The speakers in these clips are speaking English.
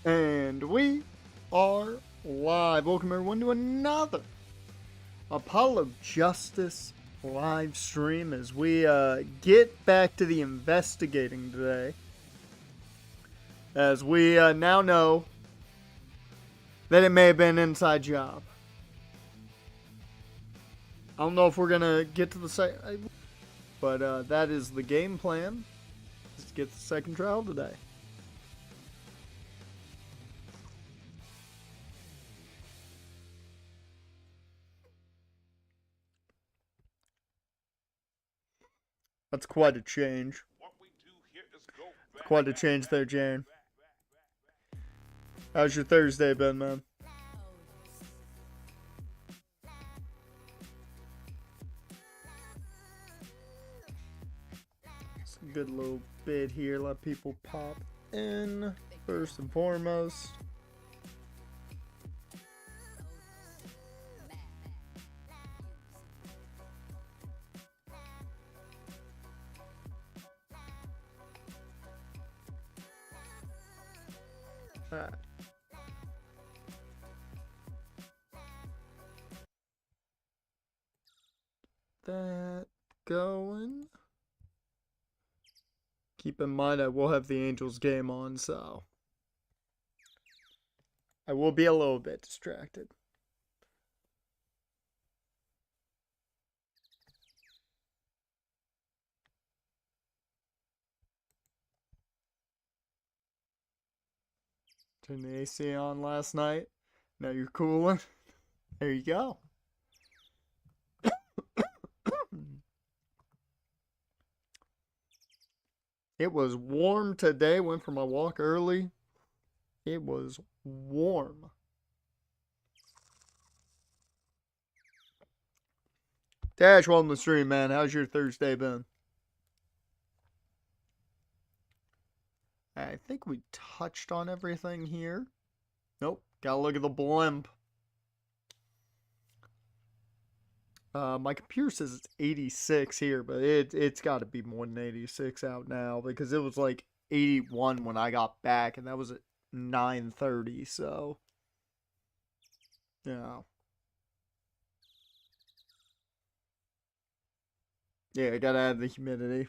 And we are live. Welcome everyone to another Apollo Justice live stream as we get back to the investigating today. As we now know that it may have been an inside job. I don't know if we're gonna get to the second, but that is the game plan. Let's get the second trial today. That's quite a change. Quite a change there, Jane. How's your Thursday been, man? It's a good little bit here. Let people pop in first and foremost. Alright. That going. Keep in mind I will have the Angels game on, so I will be a little bit distracted. Turned the AC on last night. Now you're cooling. There you go. It was warm today. Went for my walk early. It was warm. Dash, welcome to the stream, man. How's your Thursday been? I think we touched on everything here. Nope. Gotta look at the blimp. My computer says it's 86 here, but it's got to be more than 86 out now because it was like 81 when I got back, and that was at 9:30. So, yeah, I gotta add the humidity.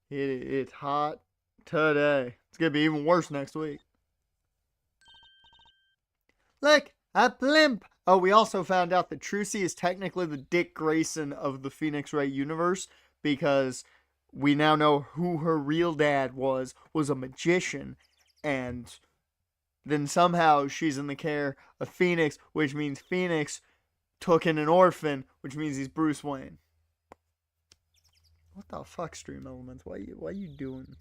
It's hot today. It's gonna be even worse next week. Look, a blimp. Oh, we also found out that Trucy is technically the Dick Grayson of the Phoenix Wright universe because we now know who her real dad was a magician, and then somehow she's in the care of Phoenix, which means Phoenix took in an orphan, which means he's Bruce Wayne. What the fuck, Stream Elements? What are you doing?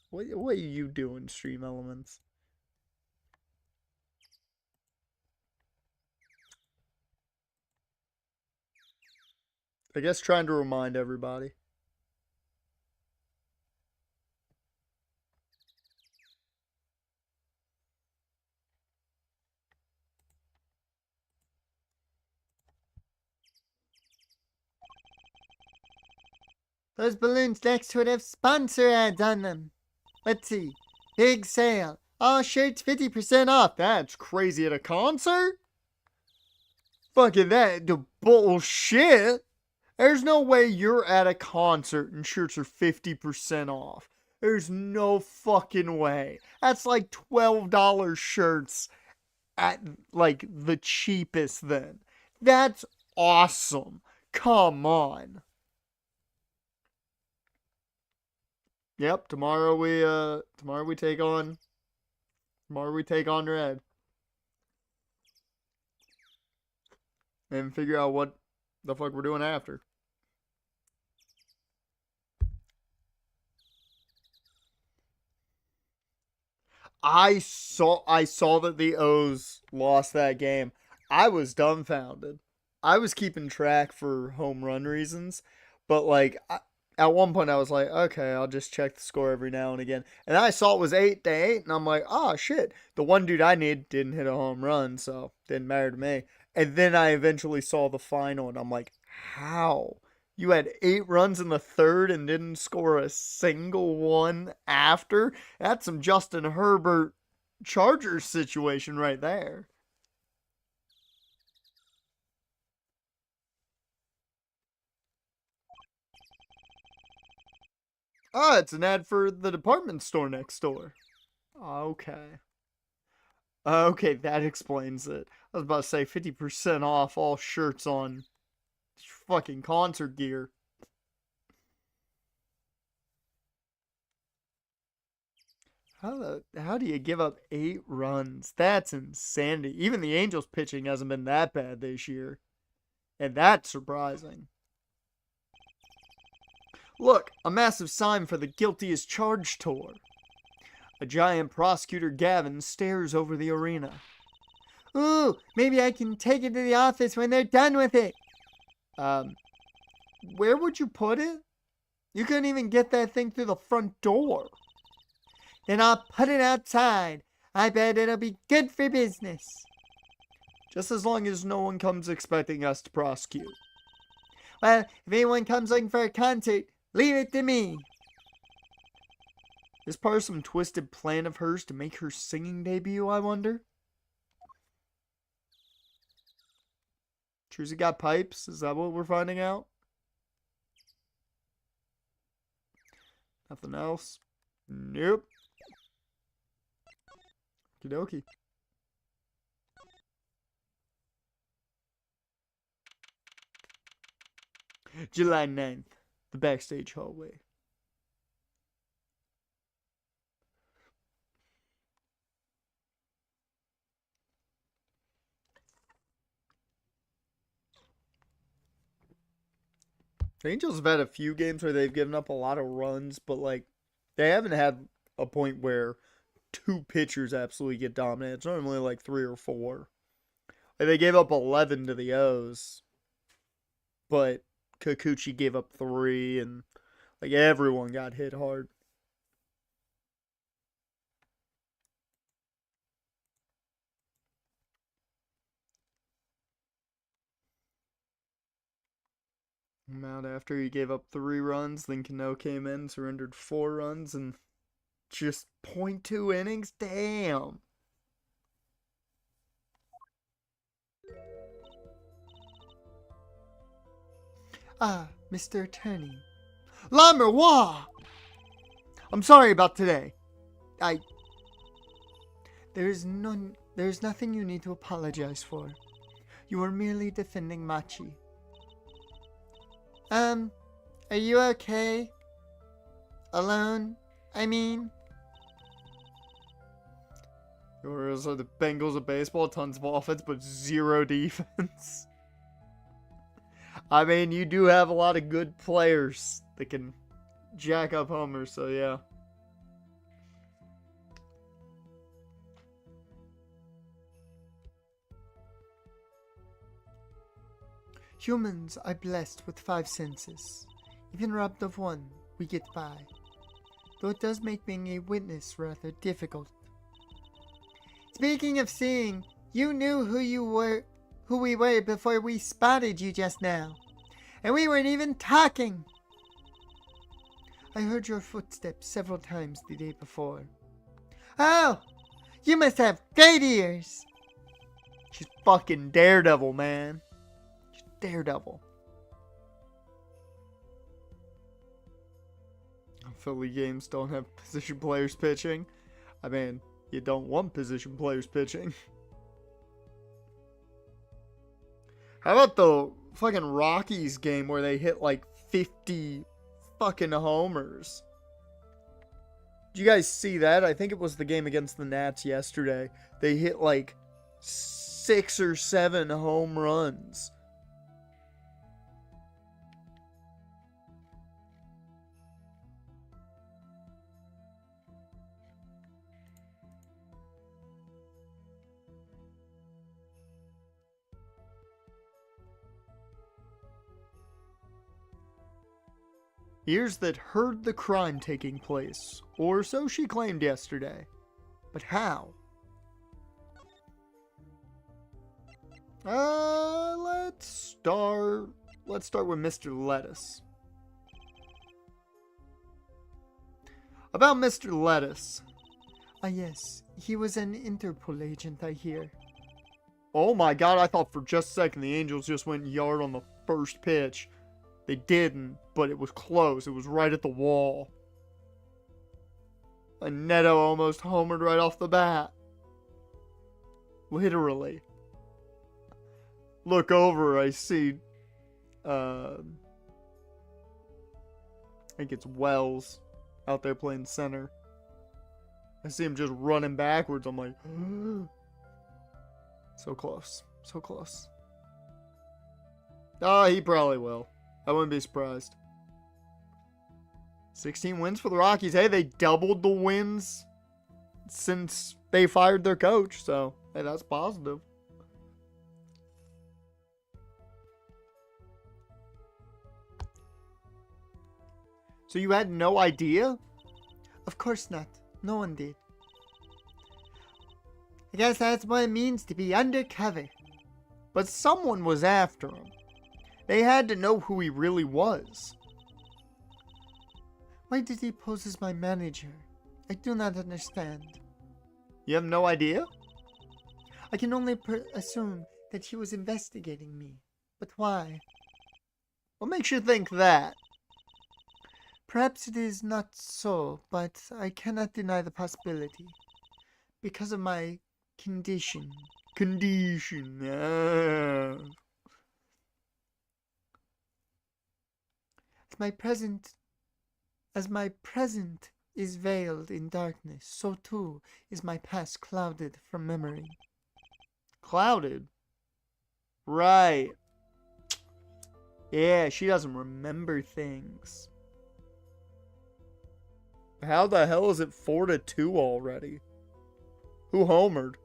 What are you doing, Stream Elements? I guess trying to remind everybody. Those balloons next to it have sponsor ads on them. Let's see. Big sale. All shirts 50% off. That's crazy at a concert? Fucking that. The bullshit. There's no way you're at a concert and shirts are 50% off. There's no fucking way. That's like $12 shirts at like the cheapest then. That's awesome. Come on. Yep, tomorrow we take on Red. And figure out what the fuck we're doing after. I saw that the O's lost that game. I was dumbfounded. I was keeping track for home run reasons, but like at one point I was like, okay, I'll just check the score every now and again. And I saw it was 8-8, and I'm like, oh shit. The one dude I need didn't hit a home run, so didn't matter to me. And then I eventually saw the final, and I'm like, how? You had 8 runs in the third and didn't score a single one after? That's some Justin Herbert Chargers situation right there. Oh, it's an ad for the department store next door. Okay. Okay, that explains it. I was about to say 50% off all shirts on fucking concert gear. How do you give up 8 runs? That's insanity. Even the Angels pitching hasn't been that bad this year. And that's surprising. Look, a massive sign for the Guilty as Charged tour. A giant prosecutor Gavin stares over the arena. Ooh, maybe I can take it to the office when they're done with it. Where would you put it? You couldn't even get that thing through the front door. Then I'll put it outside. I bet it'll be good for business. Just as long as no one comes expecting us to prosecute. Well, if anyone comes looking for a concert, leave it to me. Is part of some twisted plan of hers to make her singing debut, I wonder? Trucy got pipes? Is that what we're finding out? Nothing else? Nope. Okie dokie. July 9th, the backstage hallway. The Angels have had a few games where they've given up a lot of runs, but like they haven't had a point where 2 pitchers absolutely get dominant. It's normally like 3 or 4. Like they gave up 11 to the O's, but Kikuchi gave up 3, and like everyone got hit hard. Out after he gave up 3 runs, then Cano came in, surrendered 4 runs, and just .2 innings? Damn. Ah, Mr. Attorney. Lamerwa! I'm sorry about today. There's nothing you need to apologize for. You are merely defending Machi. Are you okay? Alone, I mean? Yours are the Bengals of baseball, tons of offense, but 0 defense. I mean, you do have a lot of good players that can jack up homers, so yeah. Humans are blessed with 5 senses. Even robbed of one, we get by. Though it does make being a witness rather difficult. Speaking of seeing, you knew who we were before we spotted you just now. And we weren't even talking. I heard your footsteps several times the day before. Oh, you must have great ears. She's fucking Daredevil, man. She's Daredevil. Philly games don't have position players pitching. I mean, you don't want position players pitching. How about the fucking Rockies game where they hit like 50 fucking homers? Did you guys see that? I think it was the game against the Nats yesterday. They hit like 6 or 7 home runs. Ears that heard the crime taking place, or so she claimed yesterday. But how? Let's start let's start with Mr. Lettuce. About Mr. Lettuce. Ah, yes. He was an Interpol agent, I hear. Oh my god, I thought for just a second the Angels just went yard on the first pitch. They didn't, but it was close. It was right at the wall. And Neto almost homered right off the bat. Literally. Look over, I see, I think it's Wells out there playing center. I see him just running backwards. I'm like, so close. So close. Oh, he probably will. I wouldn't be surprised. 16 wins for the Rockies. Hey, they doubled the wins since they fired their coach. So, hey, that's positive. So you had no idea? Of course not. No one did. I guess that's what it means to be undercover. But someone was after him. They had to know who he really was. Why did he pose as my manager? I do not understand. You have no idea? I can only assume that he was investigating me. But why? What makes you think that? Perhaps it is not so, but I cannot deny the possibility. Because of my condition. As my present is veiled in darkness, so too is my past clouded from memory. Clouded? Right. Yeah, she doesn't remember things. How the hell is it 4-2 already? Who homered?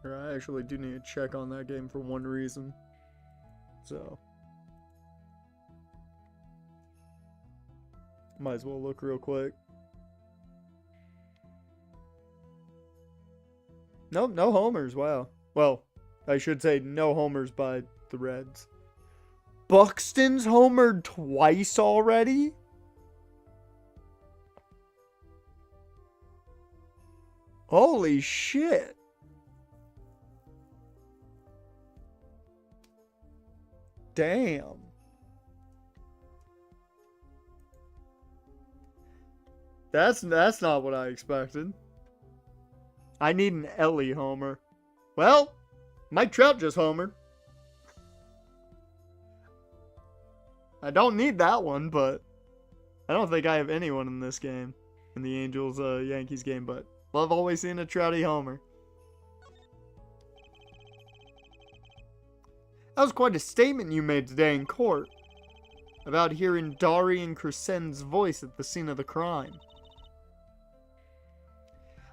I actually do need to check on that game for one reason. So. Might as well look real quick. Nope, no homers. Wow. Well, I should say no homers by the Reds. Buxton's homered twice already? Holy shit. Damn. That's not what I expected. I need an Ellie homer. Well, Mike Trout just homered. I don't need that one, but I don't think I have anyone in this game. In the Angels-Yankees game, but love always seeing a Trouty homer. That was quite a statement you made today in court. About hearing Darian Crescen's voice at the scene of the crime.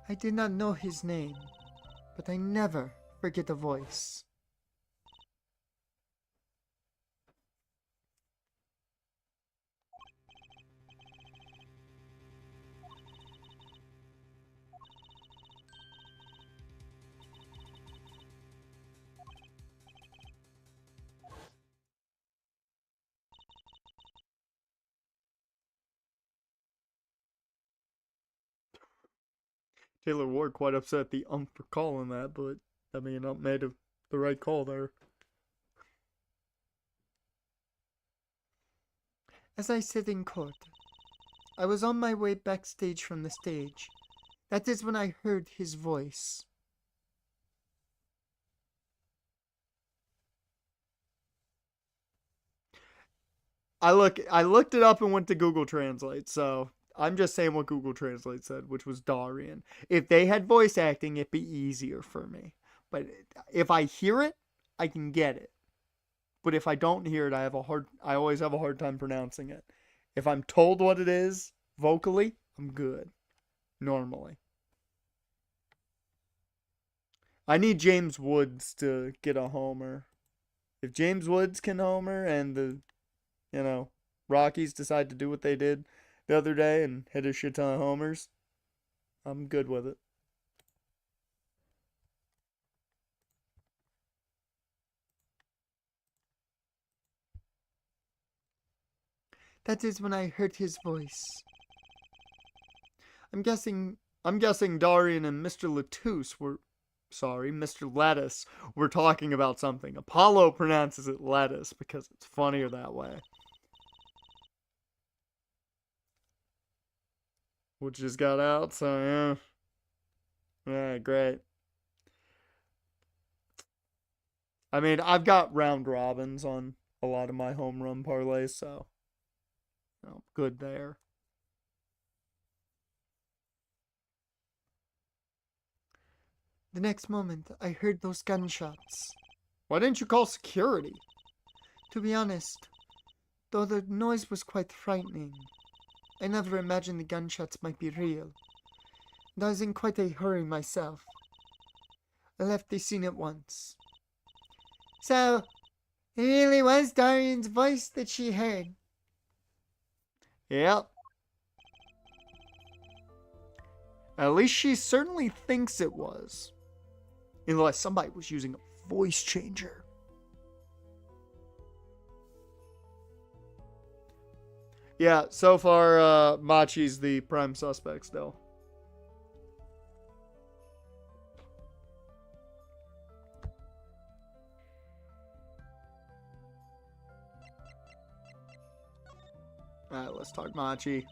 I did not know his name, but I never forget a voice. Taylor Ward quite upset at the ump for calling that, but I mean, ump made the right call there. As I sit in court, I was on my way backstage from the stage. That is when I heard his voice. I looked it up and went to Google Translate, so I'm just saying what Google Translate said, which was Darian. If they had voice acting, it'd be easier for me. But if I hear it, I can get it. But if I don't hear it, I always have a hard time pronouncing it. If I'm told what it is vocally, I'm good. Normally. I need James Woods to get a homer. If James Woods can homer and the, you know, Rockies decide to do what they did the other day and hit a shit ton of homers, I'm good with it. That is when I heard his voice. I'm guessing Darian and Mr. Lettuce were Mr. Lettuce were talking about something. Apollo pronounces it lettuce because it's funnier that way. Which just got out, so yeah. Yeah, great. I mean, I've got round robins on a lot of my home run parlays, so good there. The next moment, I heard those gunshots. Why didn't you call security? To be honest, though the noise was quite frightening, I never imagined the gunshots might be real, and I was in quite a hurry myself. I left the scene at once. So, it really was Darian's voice that she heard. Yep. At least she certainly thinks it was. Unless somebody was using a voice changer. Yeah, so far, Machi's the prime suspect still. Alright, let's talk Machi.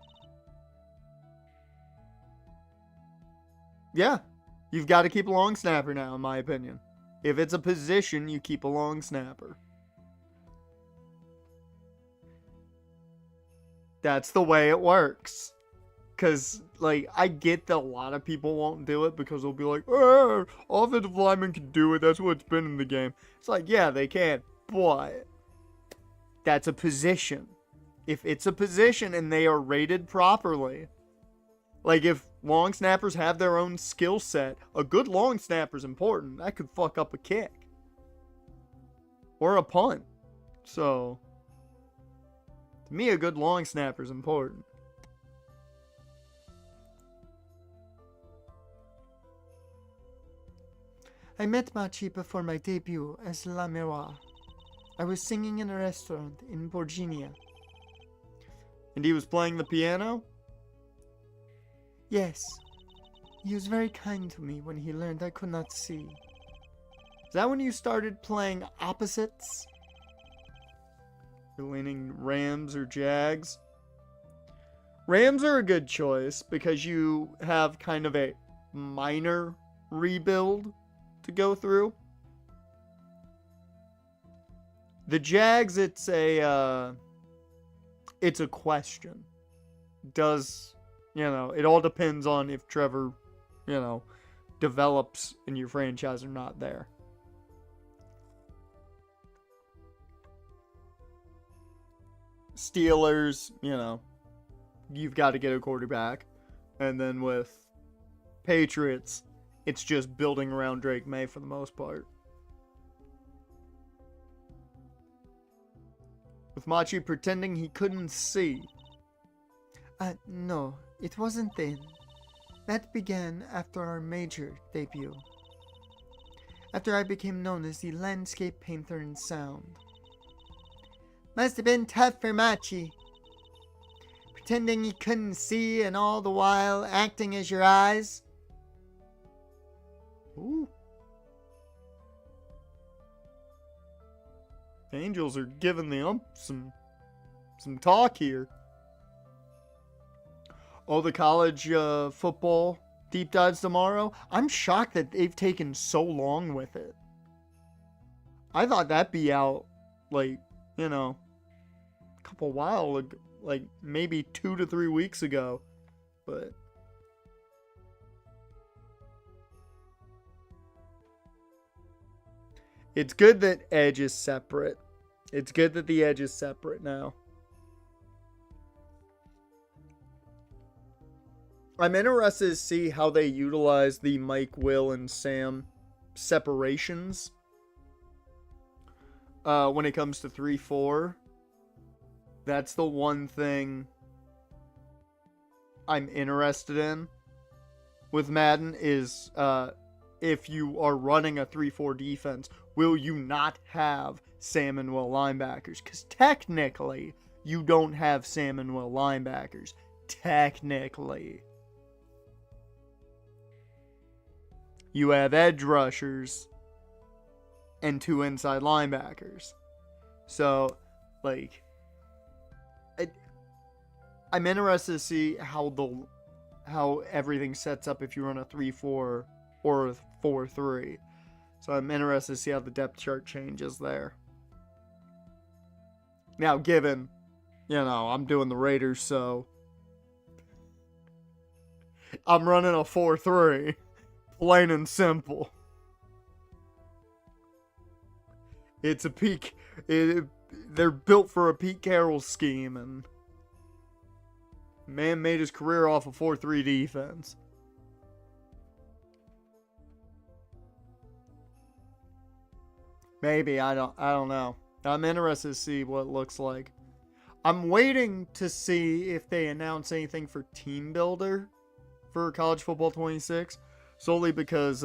Yeah, you've got to keep a long snapper now, in my opinion. If it's a position, you keep a long snapper. That's the way it works. Because, like, I get that a lot of people won't do it because they'll be like, offensive linemen can do it. That's what's been in the game. It's like, yeah, they can. But that's a position. If it's a position and they are rated properly, like if long snappers have their own skill set, a good long snapper is important. That could fuck up a kick. Or a punt. So, to me, a good long snapper is important. I met Machi before my debut as La Miroir. I was singing in a restaurant in Virginia. And he was playing the piano? Yes. He was very kind to me when he learned I could not see. Is that when you started playing opposites? You're leaning Rams or Jags? Rams are a good choice because you have kind of a minor rebuild to go through. The Jags, it's a question. Does, it all depends on if Trevor, develops in your franchise or not there. Steelers, you've got to get a quarterback. And then with Patriots, it's just building around Drake May for the most part. With Machi pretending he couldn't see. No, it wasn't then. That began after our major debut. After I became known as the landscape painter in sound. Must have been tough for Machi. Pretending he couldn't see and all the while acting as your eyes. Ooh. Angels are giving the ump some talk here. Oh, the college football deep dives tomorrow. I'm shocked that they've taken so long with it. I thought that'd be out a couple while ago, like maybe 2 to 3 weeks ago, but it's good that Edge is separate. It's good that the Edge is separate now. I'm interested to see how they utilize the Mike, Will, and Sam separations. when it comes to 3-4. That's the one thing I'm interested in with Madden is if you are running a 3-4 defense, will you not have Sam and Will linebackers? Because technically, you don't have Sam and Will linebackers. Technically. You have edge rushers and 2 inside linebackers. So, like, I'm interested to see how everything sets up if you run a 3-4 or a 4-3. So I'm interested to see how the depth chart changes there. Now, given, I'm doing the Raiders, so I'm running a 4-3. Plain and simple. It's a Pete. They're built for a Pete Carroll scheme, and man made his career off a 4-3 defense. Maybe, I don't know. I'm interested to see what it looks like. I'm waiting to see if they announce anything for Team Builder for College Football 26. Solely because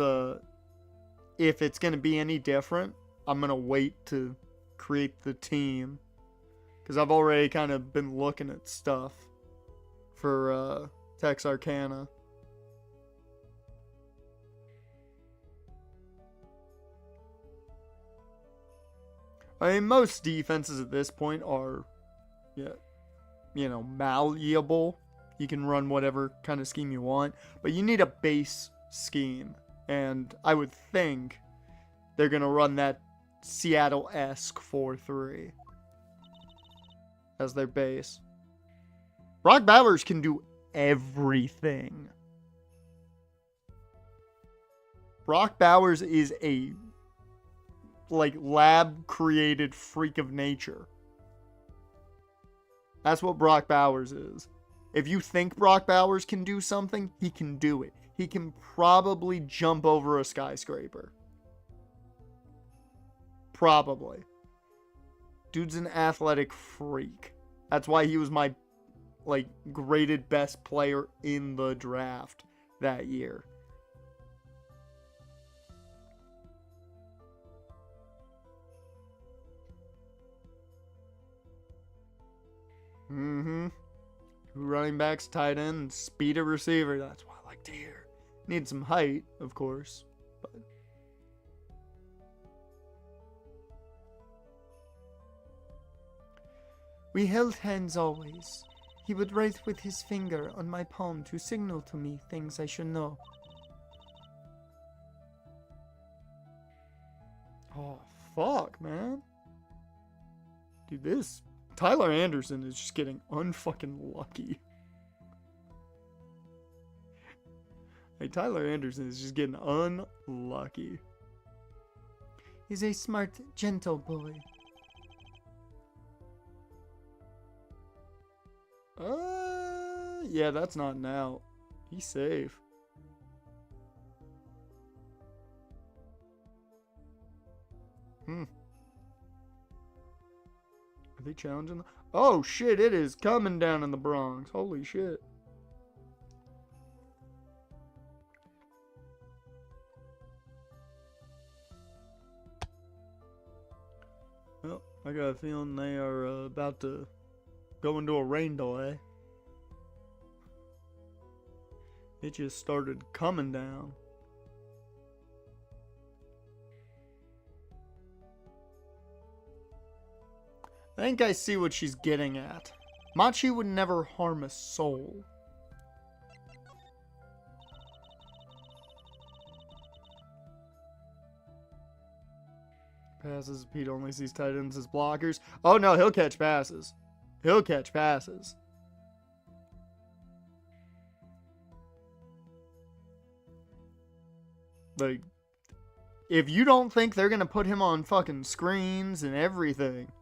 if it's going to be any different, I'm going to wait to create the team. Because I've already kind of been looking at stuff for Texarkana. I mean, most defenses at this point are, malleable. You can run whatever kind of scheme you want. But you need a base scheme. And I would think they're going to run that Seattle-esque 4-3 as their base. Brock Bowers can do everything. Brock Bowers is a lab-created freak of nature. That's what Brock Bowers is. If you think Brock Bowers can do something, he can do it. He can probably jump over a skyscraper. Probably. Dude's an athletic freak. That's why he was my, graded best player in the draft that year. Running backs, tight end, speed of receiver. That's what I like to hear. Need some height, of course. But we held hands always. He would write with his finger on my palm to signal to me things I should know. Oh, fuck, man. Dude, this Tyler Anderson is just getting unfucking lucky. Tyler Anderson is just getting unlucky. He's a smart, gentle boy. Yeah, that's not an out. He's safe. Are they challenging? Oh shit, it is coming down in the Bronx. Holy shit. Well, I got a feeling they are about to go into a rain delay. It just started coming down. I think I see what she's getting at. Machi would never harm a soul. Passes. Pete only sees tight ends as blockers. Oh no, he'll catch passes. He'll catch passes. Like, if you don't think they're gonna put him on fucking screens and everything.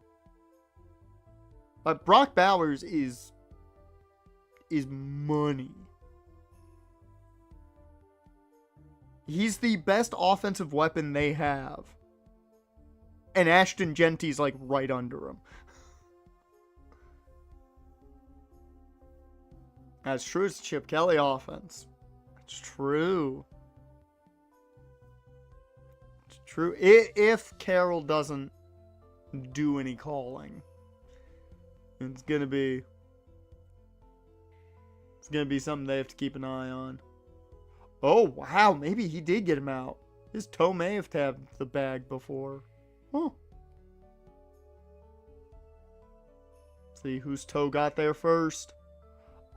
But Brock Bowers is money. He's the best offensive weapon they have. And Ashton Genty's like right under him. That's true. It's Chip Kelly offense. It's true. It's true. If Carroll doesn't do any calling, it's gonna be something they have to keep an eye on. Oh wow, maybe he did get him out. His toe may have tapped the bag before. Huh. See whose toe got there first.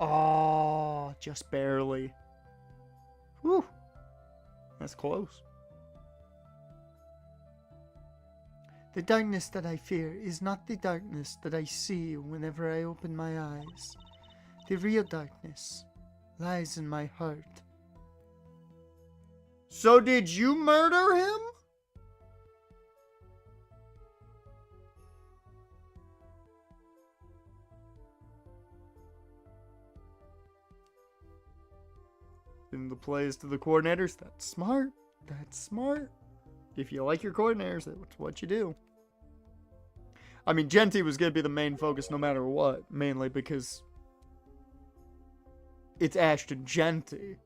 Oh, just barely. Whew. That's close. The darkness that I fear is not the darkness that I see whenever I open my eyes. The real darkness lies in my heart. So did you murder him? In the plays to the coordinators, that's smart. That's smart. If you like your coordinators, that's what you do. I mean, Genty was going to be the main focus no matter what. Mainly because it's Ashton Genty.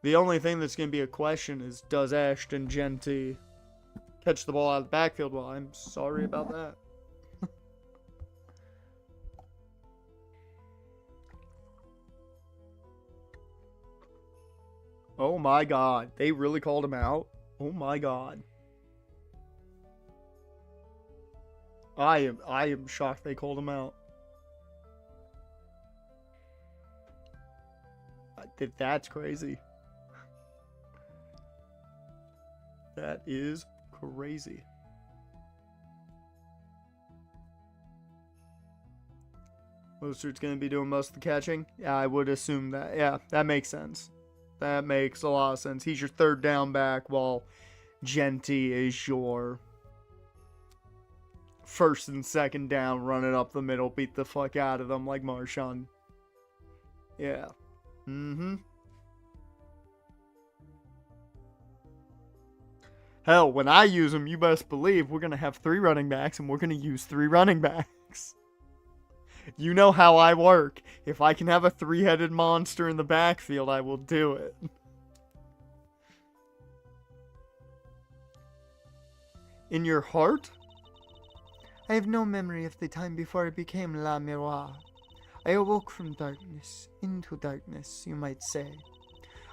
The only thing that's going to be a question is, does Ashton Genty catch the ball out of the backfield? Well, I'm sorry about that. Oh my god. They really called him out? Oh my god. I am shocked they called him out. That's crazy. That is crazy. Mostert's going to be doing most of the catching? Yeah, I would assume that. Yeah, that makes sense. That makes a lot of sense. He's your third down back while Genty is your first and second down, running up the middle, beat the fuck out of them like Marshawn. Yeah. Mm-hmm. Hell, when I use them, you best believe we're going to have 3 running backs and we're going to use 3 running backs. You know how I work. If I can have a 3-headed monster in the backfield, I will do it. In your heart? I have no memory of the time before I became La Miroir. I awoke from darkness, into darkness, you might say.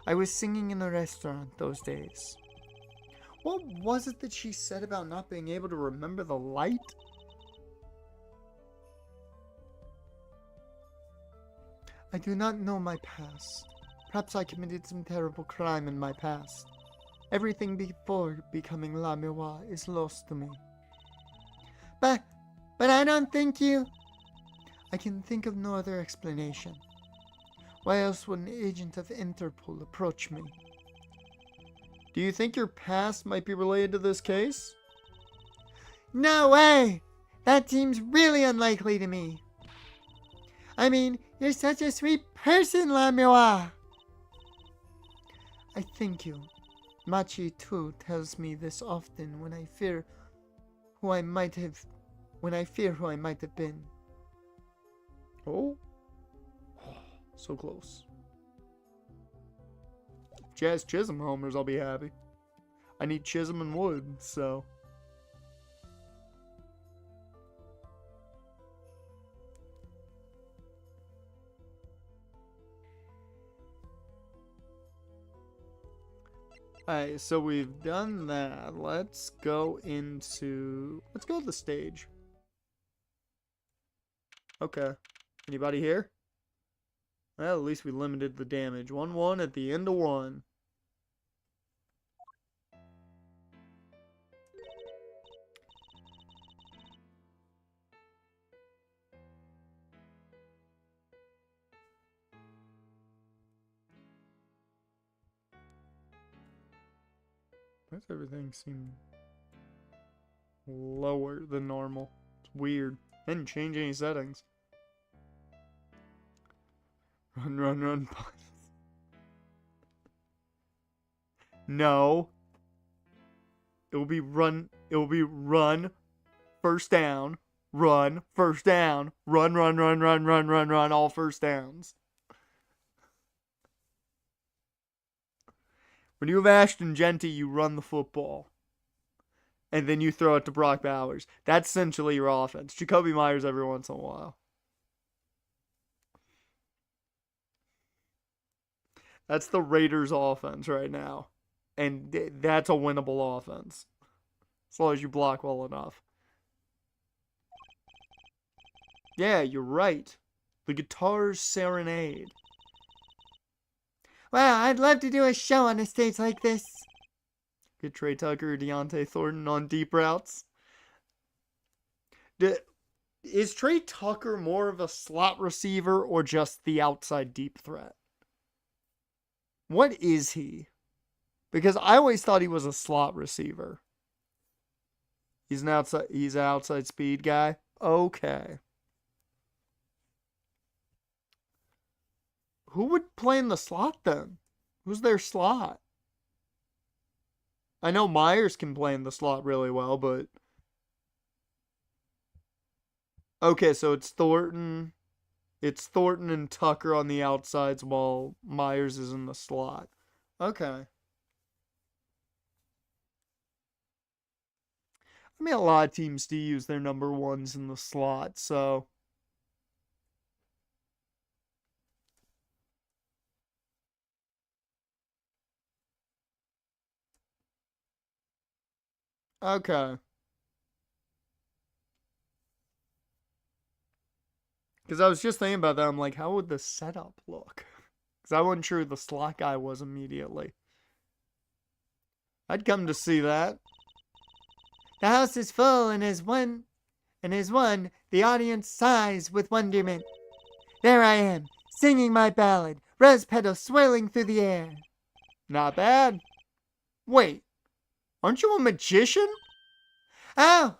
I was singing in a restaurant those days. What was it that she said about not being able to remember the light? I do not know my past. Perhaps I committed some terrible crime in my past. Everything before becoming La Miroir is lost to me. But I don't think you... I can think of no other explanation. Why else would an agent of Interpol approach me? Do you think your past might be related to this case? No way! That seems really unlikely to me. I mean, you're such a sweet person, La Miroir. I thank you. Machi, too, tells me this often when I fear who I might have been. Oh? So close. Jazz Chisholm homers, I'll be happy. I need Chisholm and Wood, so... Alright, so we've done that. Let's go to the stage. Okay. Anybody here? Well, at least we limited the damage. 1-1 at the end of 1. Why does everything seem lower than normal? It's weird. I didn't change any settings. Run, run, run, punts. No. It will be run. It will be run, first down, run, first down, run, run, run, run, run, run, run, all first downs. When you have Ashton Genty, you run the football. And then you throw it to Brock Bowers. That's essentially your offense. Jacoby Myers every once in a while. That's the Raiders' offense right now. And that's a winnable offense. As long as you block well enough. Yeah, you're right. The Guitar's Serenade. Wow, I'd love to do a show on a stage like this. Get Trey Tucker or Deontay Thornton on deep routes. Is Trey Tucker more of a slot receiver or just the outside deep threat? What is he? Because I always thought he was a slot receiver. He's an outside speed guy. Okay. Who would play in the slot then? Who's their slot? I know Myers can play in the slot really well, but... Okay, so it's Thornton. It's Thornton and Tucker on the outsides while Myers is in the slot. Okay. I mean, a lot of teams do use their number ones in the slot, so... Okay. Because I was just thinking about that. I'm like, how would the setup look? Because I wasn't sure who the slot guy was immediately. I'd come to see that. The house is full and as one, the audience sighs with wonderment. There I am, singing my ballad, rose petals swirling through the air. Not bad. Wait, aren't you a magician? Oh,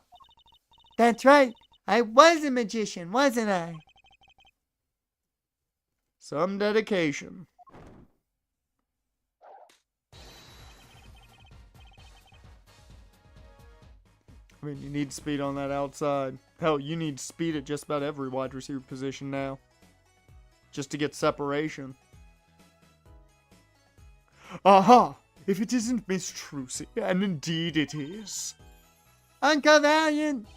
that's right. I was a magician, wasn't I? Some dedication. I mean, you need speed on that outside. Hell, you need speed at just about every wide receiver position now. Just to get separation. Aha! If it isn't Miss Trucy, and indeed it is. Uncle Valiant!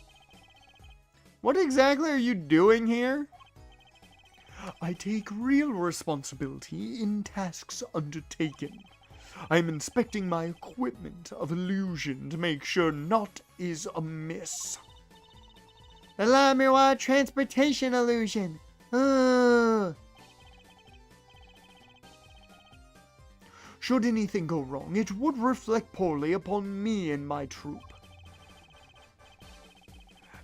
What exactly are you doing here? I take real responsibility in tasks undertaken. I am inspecting my equipment of illusion to make sure naught is amiss. The La Miroir transportation illusion. Should anything go wrong, it would reflect poorly upon me and my troop.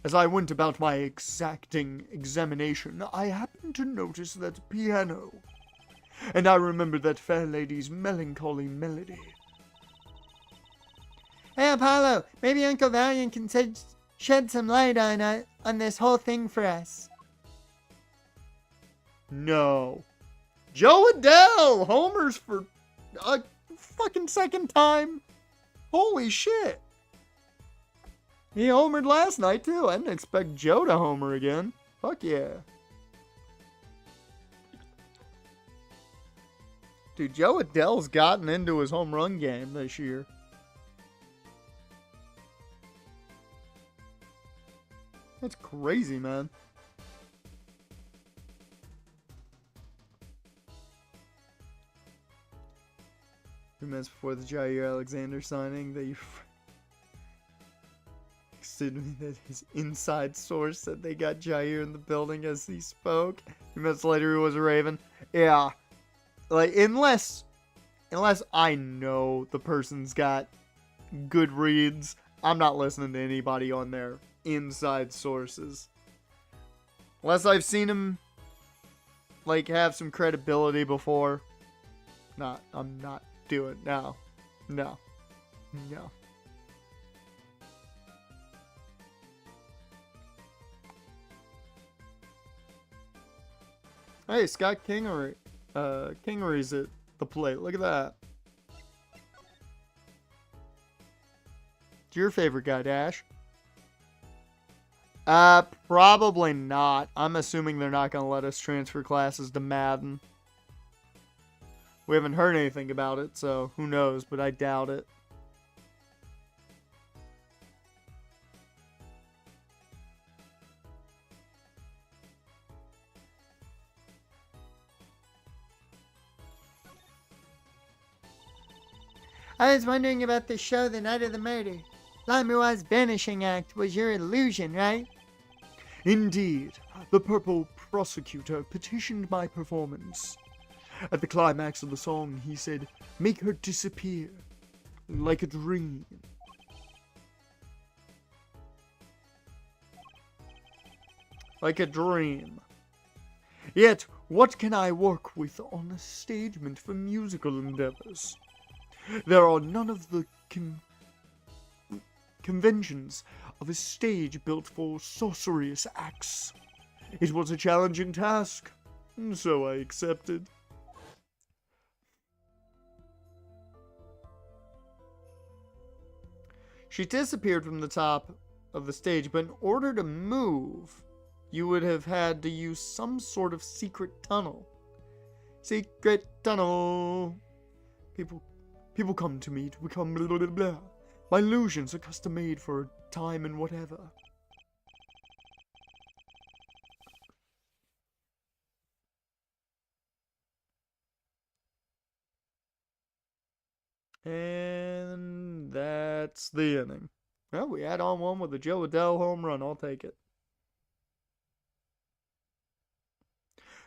As I went about my exacting examination, I happened to notice that piano, and I remembered that fair lady's melancholy melody. Hey, Apollo, maybe Uncle Valiant can shed some light on this whole thing for us. No. Joe Adele homers for a fucking second time. Holy shit. He homered last night, too. I didn't expect Joe to homer again. Fuck yeah. Dude, Joe Adele's gotten into his home run game this year. That's crazy, man. 2 minutes before the Jair Alexander signing, that you... me that his inside source said they got Jair in the building as he spoke. 2 minutes later, he was a Raven. Yeah. Like, unless I know the person's got good reads, I'm not listening to anybody on their inside sources. Unless I've seen him, like, have some credibility before. I'm not doing it. No. Hey, Scott Kingery's at the plate. Look at that. your favorite guy, Dash? Probably not. I'm assuming they're not gonna let us transfer classes to Madden. We haven't heard anything about it, so who knows, but I doubt it. I was wondering about the show the night of the murder. Lamua's vanishing act was your illusion, right? Indeed. The purple prosecutor petitioned my performance. At the climax of the song, he said, "Make her disappear, like a dream." Like a dream. Yet, what can I work with on a stagement for musical endeavors? There are none of the conventions of a stage built for sorcerous acts. It was a challenging task, so I accepted. She disappeared from the top of the stage, but in order to move, you would have had to use some sort of secret tunnel. Secret tunnel. People come to me to become blah, blah, blah, blah. My illusions are custom made for a time and whatever. And that's the inning. Well, we add on one with a Joe Adele home run. I'll take it.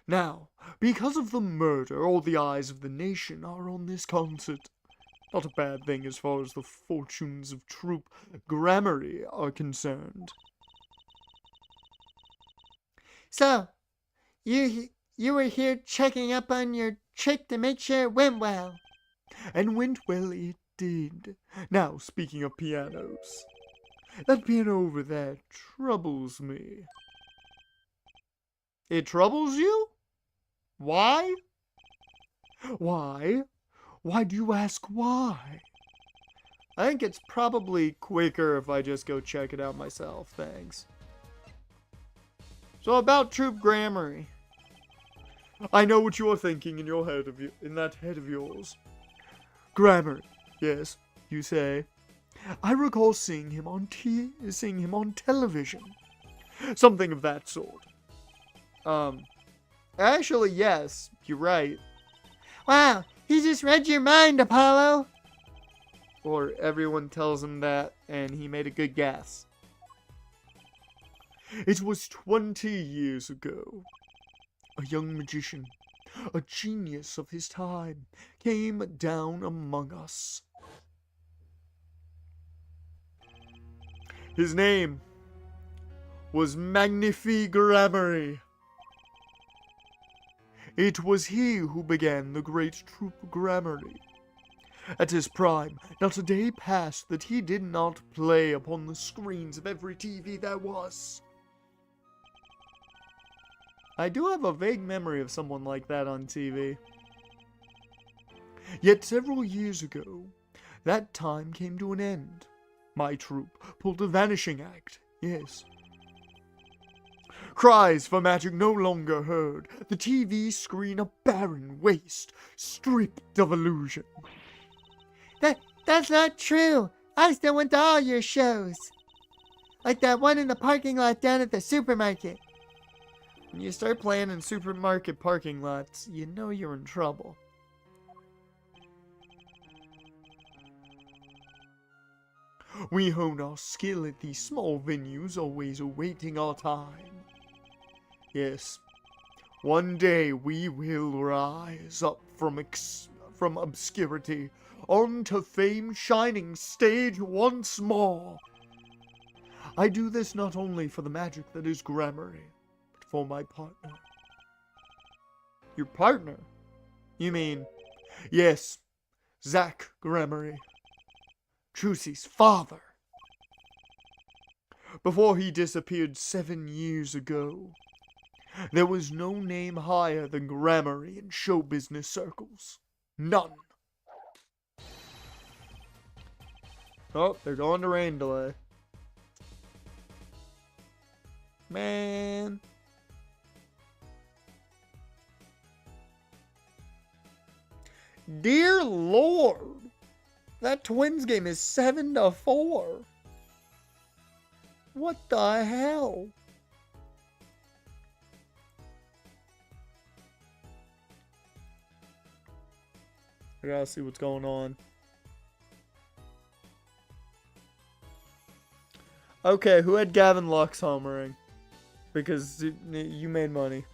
Now, because of the murder, all the eyes of the nation are on this concert. Not a bad thing as far as the fortunes of Troop Grammary are concerned. So, you were here checking up on your trick to make sure it went well. And went well it did. Now, speaking of pianos, that piano over there troubles me. It troubles you? Why? Why? Why do you ask why? I think it's probably quicker if I just go check it out myself, thanks. So about Troop Grammary. I know what you are thinking in your head in that head of yours. Grammary, yes, you say. I recall seeing him on television. Something of that sort. Actually, yes, you're right. Wow, he just read your mind, Apollo. Or everyone tells him that, and he made a good guess. It was 20 years ago. A young magician, a genius of his time, came down among us. His name was Magnifique Grammary. It was he who began the great Troop Grammary. At his prime, not a day passed that he did not play upon the screens of every TV there was. I do have a vague memory of someone like that on TV. Yet several years ago, that time came to an end. My troupe pulled a vanishing act, yes. Cries for magic no longer heard, the TV screen a barren waste, stripped of illusion. That's not true. I still went to all your shows. Like that one in the parking lot down at the supermarket. When you start playing in supermarket parking lots, you know you're in trouble. We honed our skill at these small venues, always awaiting our time. Yes, one day we will rise up from obscurity onto fame's shining stage once more. I do this not only for the magic that is Grammary, but for my partner. Your partner? You mean, yes, Zach Grammary, Trucy's father. Before he disappeared 7 years ago, there was no name higher than Grammary in show business circles. None. Oh, they're going to rain delay. Man. Dear Lord. That Twins game is 7-4. What the hell? I gotta see what's going on. Okay, who had Gavin Lux homering? Because you made money.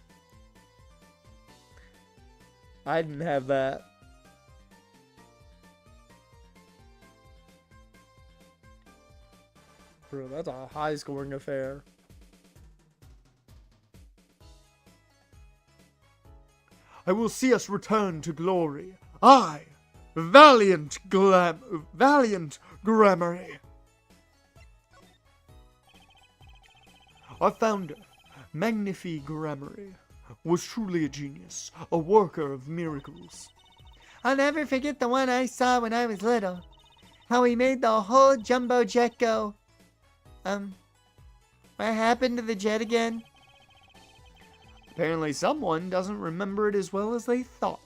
I didn't have that. Bro, that's a high-scoring affair. I will see us return to glory. I, valiant Grammary. Our founder, Magnifi Grammary, was truly a genius, a worker of miracles. I'll never forget the one I saw when I was little. How he made the whole jumbo jet go. What happened to the jet again? Apparently someone doesn't remember it as well as they thought.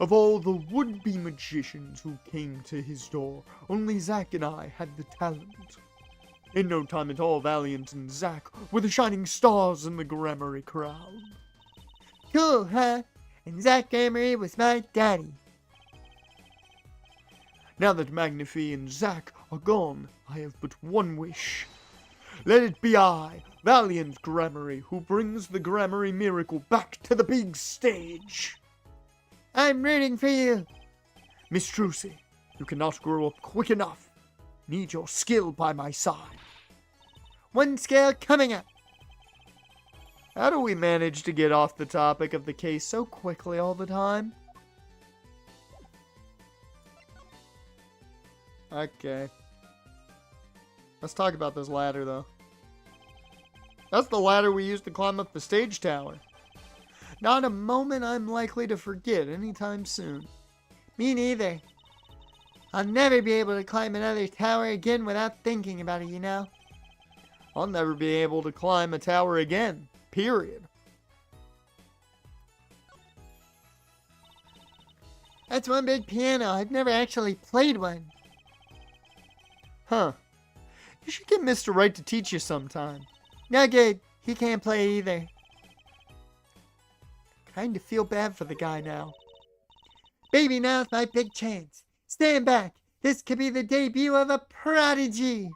Of all the would-be magicians who came to his door, only Zack and I had the talent. In no time at all, Valiant and Zack were the shining stars in the Grammary crowd. Cool, huh? And Zack Grammary was my daddy. Now that Magnifi and Zack are gone, I have but one wish. Let it be I, Valiant Grammary, who brings the Grammary miracle back to the big stage. I'm rooting for you. Miss Trucy, you cannot grow up quick enough. Need your skill by my side. One skill coming up. How do we manage to get off the topic of the case so quickly all the time? Okay. Let's talk about this ladder, though. That's the ladder we used to climb up the stage tower. Not a moment I'm likely to forget anytime soon. Me neither. I'll never be able to climb another tower again without thinking about it, you know? I'll never be able to climb a tower again. Period. That's one big piano. I've never actually played one. Huh. You should get Mr. Wright to teach you sometime. No good. He can't play either. Kinda feel bad for the guy now. Baby, now's my big chance. Stand back. This could be the debut of a prodigy.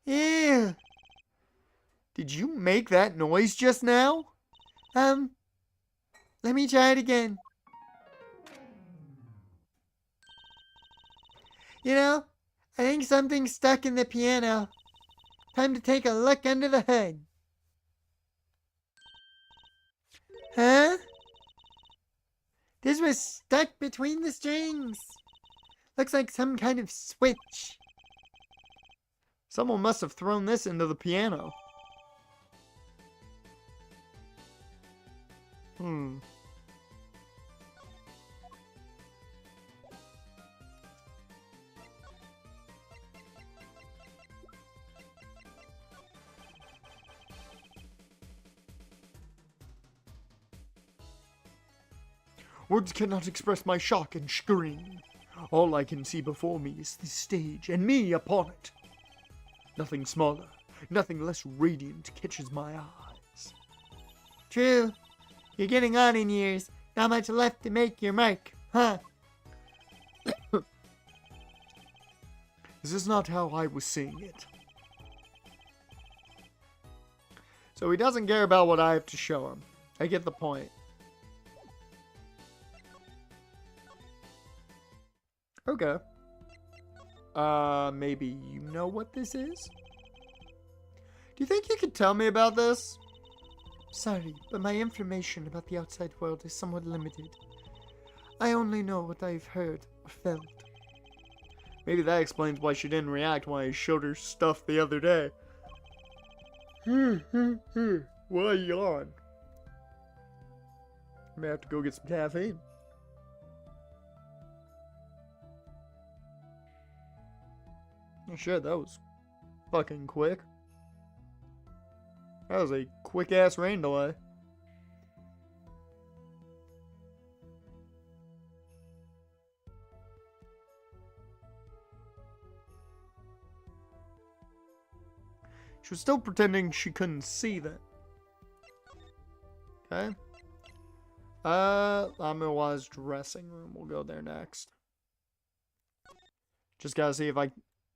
Ew. Did you make that noise just now? Let me try it again. You know, I think something's stuck in the piano. Time to take a look under the hood. Huh? This was stuck between the strings. Looks like some kind of switch. Someone must have thrown this into the piano. Words cannot express my shock and chagrin. All I can see before me is the stage and me upon it. Nothing smaller, nothing less radiant catches my eyes. True. You're getting on in years. Not much left to make your mark, huh? This is not how I was seeing it. So he doesn't care about what I have to show him. I get the point. Okay. Maybe you know what this is? Do you think you could tell me about this? Sorry, but my information about the outside world is somewhat limited. I only know what I've heard or felt. Maybe that explains why she didn't react when I showed her stuff the other day. What a yawn. I may have to go get some caffeine. Shit, that was fucking quick. That was a quick-ass rain delay. She was still pretending she couldn't see that. Okay. Amiwa's dressing room. We'll go there next. Just gotta see if I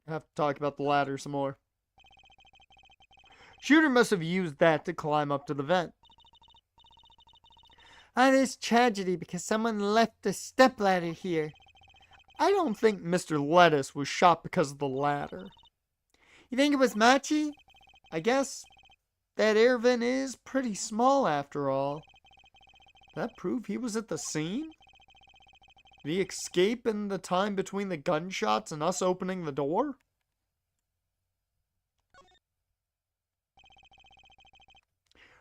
have to talk about the ladder some more. Shooter must have used that to climb up to the vent. This tragedy because someone left the stepladder here. I don't think Mr. Lettuce was shot because of the ladder. You think it was Machi? I guess that air vent is pretty small after all. That prove he was at the scene? Did he escape in the time between the gunshots and us opening the door?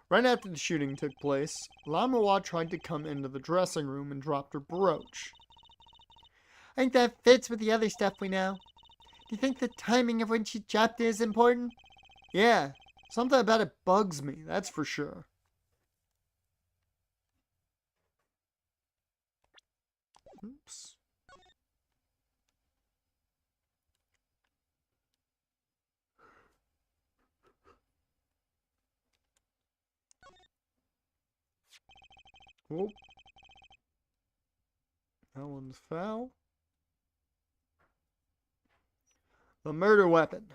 Right after the shooting took place, Lamawa tried to come into the dressing room and dropped her brooch. I think that fits with the other stuff we know. Do you think the timing of when she dropped it is important? Yeah, something about it bugs me, that's for sure. Oops. Whoa. That one's foul. The murder weapon.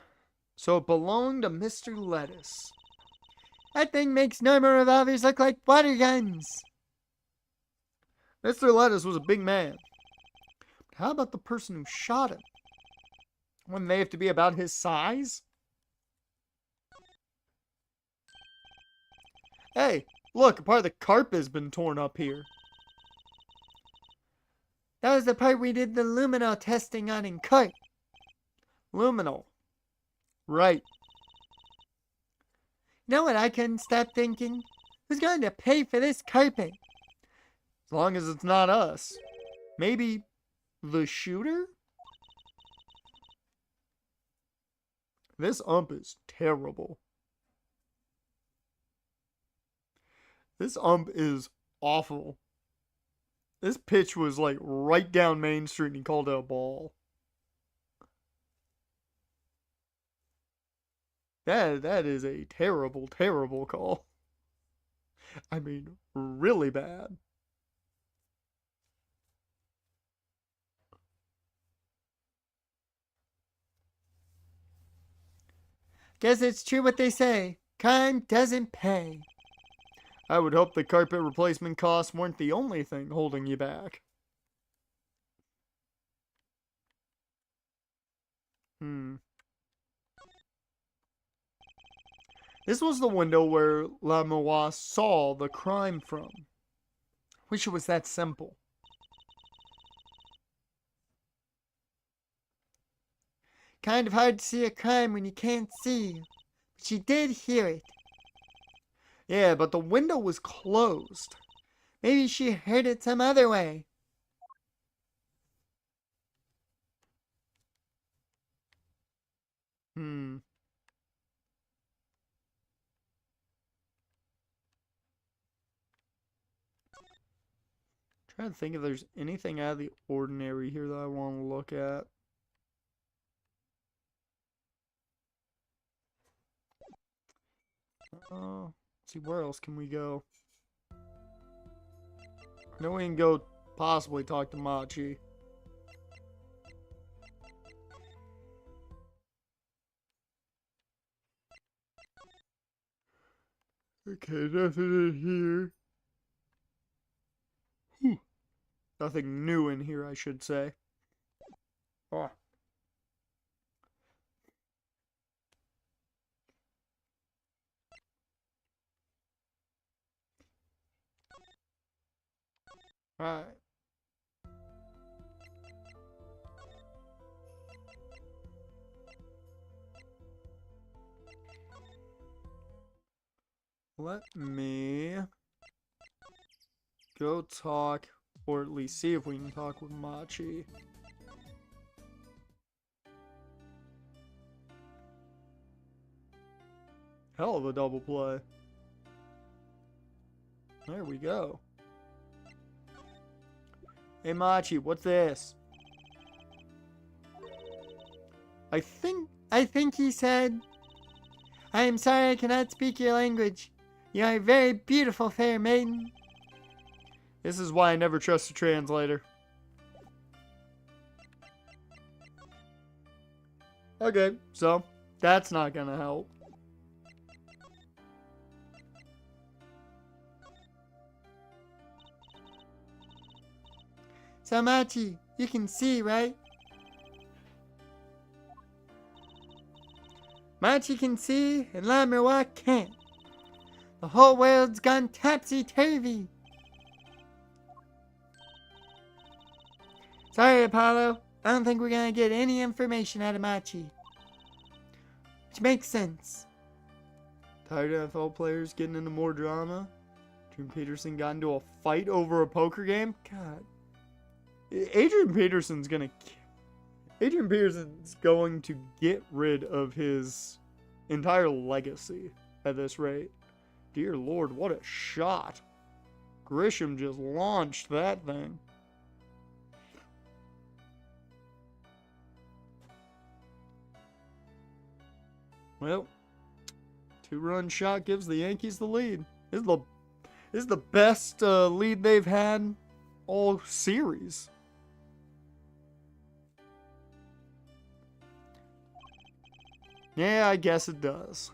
So it belonged to Mr. Lettuce. That thing makes normal revolvers look like water guns. Mr. Lettuce was a big man. How about the person who shot him? Wouldn't they have to be about his size? Hey, look, a part of the carpet has been torn up here. That was the part we did the luminol testing on in court. Luminol. Right. You know what I couldn't stop thinking? Who's going to pay for this carpet? As long as it's not us. Maybe the shooter? This ump is terrible. This ump is awful. This pitch was like right down Main Street and he called it a ball. That is a terrible, terrible call. I mean, really bad. Guess it's true what they say. Crime doesn't pay. I would hope the carpet replacement costs weren't the only thing holding you back. This was the window where Lamawa saw the crime from. Wish it was that simple. Kind of hard to see a crime when you can't see. But she did hear it. Yeah, but the window was closed. Maybe she heard it some other way. Trying to think if there's anything out of the ordinary here that I want to look at. Let's see, where else can we go? I know we can go possibly talk to Machi. Okay, nothing in here. Nothing new in here, I should say. Oh. Alright. Let me go talk, or at least see if we can talk with Machi. Hell of a double play. There we go. Hey, Machi, what's this? I think he said, I am sorry I cannot speak your language. You are a very beautiful, fair maiden. This is why I never trust a translator. Okay, so that's not gonna help. So, Machi, you can see, right? Machi can see, and La Miroir can't. The whole world's gone topsy-turvy. Sorry, Apollo. I don't think we're gonna get any information out of Machi. Which makes sense. Tired of NFL players getting into more drama? Adrian Peterson got into a fight over a poker game? God. Adrian Peterson's going to get rid of his entire legacy at this rate. Dear Lord, what a shot. Grisham just launched that thing. Well, 2-run shot gives the Yankees the lead. This is the best lead they've had all series. Yeah, I guess it does.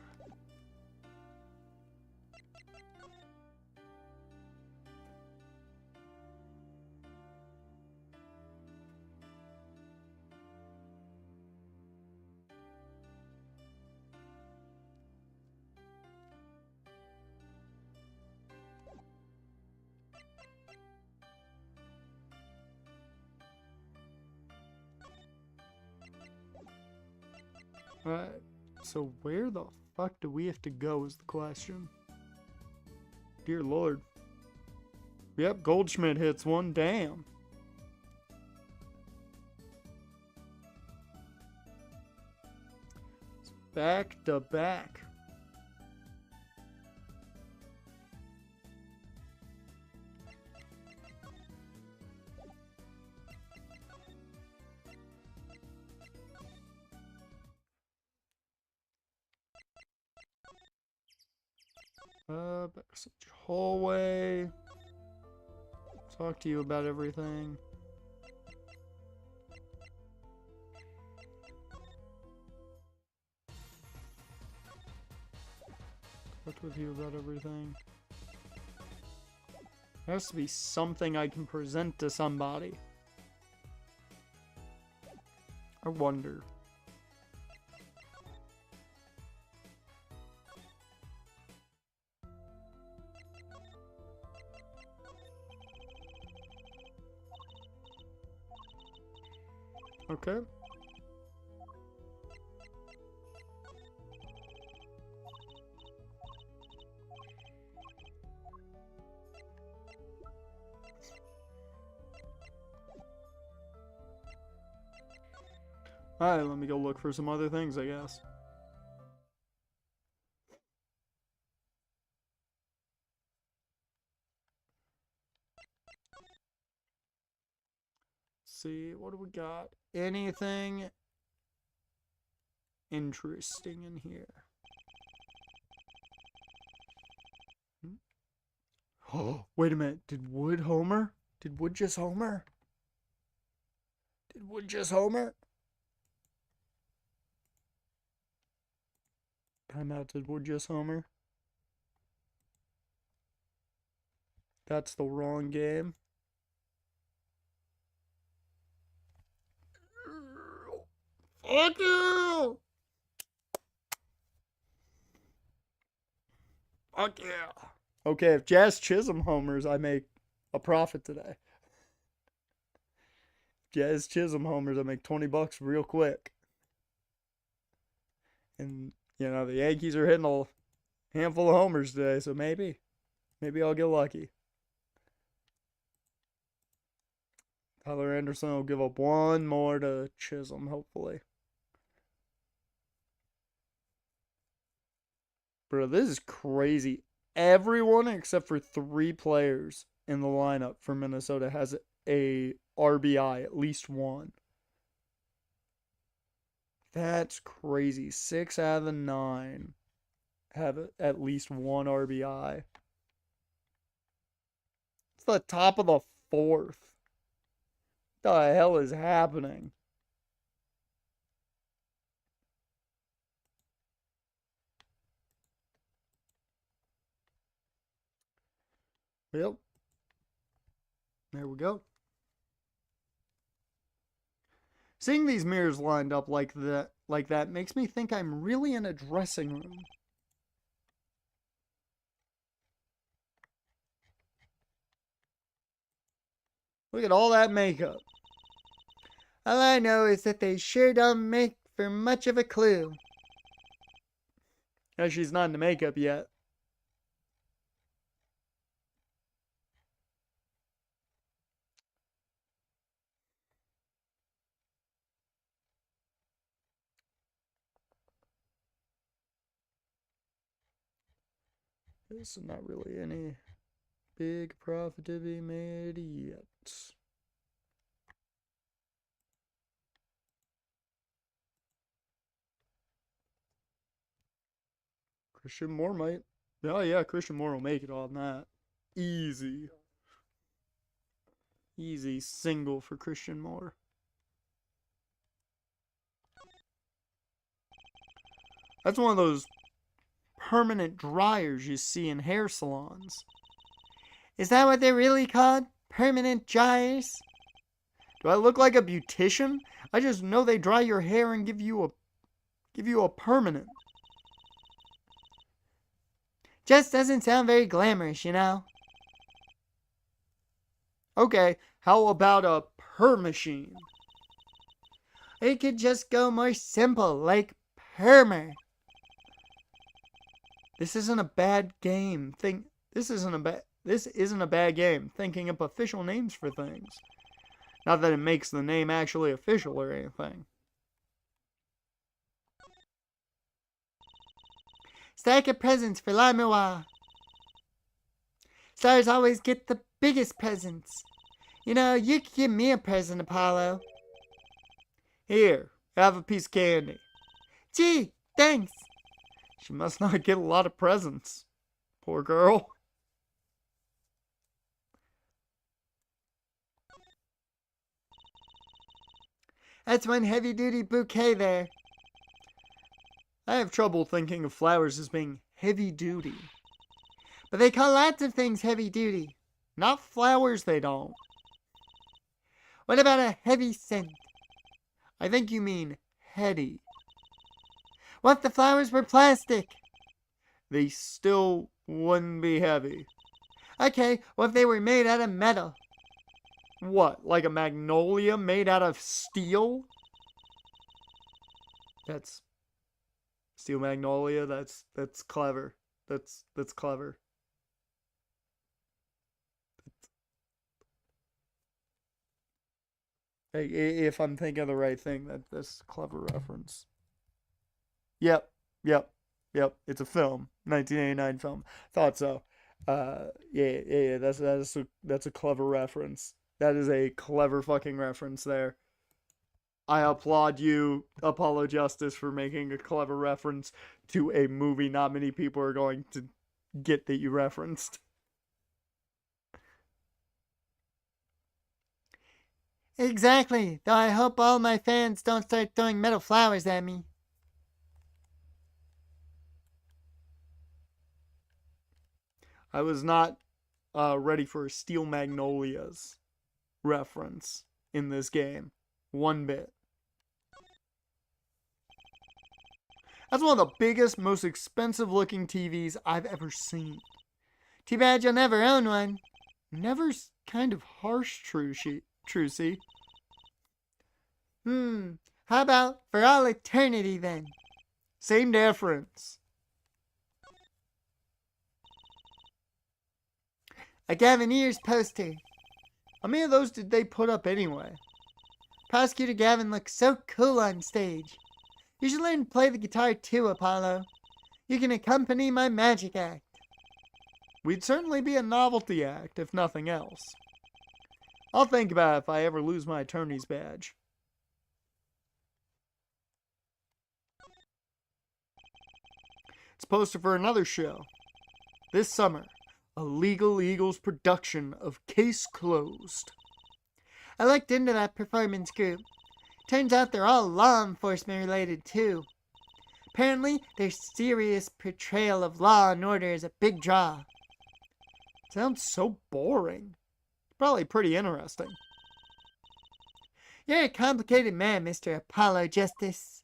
Alright, so where the fuck do we have to go is the question. Dear Lord. Yep, Goldschmidt hits one. Damn. It's back to back. Backstage hallway. Talk to you about everything. Talk with you about everything. There has to be something I can present to somebody. I wonder. Okay. Alright, let me go look for some other things, I guess. See, what do we got? Anything interesting in here? Oh, wait a minute. Did Wood homer? Did Wood just homer? Did Wood just homer? Timeout. Did Wood just homer? That's the wrong game. Fuck you! Fuck yeah. Okay, if Jazz Chisholm homers, I make a profit today. Jazz Chisholm homers, I make $20 real quick. And, you know, the Yankees are hitting a handful of homers today, so maybe I'll get lucky. Tyler Anderson will give up one more to Chisholm, hopefully. Bro, this is crazy. Everyone except for 3 players in the lineup for Minnesota has a RBI, at least one. That's crazy. 6 out of the 9 have at least one RBI. It's the top of the 4th. What the hell is happening? Yep. There we go. Seeing these mirrors lined up like that makes me think I'm really in a dressing room. Look at all that makeup. All I know is that they sure don't make for much of a clue. No, she's not into makeup yet. This is not really any big profit to be made yet. Christian Moore might. Oh yeah, Christian Moore will make it on that. Easy. Easy single for Christian Moore. That's one of those permanent dryers you see in hair salons. Is that what they're really called? Permanent dryers? Do I look like a beautician? I just know they dry your hair and give you a permanent. Just doesn't sound very glamorous, you know. Okay, how about a machine? It could just go more simple, like permer. This isn't a bad game. This isn't a bad game. Thinking up official names for things. Not that it makes the name actually official or anything. Stack of presents for La Miroir. Stars always get the biggest presents. You know, you could give me a present, Apollo. Here, have a piece of candy. Gee, thanks. She must not get a lot of presents. Poor girl. That's one heavy-duty bouquet there. I have trouble thinking of flowers as being heavy-duty. But they call lots of things heavy-duty. Not flowers, they don't. What about a heavy scent? I think you mean heady. What if the flowers were plastic? They still wouldn't be heavy. Okay, what if they were made out of metal? What, like a magnolia made out of steel? That's steel magnolia. That's clever. That's clever. Hey, if I'm thinking of the right thing, that's a clever reference. Yep, yep, yep. It's a film, 1989 film. Thought so. Yeah. That's a clever reference. That is a clever fucking reference there. I applaud you, Apollo Justice, for making a clever reference to a movie not many people are going to get that you referenced. Exactly. Though I hope all my fans don't start throwing metal flowers at me. I was not ready for a Steel Magnolias reference in this game. One bit. That's one of the biggest, most expensive looking TVs I've ever seen. Too bad you'll never own one. Never's kind of harsh, Trucy. How about for all eternity then? Same difference. A Gavin Ears poster. How many of those did they put up anyway? Prosecutor Gavin looks so cool on stage. You should learn to play the guitar too, Apollo. You can accompany my magic act. We'd certainly be a novelty act, if nothing else. I'll think about it if I ever lose my attorney's badge. It's posted for another show. This summer, a Legal Eagles production of Case Closed. I looked into that performance group. Turns out they're all law enforcement related too. Apparently, their serious portrayal of law and order is a big draw. Sounds so boring. Probably pretty interesting. You're a complicated man, Mr. Apollo Justice.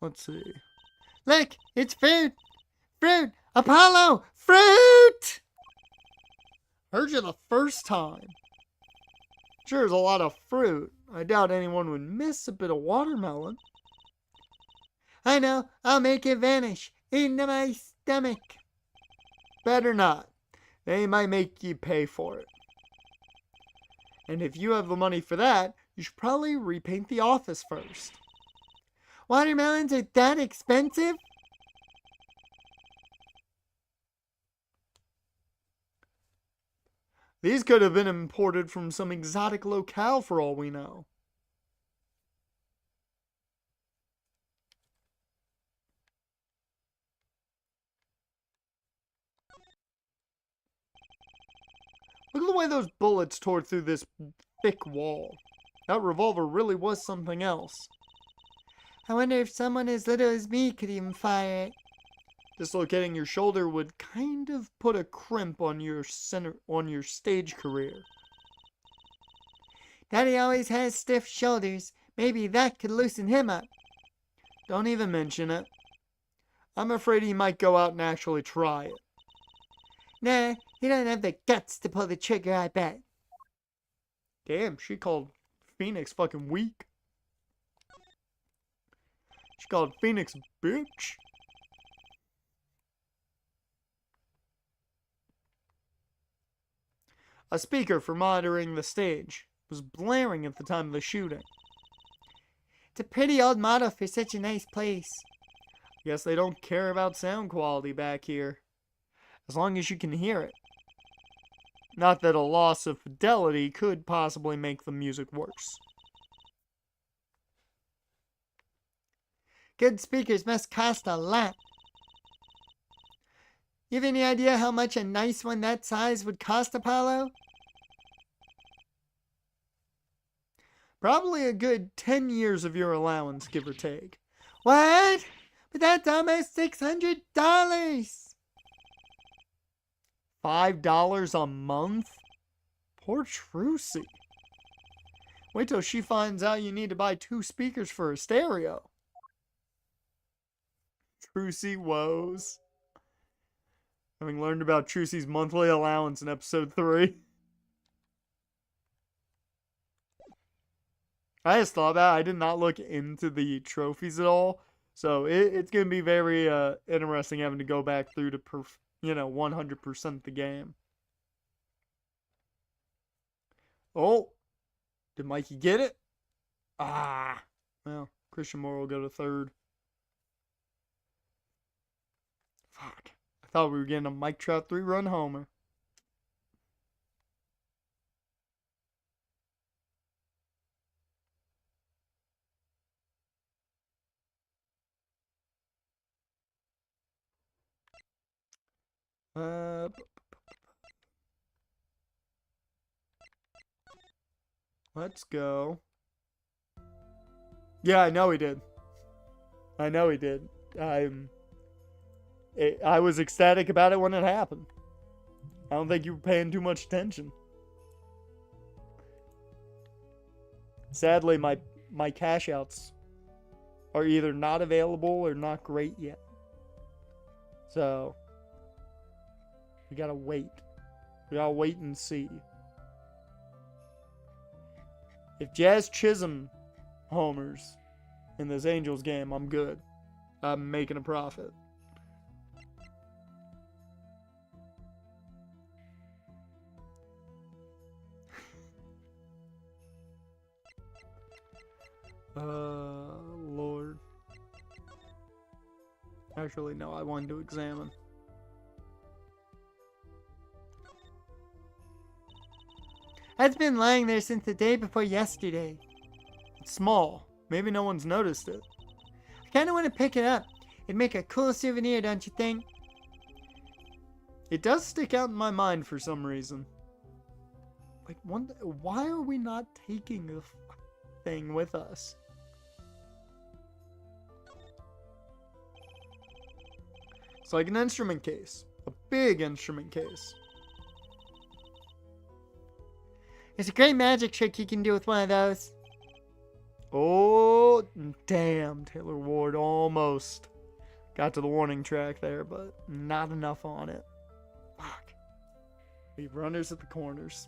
Let's see. Look, it's fruit! Fruit! Apollo! Fruit! Heard you the first time. Sure, there's a lot of fruit. I doubt anyone would miss a bit of watermelon. I know. I'll make it vanish into my stomach. Better not. They might make you pay for it. And if you have the money for that, you should probably repaint the office first. Watermelons are that expensive? These could have been imported from some exotic locale for all we know. Look at the way those bullets tore through this thick wall. That revolver really was something else. I wonder if someone as little as me could even fire it. Dislocating your shoulder would kind of put a crimp on your stage career. Daddy always has stiff shoulders. Maybe that could loosen him up. Don't even mention it. I'm afraid he might go out and actually try it. Nah, he doesn't have the guts to pull the trigger, I bet. Damn, she called Phoenix fucking weak. She called Phoenix a bitch. A speaker for monitoring the stage was blaring at the time of the shooting. It's a pretty old model for such a nice place. Guess they don't care about sound quality back here. As long as you can hear it. Not that a loss of fidelity could possibly make the music worse. Good speakers must cost a lot. You have any idea how much a nice one that size would cost, Apollo? Probably a good 10 years of your allowance, give or take. What? But that's almost $600. $5 a month? Poor Trucy. Wait till she finds out you need to buy 2 speakers for a stereo. Trucy woes. Having learned about Trucy's monthly allowance in episode 3. I just thought about it. I did not look into the trophies at all. So it's going to be very interesting having to go back through to 100% the game. Oh, did Mikey get it? Ah, well, Christian Moore will go to 3rd. Fuck, I thought we were getting a Mike Trout 3-run homer. Let's go. Yeah, I know he did. I know he did. I was ecstatic about it when it happened. I don't think you were paying too much attention. Sadly, my cash outs are either not available or not great yet. So, we gotta wait. We gotta wait and see. If Jazz Chisholm homers in this Angels game, I'm good. I'm making a profit. Lord. Actually, no, I wanted to examine. It's been lying there since the day before yesterday. It's small. Maybe no one's noticed it. I kind of want to pick it up. It'd make a cool souvenir, don't you think? It does stick out in my mind for some reason. Like, why are we not taking the thing with us? It's like an instrument case. A big instrument case. There's a great magic trick you can do with one of those. Oh, damn. Taylor Ward almost got to the warning track there, but not enough on it. Fuck. Leave runners at the corners.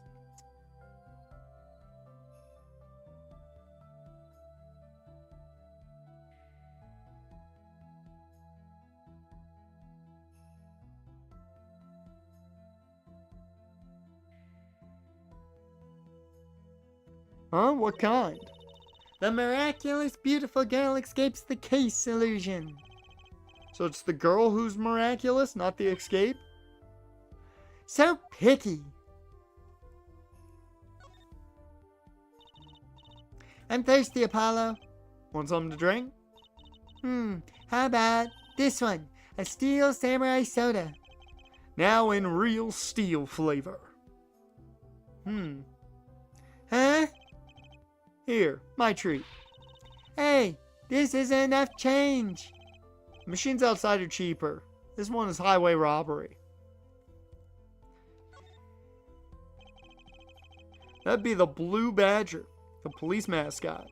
Huh? What kind? The miraculous beautiful girl escapes the case illusion. So it's the girl who's miraculous, not the escape? So picky. I'm thirsty, Apollo. Want something to drink? How about this one? A Steel Samurai Soda. Now in real steel flavor. Huh? Here, my treat. Hey, this isn't enough change. The machines outside are cheaper. This one is highway robbery. That'd be the Blue Badger, the police mascot.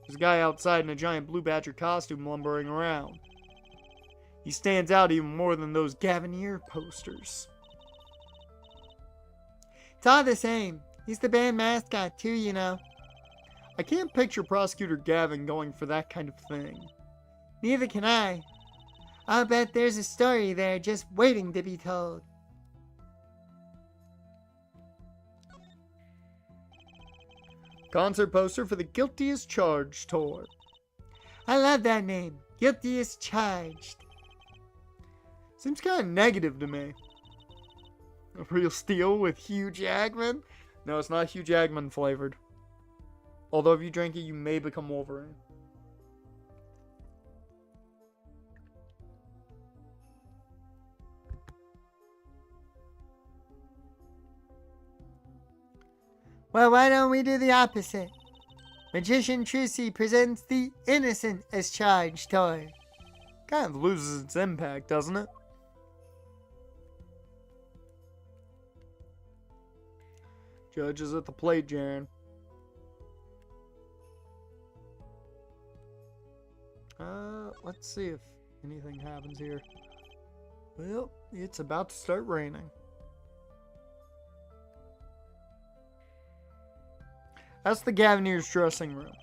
There's a guy outside in a giant Blue Badger costume lumbering around. He stands out even more than those Gavinier posters. It's all the same. He's the band mascot too, you know. I can't picture Prosecutor Gavin going for that kind of thing. Neither can I. I'll bet there's a story there just waiting to be told. Concert poster for the Guilty as Charged tour. I love that name. Guilty as Charged. Seems kind of negative to me. A real steel with Hugh Jackman? No, it's not Hugh Jackman flavored. Although if you drink it, you may become Wolverine. Well, why don't we do the opposite? Magician Trucy presents the Innocent as Charged toy. Kind of loses its impact, doesn't it? Judge is at the plate, Jaren. Let's see if anything happens here. Well, it's about to start raining. That's the Gaviniers' dressing room.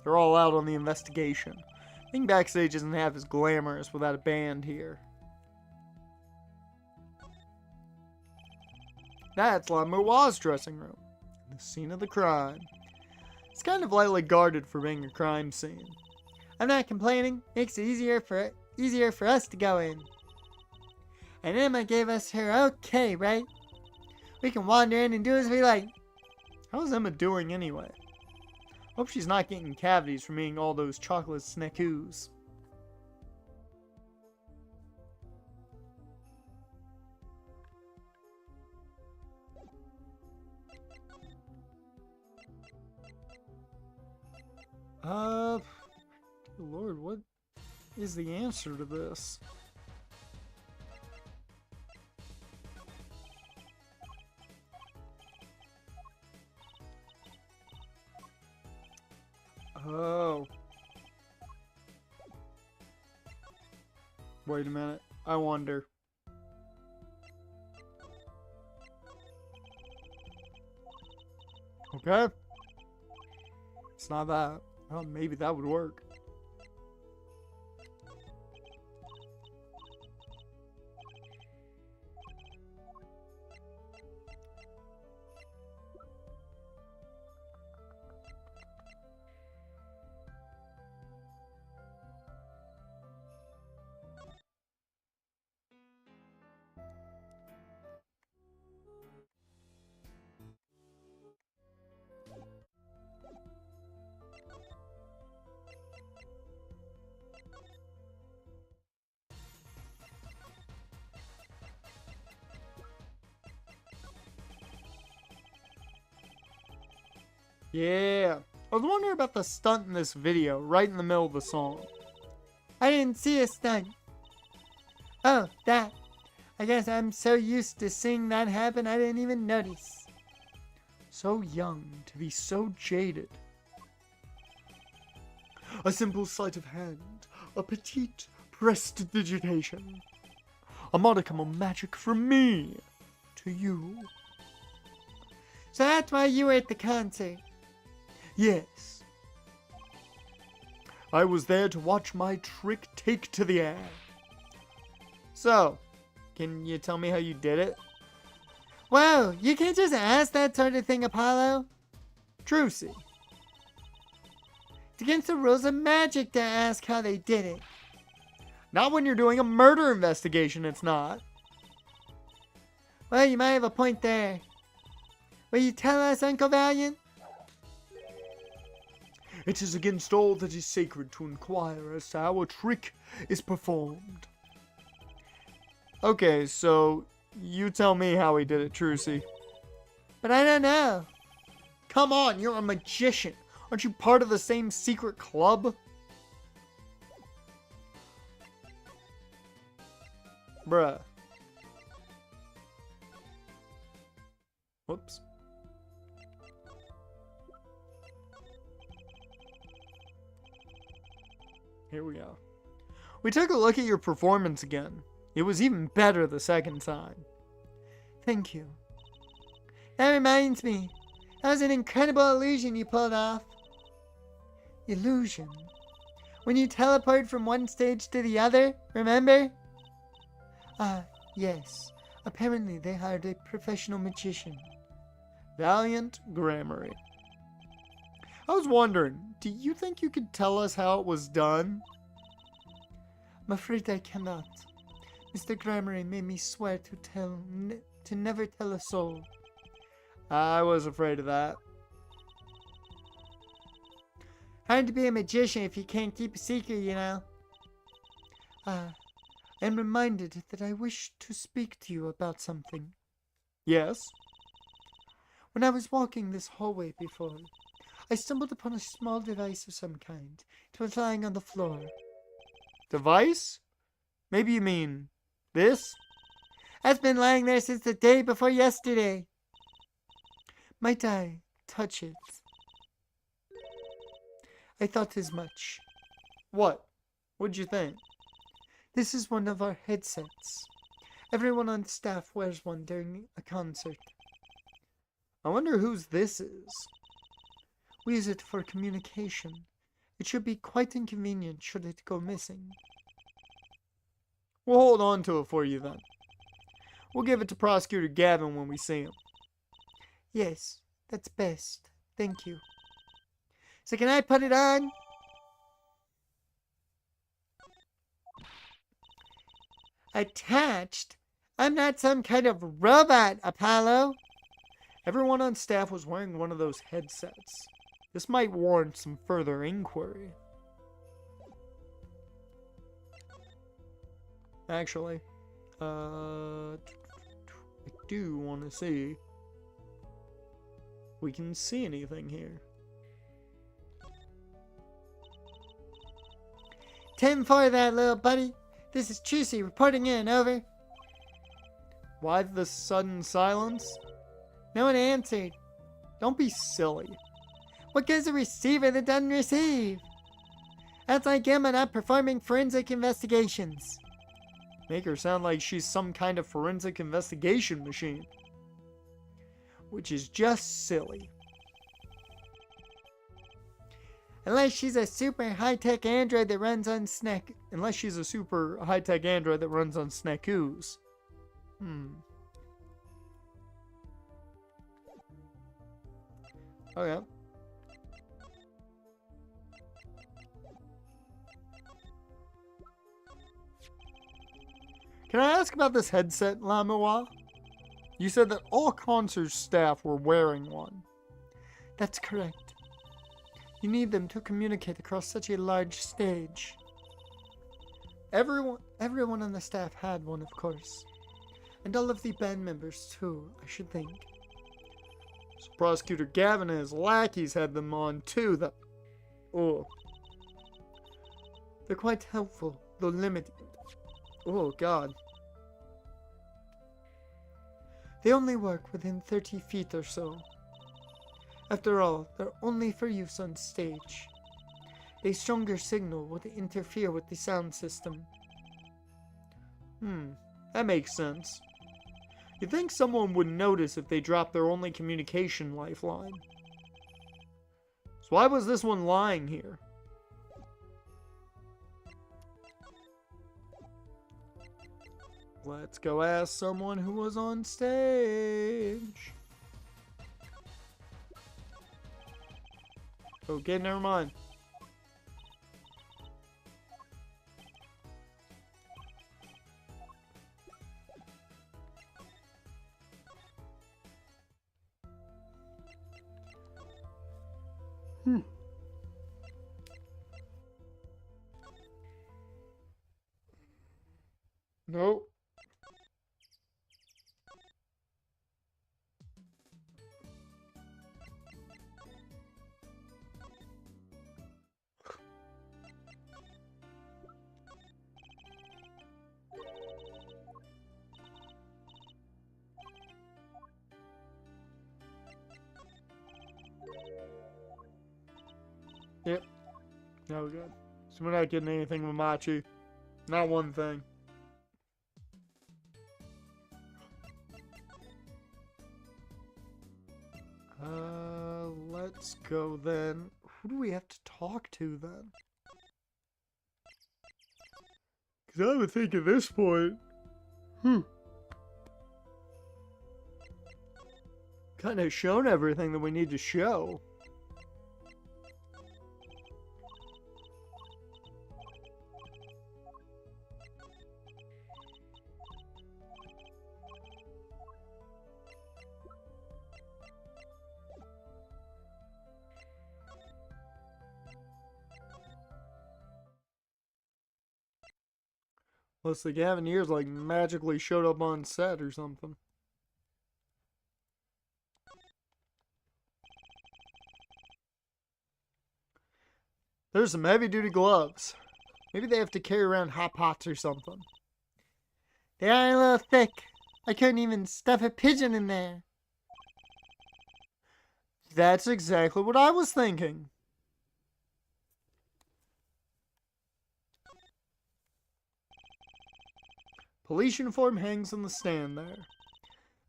They're all out on the investigation. I think backstage isn't half as glamorous without a band here. That's Lamour's dressing room. The scene of the crime. It's kind of lightly guarded for being a crime scene. I'm not complaining. Makes it easier for us to go in. And Emma gave us her okay, right? We can wander in and do as we like. How's Emma doing anyway? Hope she's not getting cavities from eating all those chocolate snackoos. Lord, what is the answer to this? Oh. Wait a minute. I wonder. Okay. It's not that. Oh, maybe that would work. Yeah. I was wondering about the stunt in this video, right in the middle of the song. I didn't see a stunt. Oh, that. I guess I'm so used to seeing that happen I didn't even notice. So young to be so jaded. A simple sleight of hand, a petite prestidigitation, a modicum of magic from me to you. So that's why you were at the concert? Yes. I was there to watch my trick take to the air. So, can you tell me how you did it? Whoa, you can't just ask that sort of thing, Apollo. Trucy. It's against the rules of magic to ask how they did it. Not when you're doing a murder investigation, it's not. Well, you might have a point there. Will you tell us, Uncle Valiant? It is against all that is sacred to inquire as to how a trick is performed. Okay, so you tell me how he did it, Trucy. But I don't know. Come on, you're a magician. Aren't you part of the same secret club? Bruh. Whoops. Here we go. We took a look at your performance again. It was even better the second time. Thank you. That reminds me. That was an incredible illusion you pulled off. Illusion? When you teleport from one stage to the other, remember? Ah, yes. Apparently they hired a professional magician. Valiant Grammary. I was wondering, do you think you could tell us how it was done? I'm afraid I cannot. Mr. Grammary made me swear to never tell a soul. I was afraid of that. Hard to be a magician if you can't keep a secret, you know. I am reminded that I wish to speak to you about something. Yes? When I was walking this hallway before, I stumbled upon a small device of some kind. It was lying on the floor. Device? Maybe you mean this? That's been lying there since the day before yesterday. Might I touch it? I thought as much. What? What'd you think? This is one of our headsets. Everyone on staff wears one during a concert. I wonder whose this is. We use it for communication. It should be quite inconvenient should it go missing. We'll hold on to it for you then. We'll give it to Prosecutor Gavin when we see him. Yes, that's best. Thank you. So can I put it on? Attached? I'm not some kind of robot, Apollo. Everyone on staff was wearing one of those headsets. This might warrant some further inquiry. Actually, I do want to see if we can see anything here. 10-4 that, little buddy. This is Trucy reporting in, over. Why the sudden silence? No one answered. Don't be silly. What gives a receiver that doesn't receive? That's like Emma not performing forensic investigations. Make her sound like she's some kind of forensic investigation machine. Which is just silly. Unless she's a super high-tech android that runs on Snackoos. Okay. Can I ask about this headset, Lamois? You said that all concert staff were wearing one. That's correct. You need them to communicate across such a large stage. Everyone on the staff had one, of course. And all of the band members too, I should think. So Prosecutor Gavin and his lackeys had them on too, though. Oh. They're quite helpful, though limited. Oh, God. They only work within 30 feet or so. After all, they're only for use on stage. A stronger signal would interfere with the sound system. That makes sense. You'd think someone would notice if they dropped their only communication lifeline. So why was this one lying here? Let's go ask someone who was on stage. Okay, never mind. Nope. Yep. No good. So we're not getting anything with Machi. Not one thing. Let's go then. Who do we have to talk to then? Because I would think at this point, kind of shown everything that we need to show. Unless the Gavineers like magically showed up on set or something. There's some heavy duty gloves. Maybe they have to carry around hot pots or something. They are a little thick. I couldn't even stuff a pigeon in there. That's exactly what I was thinking. Police uniform hangs on the stand there.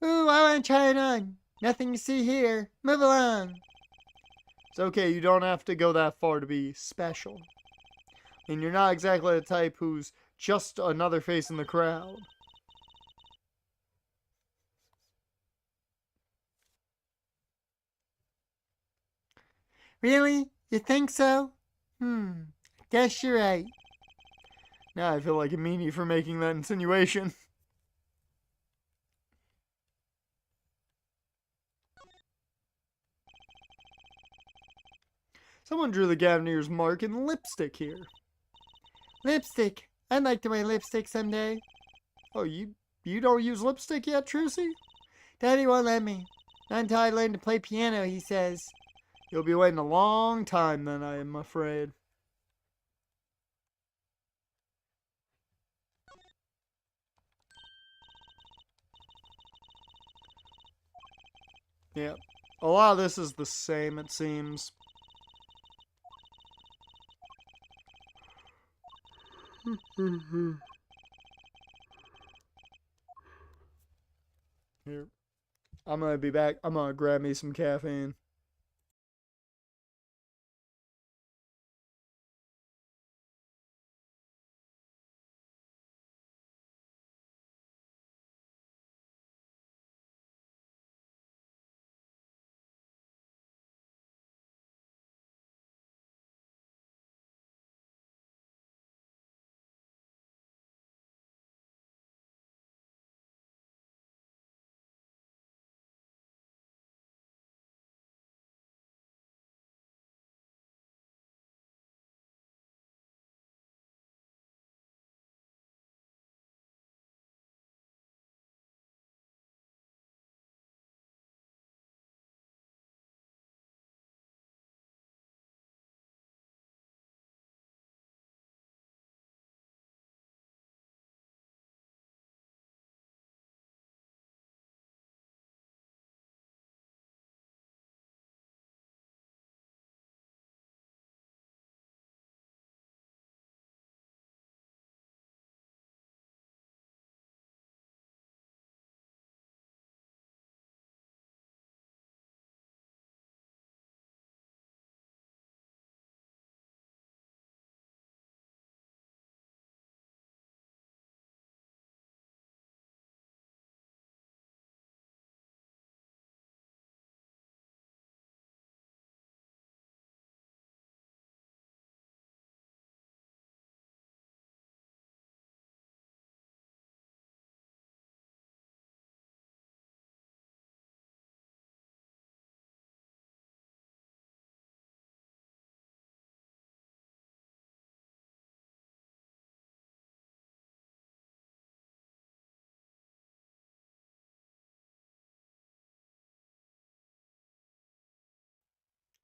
Ooh, I want to try it on. Nothing to see here. Move along. It's okay, you don't have to go that far to be special. And you're not exactly the type who's just another face in the crowd. Really? You think so? Guess you're right. Now I feel like a meanie for making that insinuation. Someone drew the Gavineer's mark in lipstick here. Lipstick? I'd like to wear lipstick someday. Oh, you don't use lipstick yet, Trucy? Daddy won't let me. Not until I learn to play piano, he says. You'll be waiting a long time then, I am afraid. Yeah, a lot of this is the same, it seems. Here, I'm gonna be back. I'm gonna grab me some caffeine.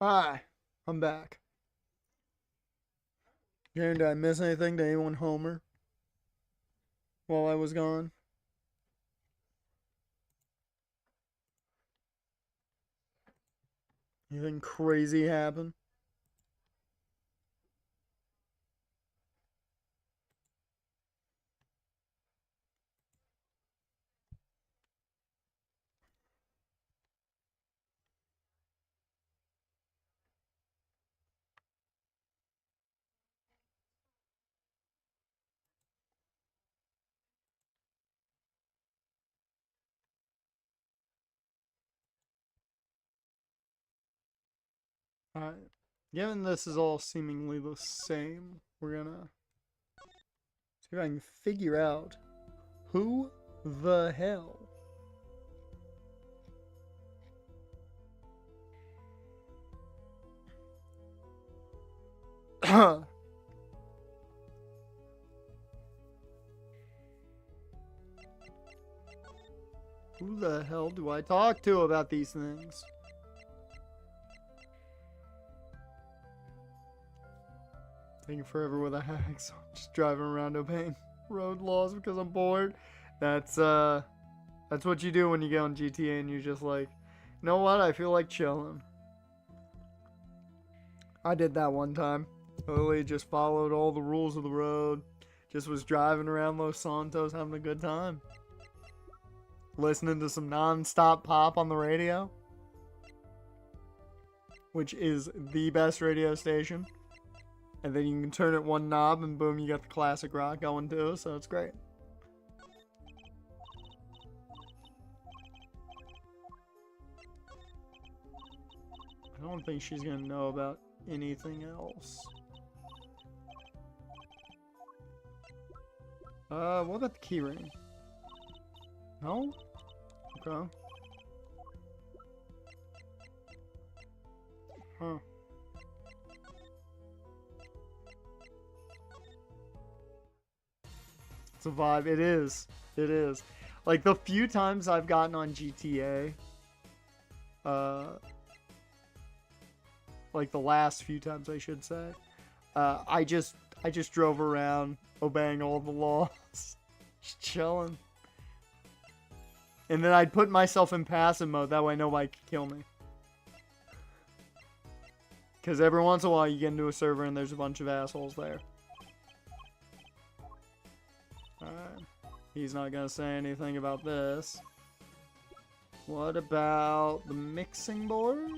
Hi, I'm back. Jaren, did I miss anything? Did anyone homer while I was gone? Anything crazy happen? Alright. Given this is all seemingly the same, we're gonna see if I can figure out who the hell who the hell do I talk to about these things? Taking forever with a hacksaw, just driving around obeying road laws because I'm bored. That's what you do when you get on GTA and you're just like, you know what? I feel like chilling. I did that one time. Totally just followed all the rules of the road. Just was driving around Los Santos having a good time. Listening to some non-stop pop on the radio, which is the best radio station. And then you can turn it one knob and boom, you got the classic rock going too, so it's great. I don't think she's gonna know about anything else. What about the keyring? No? Okay. Huh. It's a vibe. It is. It is. Like, the few times I've gotten on GTA, like the last few times I should say, I just drove around obeying all the laws. Just chilling. And then I'd put myself in passive mode, that way nobody could kill me. Because every once in a while you get into a server and there's a bunch of assholes there. Alright. He's not gonna say anything about this. What about the mixing board?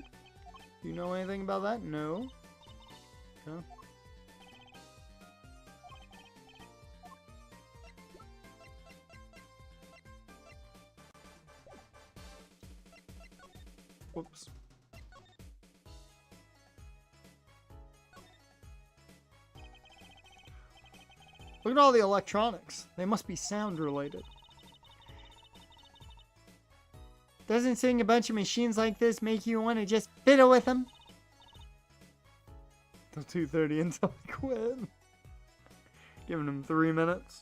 Do you know anything about that? No. Okay. Whoops. Look at all the electronics. They must be sound related. Doesn't seeing a bunch of machines like this make you want to just fiddle with them? Till 2:30 until I quit. Giving him 3 minutes.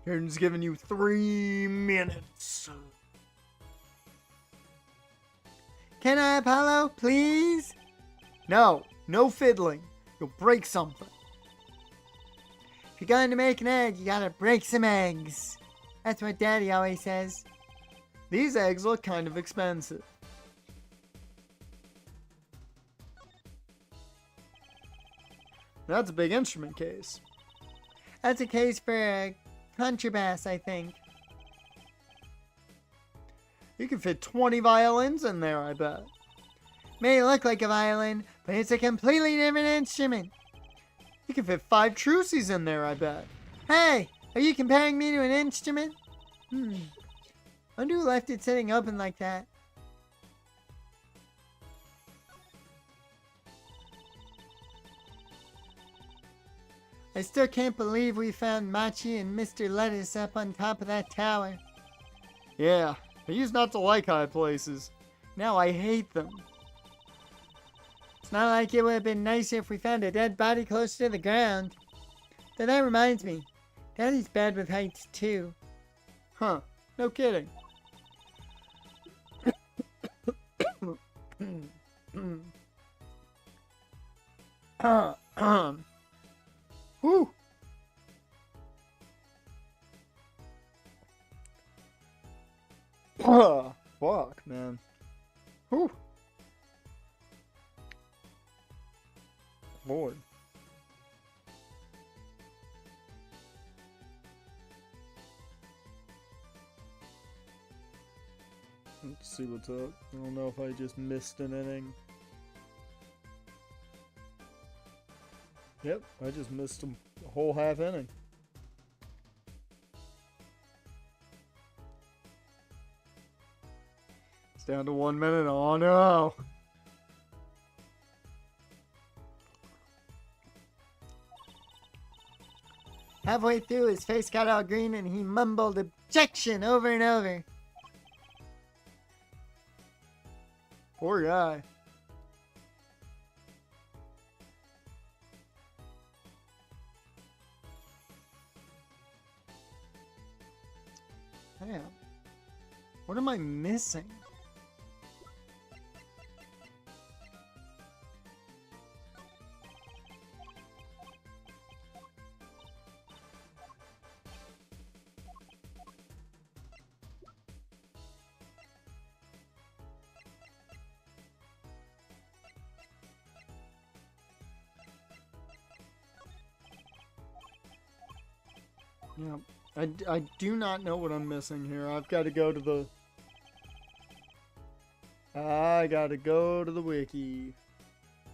Here's giving you 3 minutes. Can I, Apollo, please? No, no fiddling. You'll break something. If you're going to make an egg, you gotta break some eggs. That's what Daddy always says. These eggs look kind of expensive. That's a big instrument case. That's a case for a contrabass, I think. You can fit 20 violins in there, I bet. May look like a violin, but it's a completely different instrument. You can fit 5 Trucys in there, I bet. Hey, are you comparing me to an instrument? Wonder who left it sitting open like that. I still can't believe we found Machi and Mr. Lettuce up on top of that tower. Yeah, I used not to like high places. Now I hate them. It's not like it would have been nicer if we found a dead body closer to the ground. Though that reminds me, Daddy's bad with heights too. Huh, no kidding. Whew. Fuck, man. Whew. Lord. Let's see what's up. I don't know if I just missed an inning. Yep, I just missed a whole half inning. It's down to 1 minute. Oh no. Halfway through, his face got all green and he mumbled objection over and over. Poor guy. Damn. What am I missing? Yeah, I do not know what I'm missing here. I've got to go to the... I gotta go to the wiki.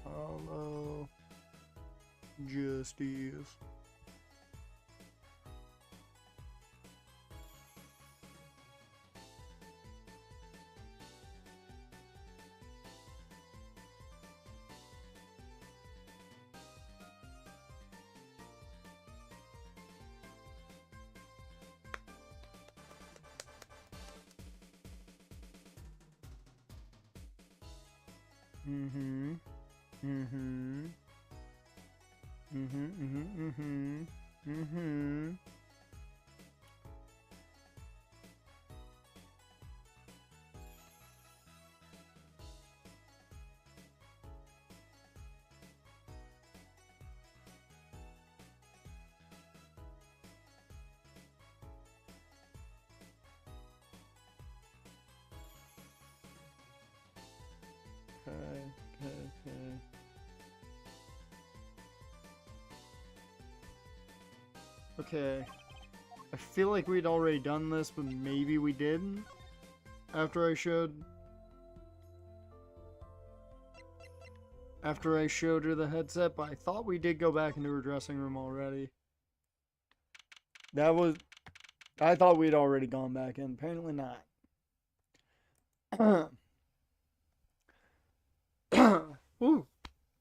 Follow justice. Okay. Okay. I feel like we'd already done this, but maybe we didn't. After I showed her the headset, but I thought we did go back into her dressing room already. I thought we'd already gone back in. Apparently not. Ooh,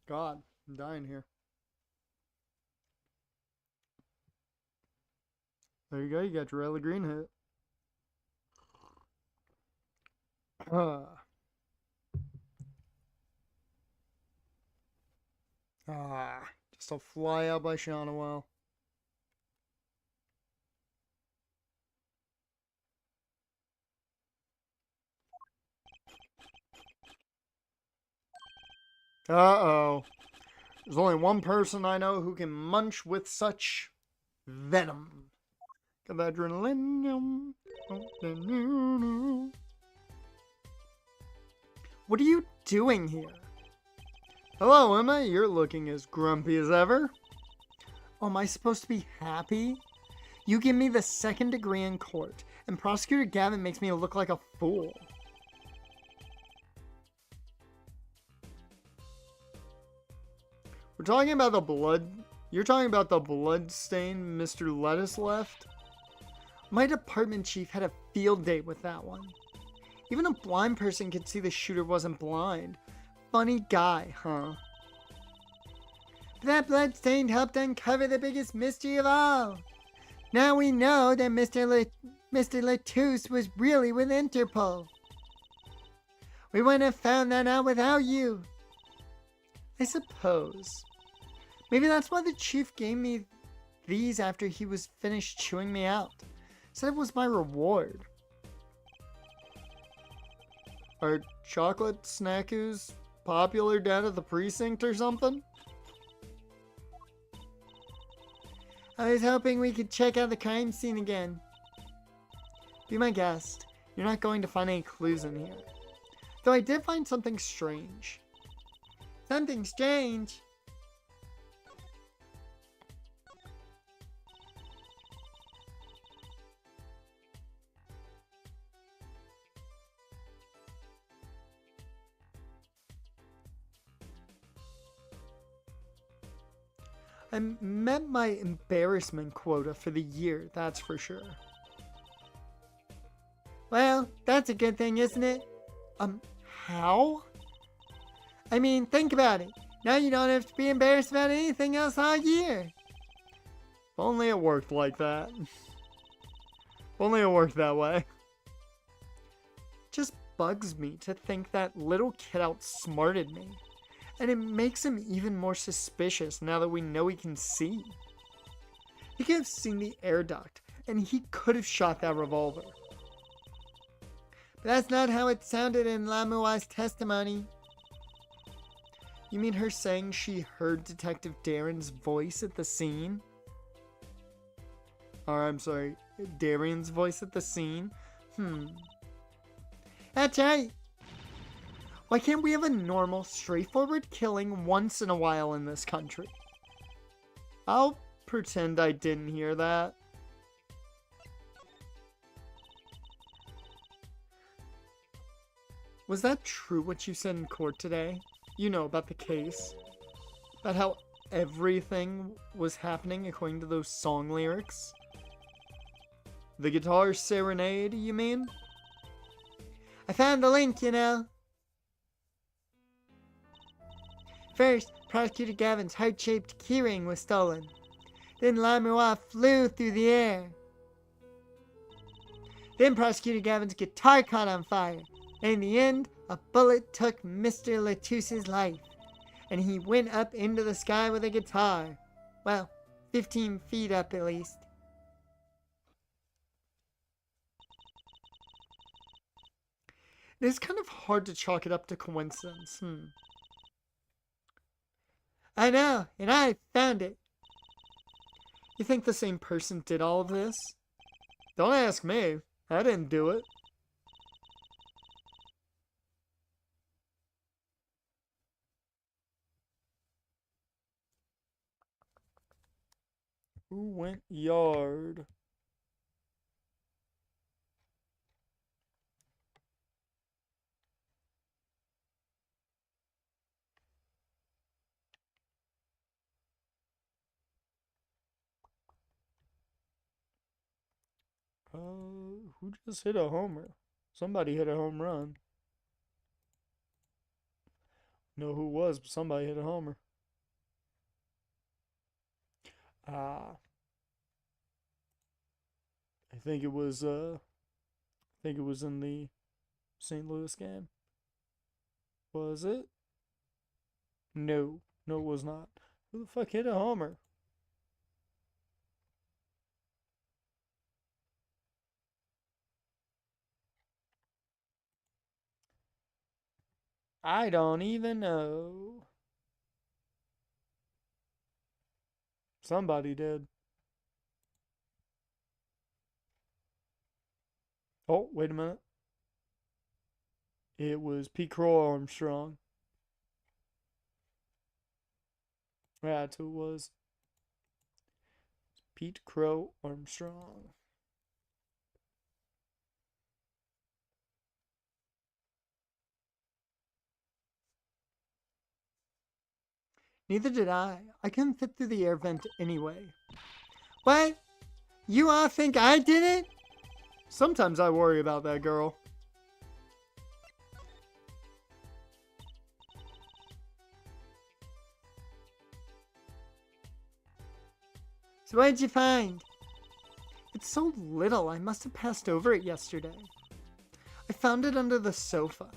God, I'm dying here. There you go, you got your Riley Green hit. Just a fly out by Shawnawell. Uh-oh. There's only one person I know who can munch with such venom. Got that adrenaline. What are you doing here? Hello, Emma. You're looking as grumpy as ever. Oh, am I supposed to be happy? You give me the 2nd degree in court, and Prosecutor Gavin makes me look like a fool. We're talking about the blood. You're talking about the blood stain Mr. Lettuce left? My department chief had a field day with that one. Even a blind person could see the shooter wasn't blind. Funny guy, huh? That blood stain helped uncover the biggest mystery of all. Now we know that Mr. Lettuce was really with Interpol. We wouldn't have found that out without you. I suppose. Maybe that's why the chief gave me these after he was finished chewing me out. Said it was my reward. Are chocolate snackoos popular down at the precinct or something? I was hoping we could check out the crime scene again. Be my guest. You're not going to find any clues in here. Though I did find something strange. Something strange? I met my embarrassment quota for the year, that's for sure. Well, that's a good thing, isn't it? How? I mean, think about it. Now you don't have to be embarrassed about anything else all year. If only it worked like that. If only it worked that way. Just bugs me to think that little kid outsmarted me. And it makes him even more suspicious now that we know he can see. He could have seen the air duct, and he could have shot that revolver. But that's not how it sounded in Lamua's testimony. You mean her saying she heard Detective Darren's voice at the scene? Or I'm sorry, Darian's voice at the scene? That's right. Why can't we have a normal, straightforward killing once in a while in this country? I'll pretend I didn't hear that. Was that true what you said in court today? You know, about the case. About how everything was happening according to those song lyrics? The guitar serenade, you mean? I found the link, you know. First, Prosecutor Gavin's heart-shaped keyring was stolen. Then Lamua flew through the air. Then Prosecutor Gavin's guitar caught on fire. And in the end, a bullet took Mr. Lettuce's life. And he went up into the sky with a guitar. Well, 15 feet up at least. It's kind of hard to chalk it up to coincidence. I know, and I found it. You think the same person did all of this? Don't ask me. I didn't do it. Who went yard? Who just hit a homer? Somebody hit a home run. Know who it was, but somebody hit a homer. I think it was in the St. Louis game. Was it? No. No, it was not. Who the fuck hit a homer? I don't even know. Somebody did. Oh, wait a minute. It was Pete Crow Armstrong. That's who it was. Pete Crow Armstrong. Neither did I. I couldn't fit through the air vent anyway. What? You all think I did it? Sometimes I worry about that girl. So what did you find? It's so little, I must have passed over it yesterday. I found it under the sofa.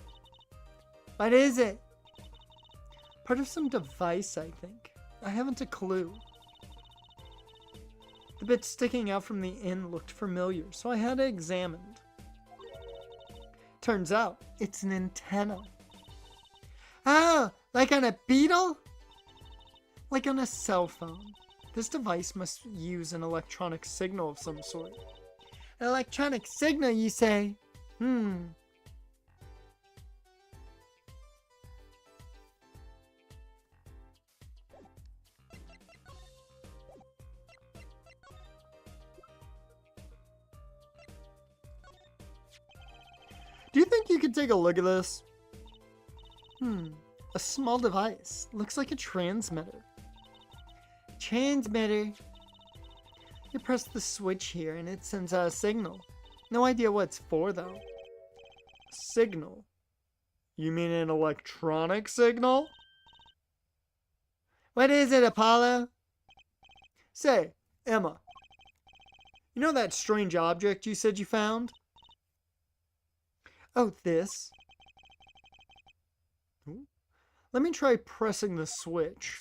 What is it? Part of some device, I think. I haven't a clue. The bit sticking out from the end looked familiar, so I had it examined. Turns out, it's an antenna. Oh, like on a beetle? Like on a cell phone. This device must use an electronic signal of some sort. An electronic signal, you say? Do you think you could take a look at this? A small device. Looks like a transmitter. Transmitter. You press the switch here and it sends out a signal. No idea what it's for though. Signal? You mean an electronic signal? What is it, Apollo? Say, Emma. You know that strange object you said you found? Oh, this? Ooh. Let me try pressing the switch.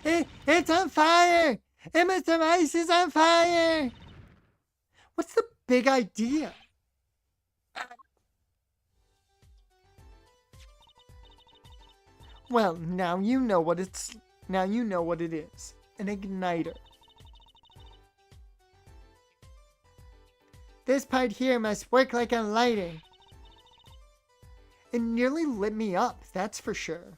It's on fire! Emma's device is on fire! What's the big idea? Well, now you know what it is. An igniter. This part here must work like a lighter. It nearly lit me up, that's for sure.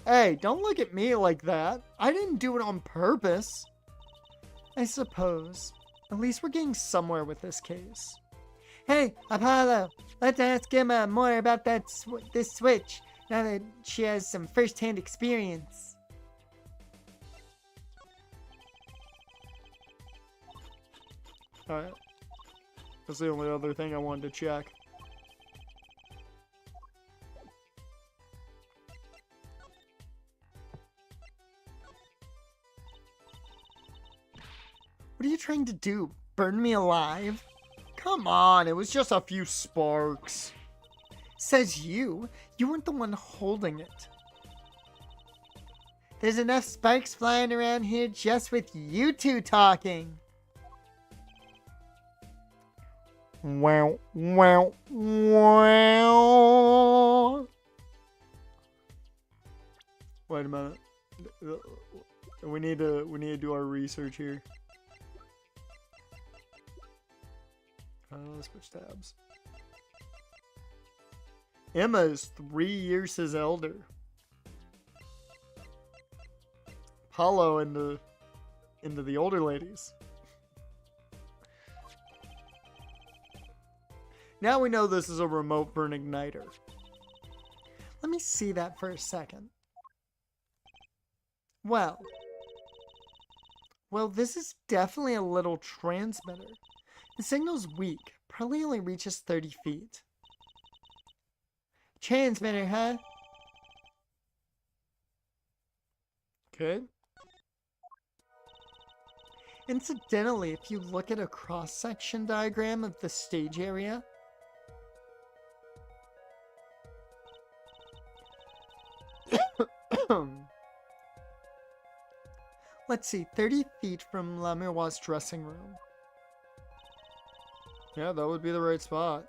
Hey, don't look at me like that. I didn't do it on purpose. I suppose. At least we're getting somewhere with this case. Hey, Apollo, let's ask Emma more about this switch, now that she has some first-hand experience. Alright. That's the only other thing I wanted to check. What are you trying to do? Burn me alive? Come on, it was just a few sparks. Says you. You weren't the one holding it. There's enough sparks flying around here just with you two talking. Wow, wow, wow. Wait a minute. We need to do our research here. Let's switch tabs. Emma is 3 years his elder. Apollo into the older ladies. Now we know this is a remote burn igniter. Let me see that for a second. Well, this is definitely a little transmitter. The signal's weak, probably only reaches 30 feet. Transmitter, huh? Okay. Incidentally, if you look at a cross-section diagram of the stage area, let's see, 30 feet from La Miroir's dressing room. Yeah, that would be the right spot.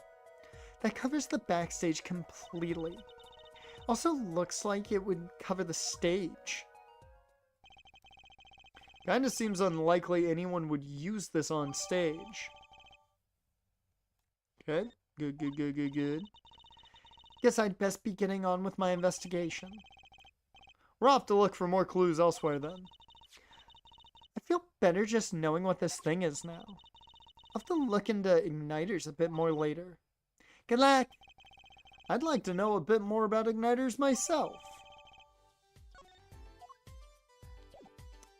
That covers the backstage completely. Also looks like it would cover the stage. Kinda seems unlikely anyone would use this on stage. Okay, good. Guess I'd best be getting on with my investigation. We'll have to look for more clues elsewhere then. I feel better just knowing what this thing is now. I'll have to look into igniters a bit more later. Good luck! I'd like to know a bit more about igniters myself.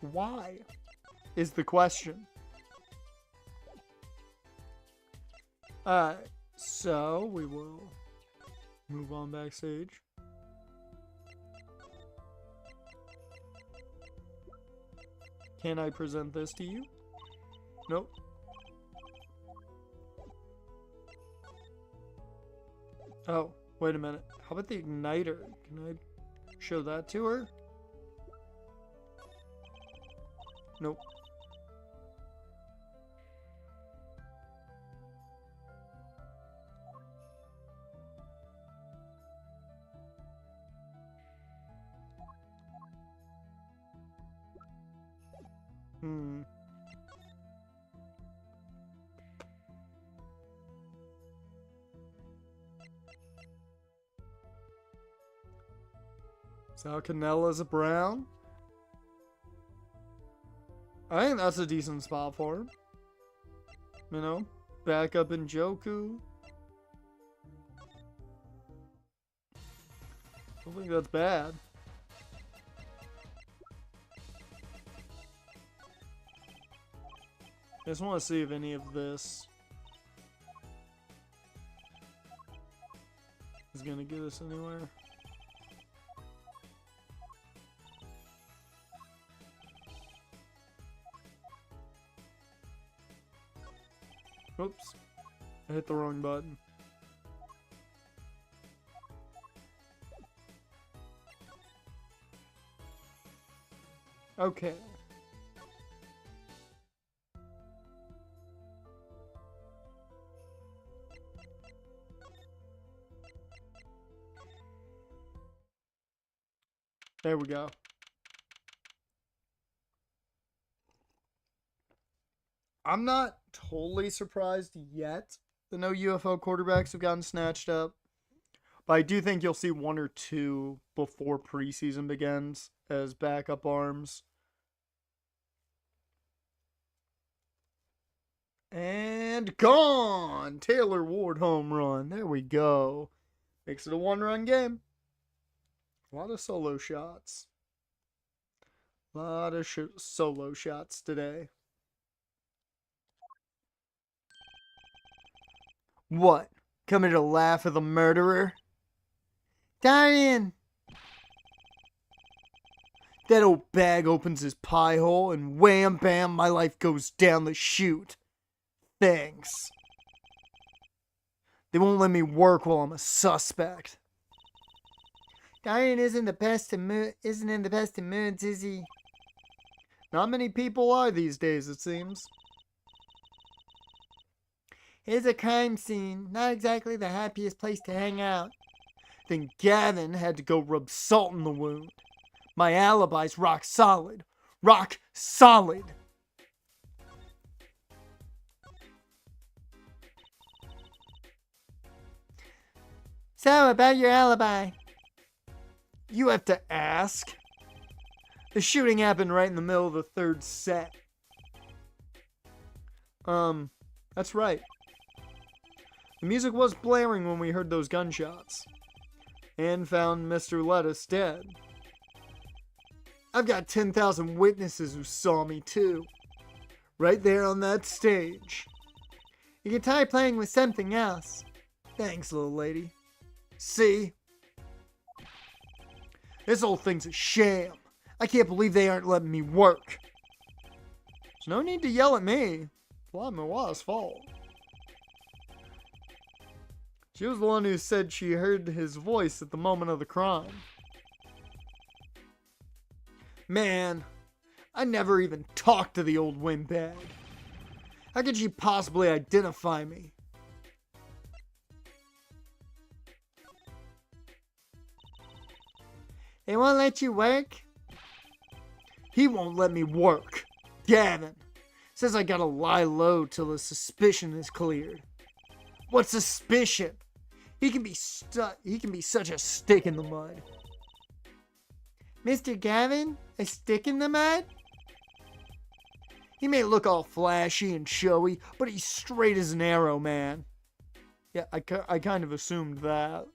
Why? Is the question. Alright, so we will move on backstage. Can I present this to you? Nope. Oh, wait a minute. How about the igniter? Can I show that to her? Nope. Hmm. Salcanella's a brown. I think that's a decent spot for him. You know, back up in Joku. I don't think that's bad. I just want to see if any of this is going to get us anywhere. Oops. I hit the wrong button. Okay. There we go. I'm not totally surprised yet that no UFO quarterbacks have gotten snatched up. But I do think you'll see one or two before preseason begins as backup arms. And gone! Taylor Ward home run. There we go. Makes it a one-run game. A lot of solo shots. A lot of solo shots today. What? Coming to laugh at the murderer? Darian! That old bag opens his pie hole and wham bam, my life goes down the chute. Thanks. They won't let me work while I'm a suspect. Darian isn't in the best of moods, is he? Not many people are these days, it seems. Here's a crime scene. Not exactly the happiest place to hang out. Then Gavin had to go rub salt in the wound. My alibi's rock solid. Rock solid! So, about your alibi. You have to ask. The shooting happened right in the middle of the third set. That's right. The music was blaring when we heard those gunshots. And found Mr. Lettuce dead. I've got 10,000 witnesses who saw me too. Right there on that stage. You can try playing with something else. Thanks, little lady. See? This whole thing's a sham. I can't believe they aren't letting me work. There's no need to yell at me. It's Mawala's fault. She was the one who said she heard his voice at the moment of the crime. Man, I never even talked to the old windbag. How could she possibly identify me? They won't let you work? He won't let me work. Gavin says I gotta lie low till the suspicion is cleared. What suspicion? He can be such a stick in the mud. Mr. Gavin? A stick in the mud? He may look all flashy and showy, but he's straight as an arrow, man. Yeah, I kind of assumed that.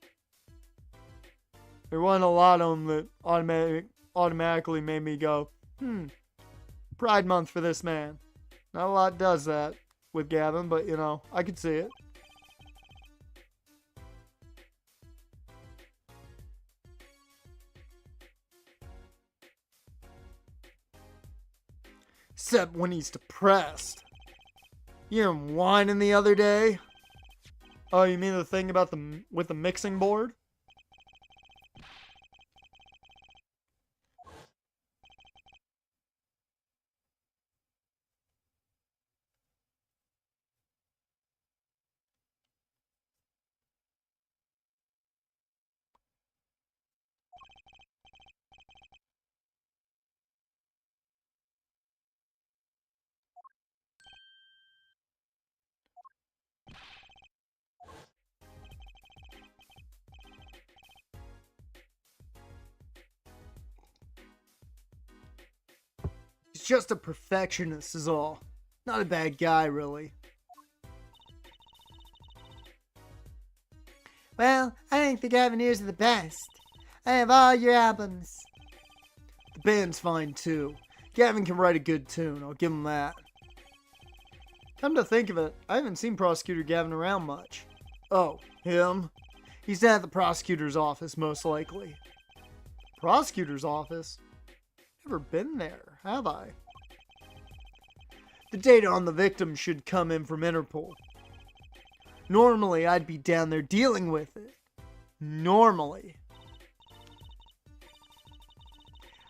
There wasn't a lot of them that automatically made me go, Pride Month for this man. Not a lot does that with Gavin, but you know, I could see it. Except when he's depressed. You hear him whining the other day? Oh, you mean the thing about with the mixing board? He's just a perfectionist is all. Not a bad guy, really. Well, I think the Gavineers are the best. I have all your albums. The band's fine, too. Gavin can write a good tune, I'll give him that. Come to think of it, I haven't seen Prosecutor Gavin around much. Oh, him? He's down at the prosecutor's office, most likely. Prosecutor's office? Never been there, have I? The data on the victim should come in from Interpol. Normally, I'd be down there dealing with it. Normally.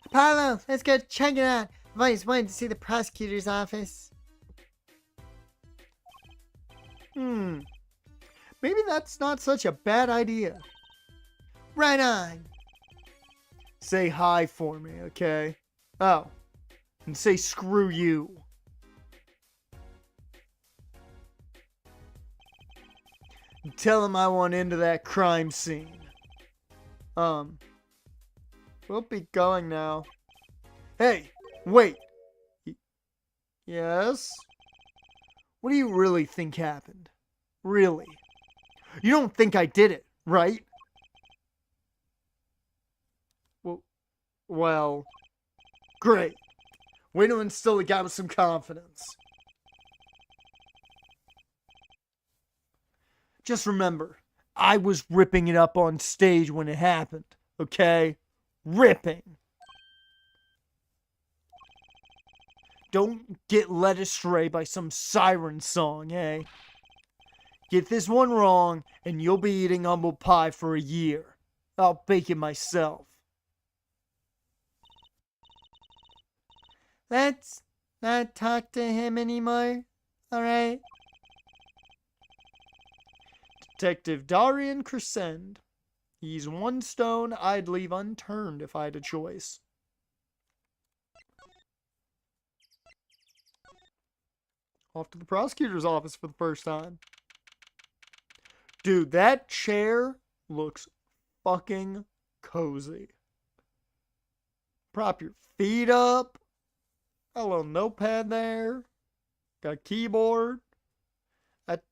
Apollo, let's go check it out. I've always wanted to see the prosecutor's office. Maybe that's not such a bad idea. Right on. Say hi for me, okay? Oh, and say screw you. And tell him I want into that crime scene. We'll be going now. Hey, wait. Yes? What do you really think happened? Really? You don't think I did it, right? Well, great. Way to instill a guy with some confidence. Just remember, I was ripping it up on stage when it happened, okay? Ripping. Don't get led astray by some Siren song, eh? Get this one wrong, and you'll be eating humble pie for a year. I'll bake it myself. Let's not talk to him anymore, alright? Detective Darian Crescend. He's one stone I'd leave unturned if I had a choice. Off to the prosecutor's office for the first time. Dude, that chair looks fucking cozy. Prop your feet up. Got a little notepad there. Got a keyboard. That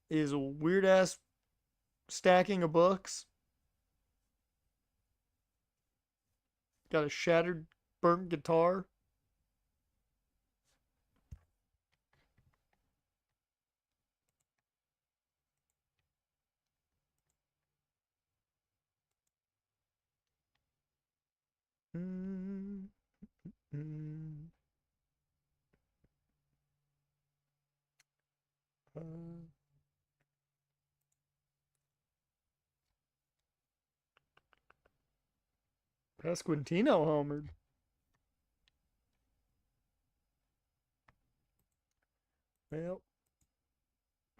is a weird ass stacking of books. Got a shattered, burnt guitar. Pasquantino homered. Well,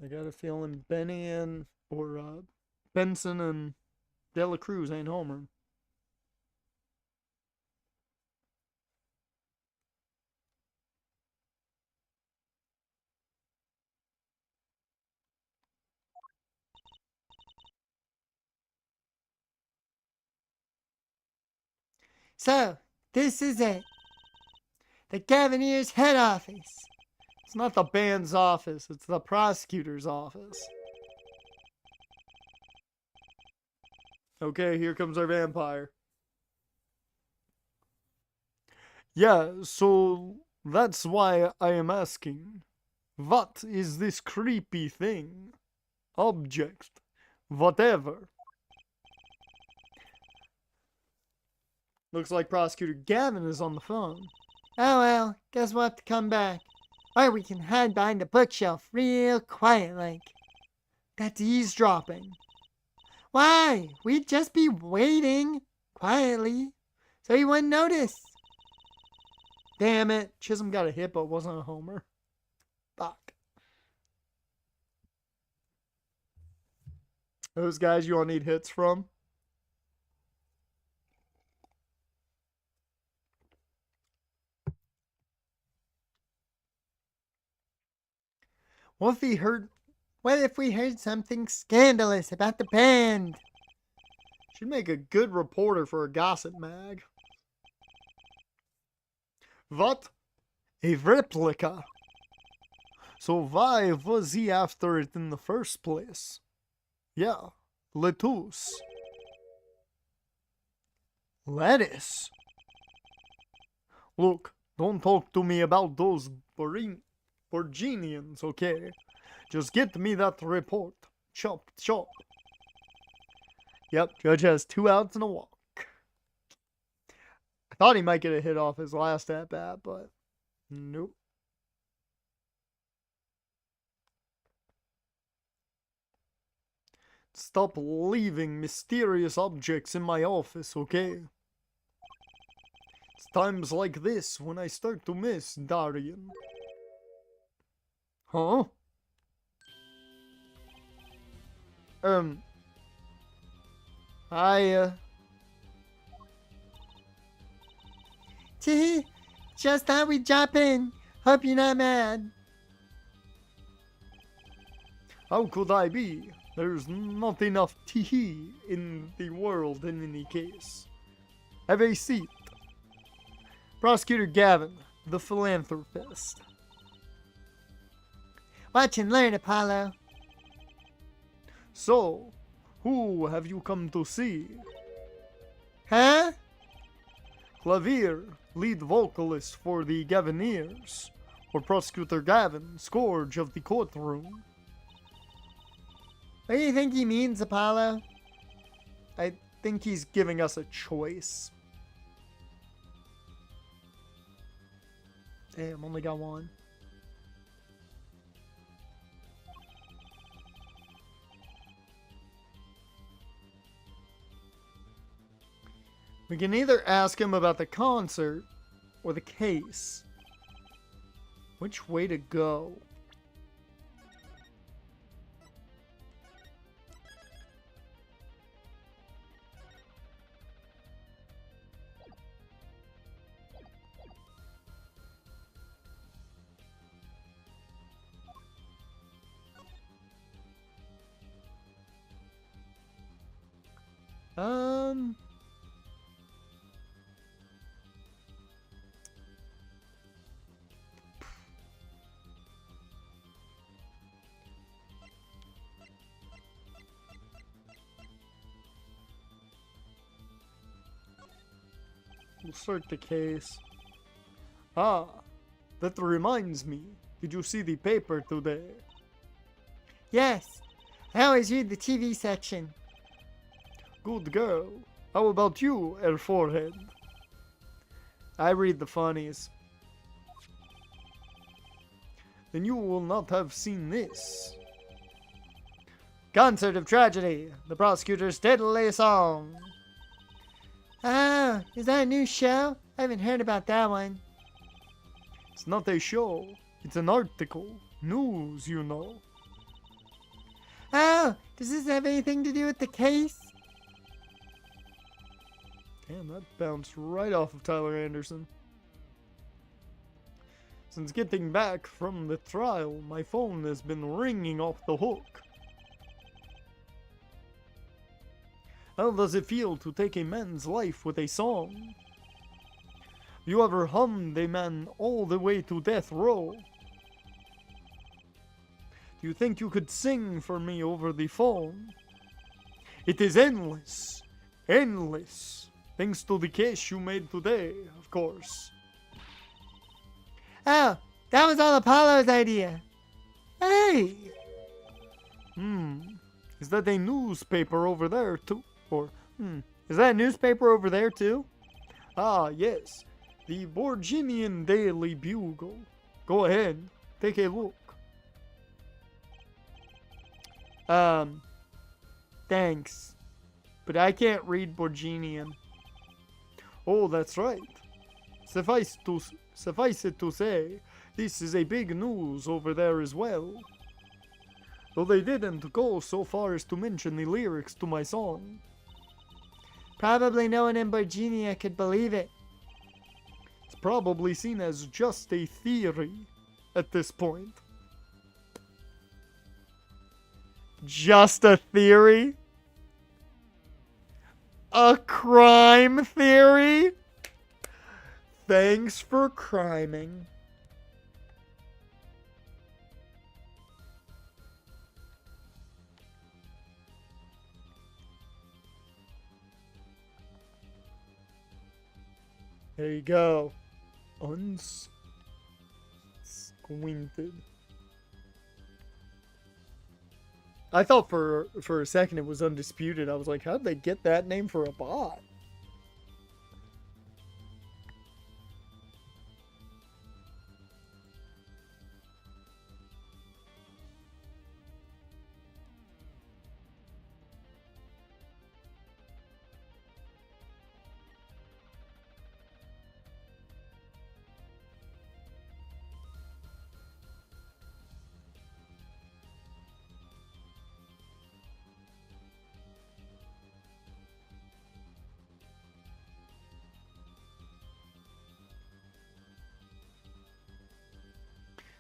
I got a feeling Benny and Benson and Dela Cruz ain't homering. So, this is it. The Gavineers' head office. It's not the band's office, it's the prosecutor's office. Okay, here comes our vampire. Yeah, so that's why I am asking. What is this creepy thing? Object. Whatever. Looks like Prosecutor Gavin is on the phone. Oh well, guess we'll have to come back. Or we can hide behind the bookshelf real quiet like. That's eavesdropping. Why? We'd just be waiting quietly so he wouldn't notice. Damn it, Chisholm got a hit but wasn't a homer. Fuck. Those guys you all need hits from? What if we heard something scandalous about the band? Should make a good reporter for a gossip mag. What? A replica? So why was he after it in the first place? Yeah, Lettuce. Lettuce? Look, don't talk to me about those Borginians, okay? Just get me that report. Chop, chop. Yep, Judge has 2 outs and a walk. I thought he might get a hit off his last at-bat, but nope. Stop leaving mysterious objects in my office, okay? It's times like this when I start to miss Darian. Huh? I, Tee, just thought we'd drop in. Hope you're not mad. how could I be? There's not enough tea in the world in any case. Have a seat. Prosecutor Gavin, the philanthropist. Watch and learn, Apollo. So, who have you come to see? Huh? Clavier, lead vocalist for the Gavineers, or Prosecutor Gavin, scourge of the courtroom. What do you think he means, Apollo? I think he's giving us a choice. Damn, only got one. We can either ask him about the concert or the case. Which way to go? We'll start the case. Ah, that reminds me. Did you see the paper today? Yes. I always read the TV section. Good girl. How about you, Air Forehead? I read the funnies. Then you will not have seen this. Concert of Tragedy, the prosecutor's deadly song. Oh, is that a new show? I haven't heard about that one. It's not a show, it's an article. News, you know. Oh, does this have anything to do with the case? Damn, that bounced right off of Tyler Anderson. Since getting back from the trial, my phone has been ringing off the hook. How does it feel to take a man's life with a song? You ever hummed a man all the way to death row? Do you think you could sing for me over the phone? It is endless. Endless. Thanks to the case you made today, of course. Oh, that was all Apollo's idea. Hey! Is that a newspaper over there too? Or, is that a newspaper over there too? Ah, yes. The Borginian Daily Bugle. Go ahead. Take a look. Thanks. But I can't read Borginian. Oh, that's right. Suffice it to say, this is a big news over there as well. Though they didn't go so far as to mention the lyrics to my song. Probably no one in Borginia could believe it. It's probably seen as just a theory at this point. Just a theory? A crime theory? Thanks for criming. There you go. Unsquinted. I thought for a second it was Undisputed. I was like, how'd they get that name for a bot?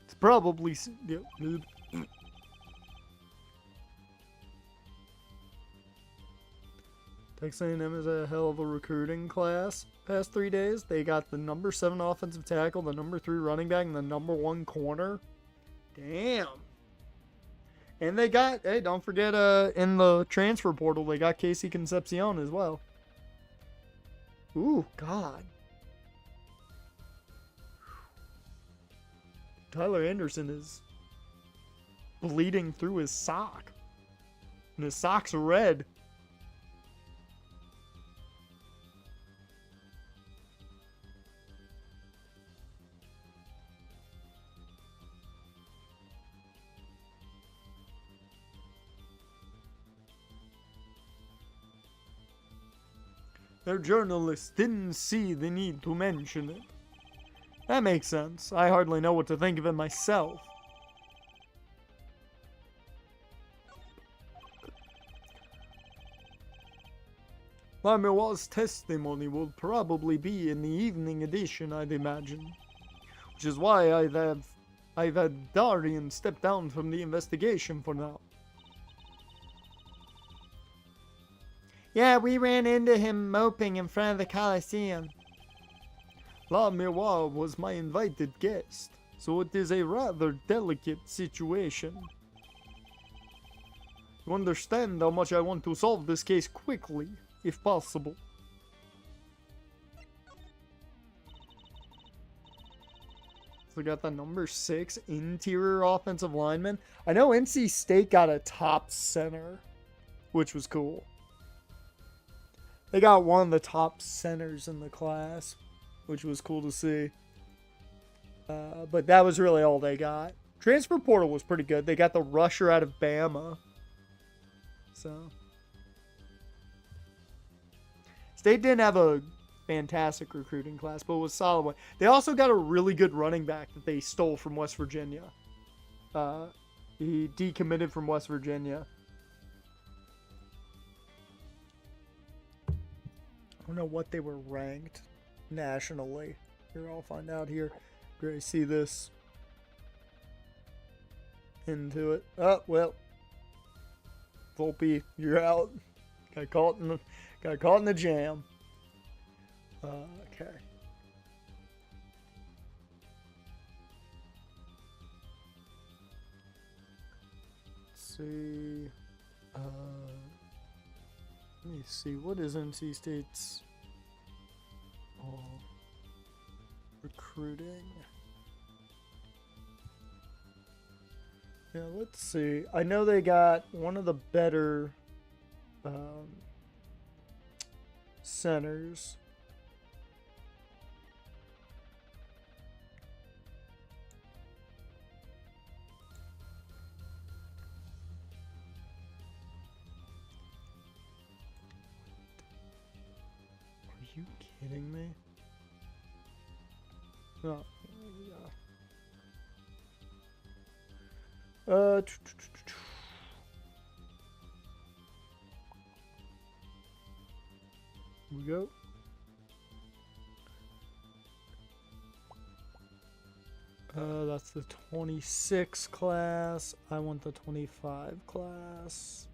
It's probably... Texas A&M is a hell of a recruiting class. Past 3 days, they got the number 7 offensive tackle, the number 3 running back, and the number 1 corner. Damn. And they got, hey, don't forget, in the transfer portal, they got Casey Concepcion as well. Ooh, God. Tyler Anderson is bleeding through his sock. And his sock's red. Their journalists didn't see the need to mention it. That makes sense. I hardly know what to think of it myself. Lamiroir's testimony will probably be in the evening edition, I'd imagine. Which is why I've had Darian step down from the investigation for now. Yeah, we ran into him moping in front of the Coliseum. Lamiroir was my invited guest, so it is a rather delicate situation. You understand how much I want to solve this case quickly, if possible. So we got the number 6 interior offensive lineman. I know NC State got a top center, which was cool. They got one of the top centers in the class, which was cool to see. But that was really all they got. Transfer portal was pretty good. They got the rusher out of Bama. So State didn't have a fantastic recruiting class, but it was a solid one. They also got a really good running back that they stole from West Virginia. He decommitted from West Virginia. I don't know what they were ranked nationally. Here, I'll find out here. Great, see this. Into it. Oh, well. Volpe, you're out. Got caught in the jam. Okay. Let's see. Let me see. What is NC State's recruiting? Yeah, let's see. I know they got one of the better centers. Are you kidding me? Oh, yeah. Here we go. That's the 26 class. I want the 25 class.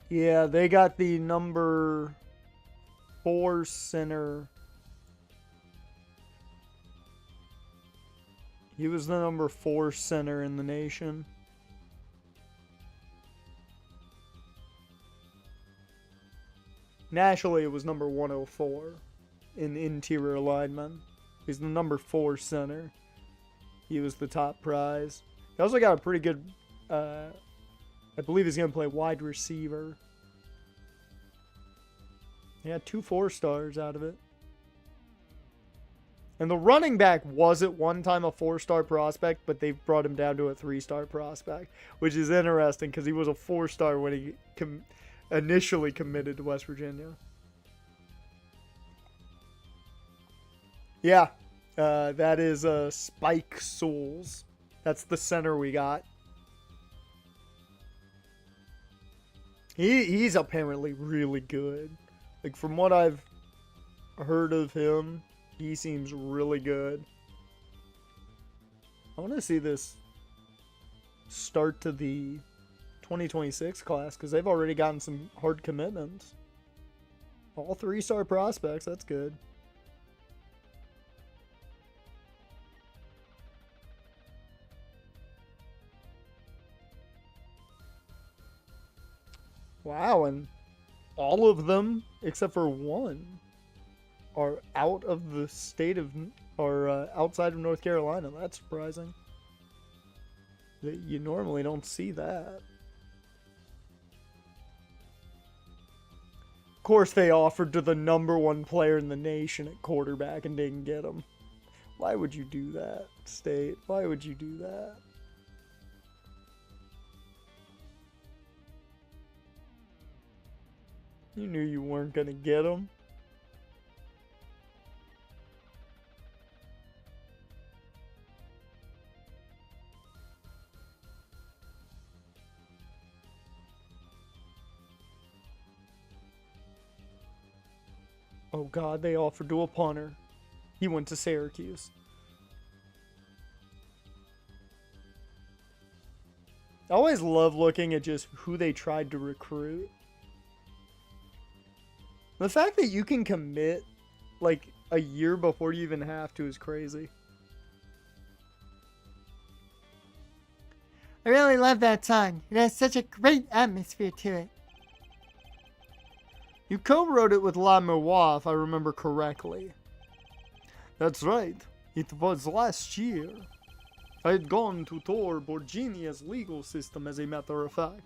Yeah, they got the number 4 center. He was the number 4 center in the nation. Nationally, it was number 104 in interior lineman. He's the number 4 center. He was the top prize. He also got a pretty good, I believe he's going to play wide receiver. He had 2 4-stars out of it. And the running back was at one time a 4-star prospect, but they've brought him down to a 3-star prospect, which is interesting because he was a 4-star when he initially committed to West Virginia. Yeah, that is Spike Souls. That's the center we got. He's apparently really good. Like, from what I've heard of him, he seems really good. I want to see this start to the 2026 class because they've already gotten some hard commitments. All 3-star prospects, that's good. Wow, and all of them, except for one, are out of the state of, or outside of North Carolina. That's surprising. You normally don't see that. Of course, they offered to the number 1 player in the nation at quarterback and didn't get him. Why would you do that, State? Why would you do that? You knew you weren't going to get him. Oh God, they offered to a punter. He went to Syracuse. I always love looking at just who they tried to recruit. The fact that you can commit like a year before you even have to is crazy. I really love that song. It has such a great atmosphere to it. You co-wrote it with La Miroir, if I remember correctly. That's right. It was last year. I had gone to tour Borginia's legal system, as a matter of fact.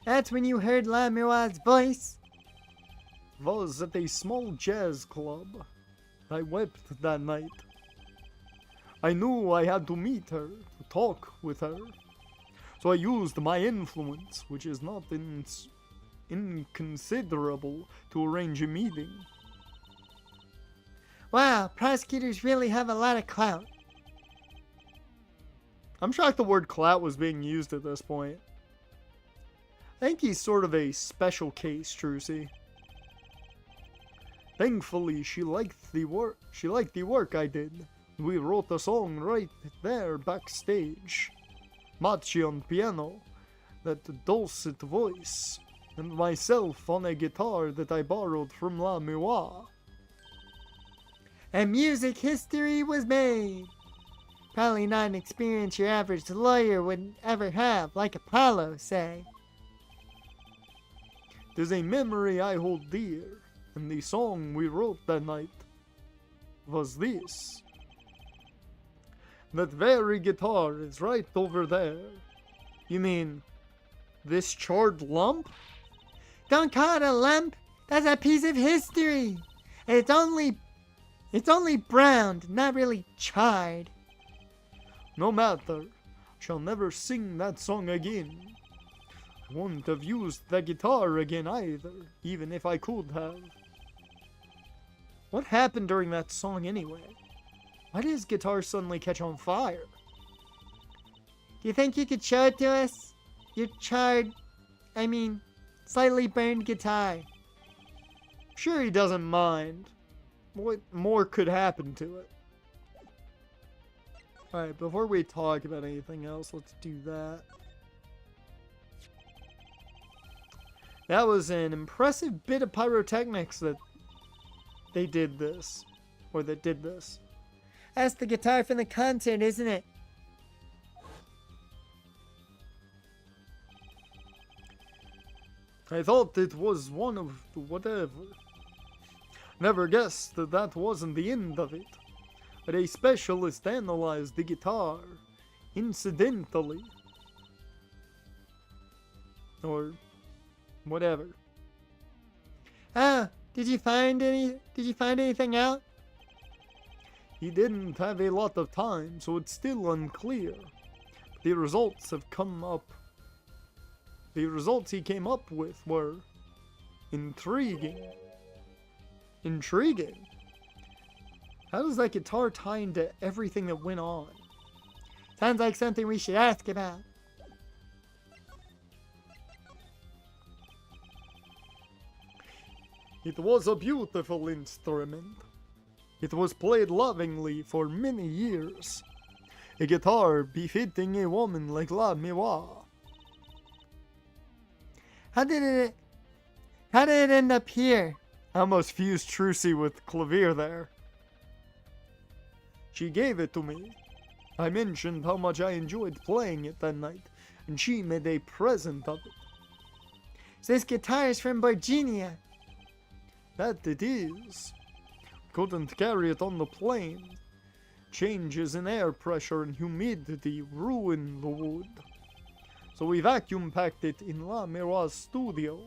That's when you heard La Miroir's voice. Was at a small jazz club. I wept that night. I knew I had to meet her, to talk with her. So I used my influence, which is not inconsiderable, to arrange a meeting. Wow, prosecutors really have a lot of clout. I'm shocked the word clout was being used at this point. I think he's sort of a special case, Trucy. Thankfully, she liked the work. She liked the work I did. We wrote the song right there backstage. Machi on piano, that dulcet voice, and myself on a guitar that I borrowed from La Miroir. And music history was made. Probably not an experience your average lawyer would ever have, like Apollo, say. 'Tis a memory I hold dear, and the song we wrote that night was this. That very guitar is right over there. You mean this charred lump? Don't call it a lump. That's a piece of history. And it's only browned, not really charred. No matter. Shall never sing that song again. I wouldn't have used the guitar again either, even if I could have. What happened during that song anyway? Why did his guitar suddenly catch on fire? Do you think you could show it to us? Your charred, slightly burned guitar. Sure, he doesn't mind. What more could happen to it? Alright, before we talk about anything else, let's do that. That was an impressive bit of pyrotechnics that they did this. Or that did this. That's the guitar from the concert, isn't it? I thought it was one of whatever. Never guessed that that wasn't the end of it. But a specialist analyzed the guitar, incidentally. Or whatever. Oh, did you find anything out? He didn't have a lot of time, so it's still unclear. The results have come up. The results he came up with were intriguing. Intriguing? How does that guitar tie into everything that went on? Sounds like something we should ask about. It was a beautiful instrument. It was played lovingly for many years. A guitar befitting a woman like La Miwa. How did it end up here? I almost fused Trucy with clavier there. She gave it to me. I mentioned how much I enjoyed playing it that night, and she made a present of it. So this guitar is from Virginia. That it is. Couldn't carry it on the plane. Changes in air pressure and humidity ruin the wood. So we vacuum packed it in La Miro's studio.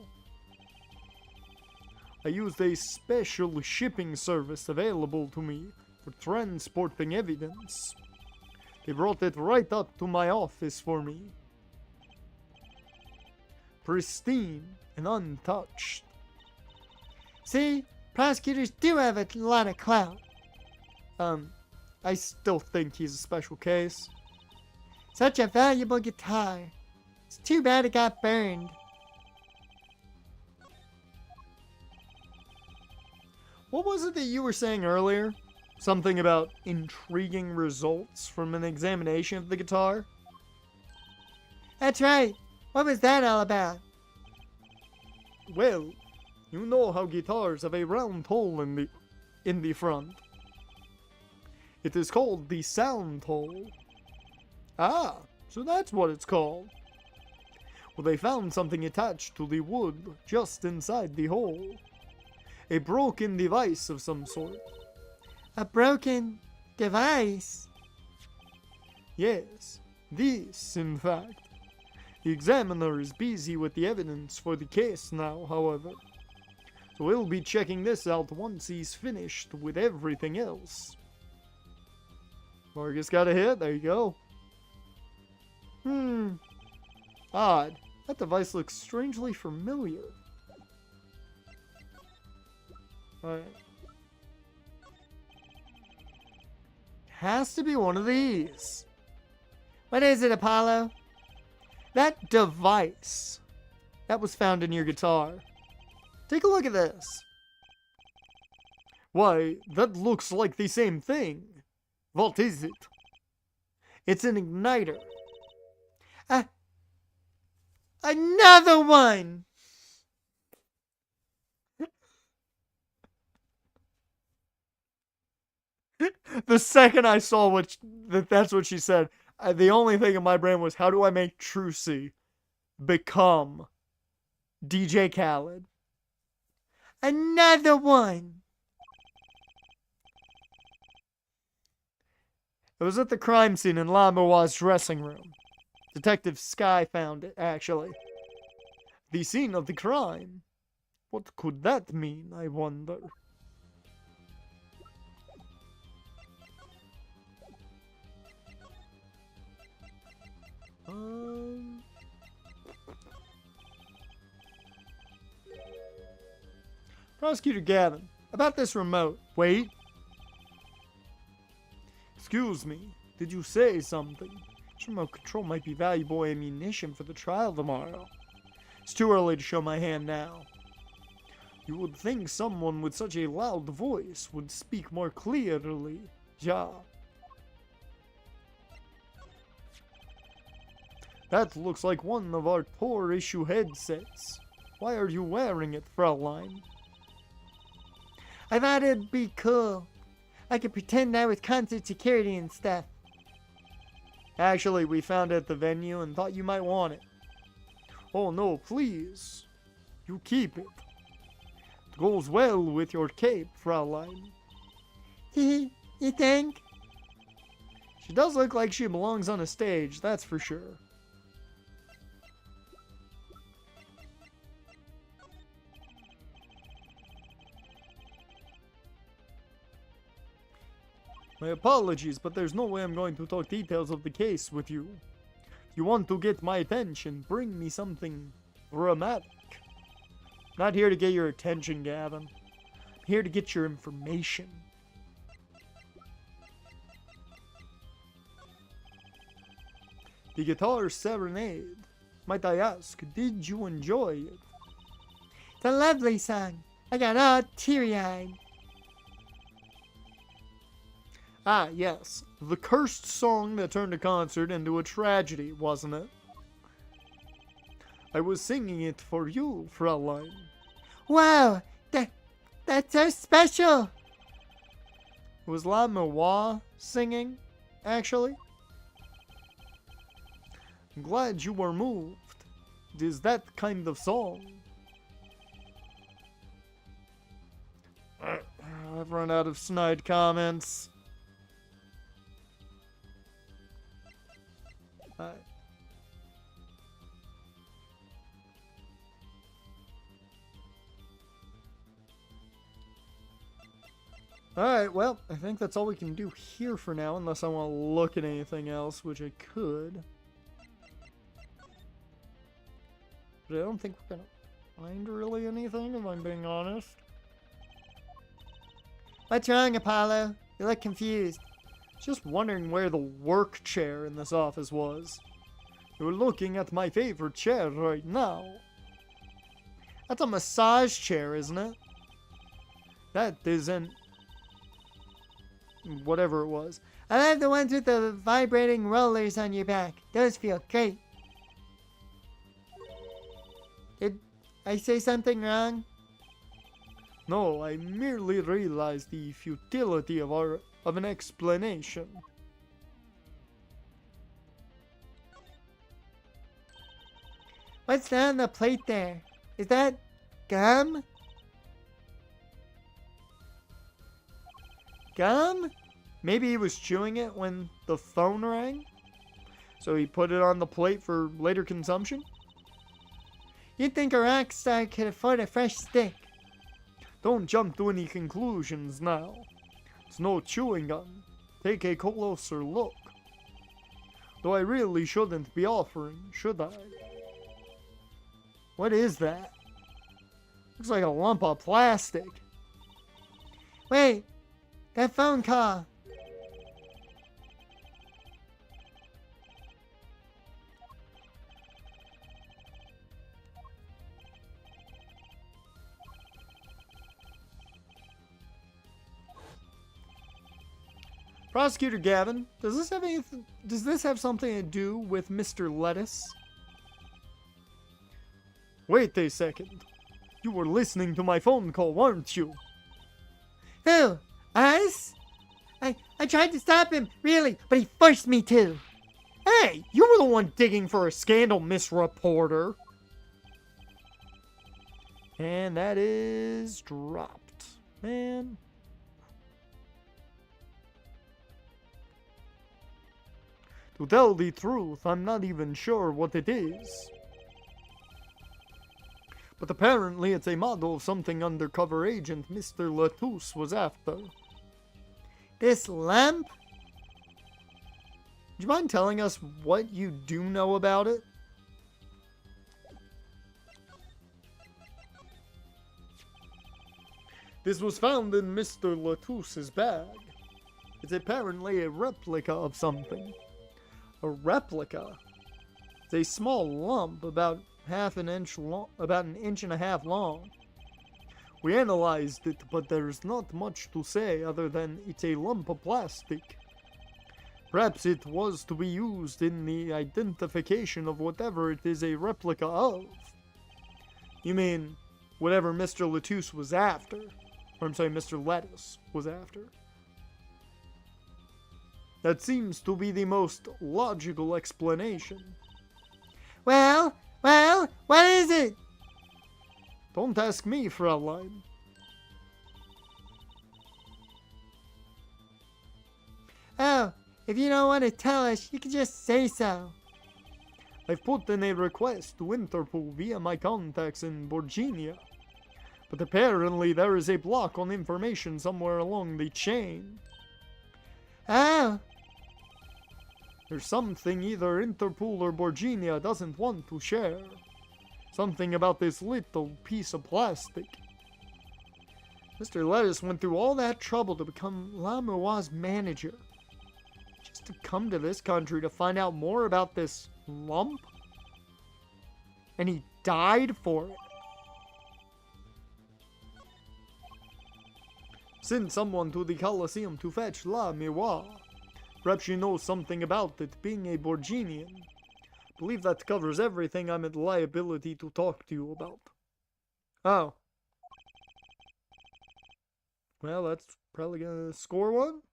I used a special shipping service available to me for transporting evidence. They brought it right up to my office for me. Pristine and untouched. See, prosecutors do have a lot of clout. I still think he's a special case. Such a valuable guitar. It's too bad it got burned. What was it that you were saying earlier? Something about intriguing results from an examination of the guitar? That's right. What was that all about? Well, you know how guitars have a round hole in the front. It is called the sound hole. Ah, so that's what it's called. Well, they found something attached to the wood just inside the hole. A broken device of some sort. A broken device? Yes, this, in fact. The examiner is busy with the evidence for the case now, however. So we'll be checking this out once he's finished with everything else. Marcus got a hit, there you go. Odd. That device looks strangely familiar. Alright. Has to be one of these. What is it, Apollo? That device that was found in your guitar. Take a look at this. Why, that looks like the same thing. What is it? It's an igniter. Another one! The second I saw that's what she said, the only thing in my brain was, how do I make Trucy become DJ Khaled? Another one! It was at the crime scene in La Miro's dressing room. Detective Sky found it, actually. The scene of the crime. What could that mean, I wonder? Prosecutor Gavin, about this remote. Wait. Excuse me, did you say something? This remote control might be valuable ammunition for the trial tomorrow. It's too early to show my hand now. You would think someone with such a loud voice would speak more clearly. Ja. That looks like one of our tour issue headsets. Why are you wearing it, Fraulein? I thought it'd be cool. I could pretend I was concert security and stuff. Actually, we found it at the venue and thought you might want it. Oh no, please. You keep it. It goes well with your cape, Fraulein. You think? She does look like she belongs on a stage, that's for sure. My apologies, but there's no way I'm going to talk details of the case with you. If you want to get my attention, bring me something dramatic. Not here to get your attention, Gavin. I'm here to get your information. The Guitar Serenade. Might I ask, did you enjoy it? It's a lovely song. I got all teary-eyed. Ah, yes. The cursed song that turned a concert into a tragedy, wasn't it? I was singing it for you, Fraulein. Wow, that's so special. It was La Miwa singing, actually. I'm glad you were moved. It is that kind of song. I've run out of snide comments. Alright, well, I think that's all we can do here for now, unless I want to look at anything else, which I could. But I don't think we're gonna find really anything, if I'm being honest. What's wrong, Apollo? You look confused. Just wondering where the work chair in this office was. You're looking at my favorite chair right now. That's a massage chair, isn't it? That isn't... whatever it was. I love the ones with the vibrating rollers on your back. Those feel great. Did I say something wrong? No, I merely realized the futility of an explanation. What's that on the plate there? Is that gum? Gum? Maybe he was chewing it when the phone rang? So he put it on the plate for later consumption? You'd think a rock star could afford a fresh stick. Don't jump to any conclusions now. It's no chewing gum. Take a closer look. Though I really shouldn't be offering, should I? What is that? Looks like a lump of plastic. Wait, that phone call. Prosecutor Gavin, does this have something to do with Mr. Lettuce? Wait a second. You were listening to my phone call, weren't you? Who? Us? I tried to stop him, really, but he forced me to. Hey, you were the one digging for a scandal, Miss Reporter. And that is dropped. Man. To tell the truth, I'm not even sure what it is. But apparently it's a model of something undercover agent Mr. Lettuce was after. This lump? Do you mind telling us what you do know about it? This was found in Mr. Lettuce's bag. It's apparently a replica of something. A replica? It's a small lump about an inch and a half long. We analyzed it, but there's not much to say other than it's a lump of plastic. Perhaps it was to be used in the identification of whatever it is a replica of. You mean, whatever Mr. Lettuce was after? Or I'm sorry, Mr. Lettuce was after. That seems to be the most logical explanation. Well, what is it? Don't ask me, Fraulein. Oh, if you don't want to tell us, you can just say so. I've put in a request to Interpol via my contacts in Virginia. But apparently there is a block on information somewhere along the chain. Oh, There's something either Interpol or Virginia doesn't want to share. Something about this little piece of plastic. Mr. Lettuce went through all that trouble to become Lamour's manager. Just to come to this country to find out more about this lump? And he died for it. Send someone to the Colosseum to fetch La Miroir. Perhaps you know something about it, being a Borginian. Believe that covers everything I'm at liability to talk to you about. Oh. Well, that's probably gonna score one.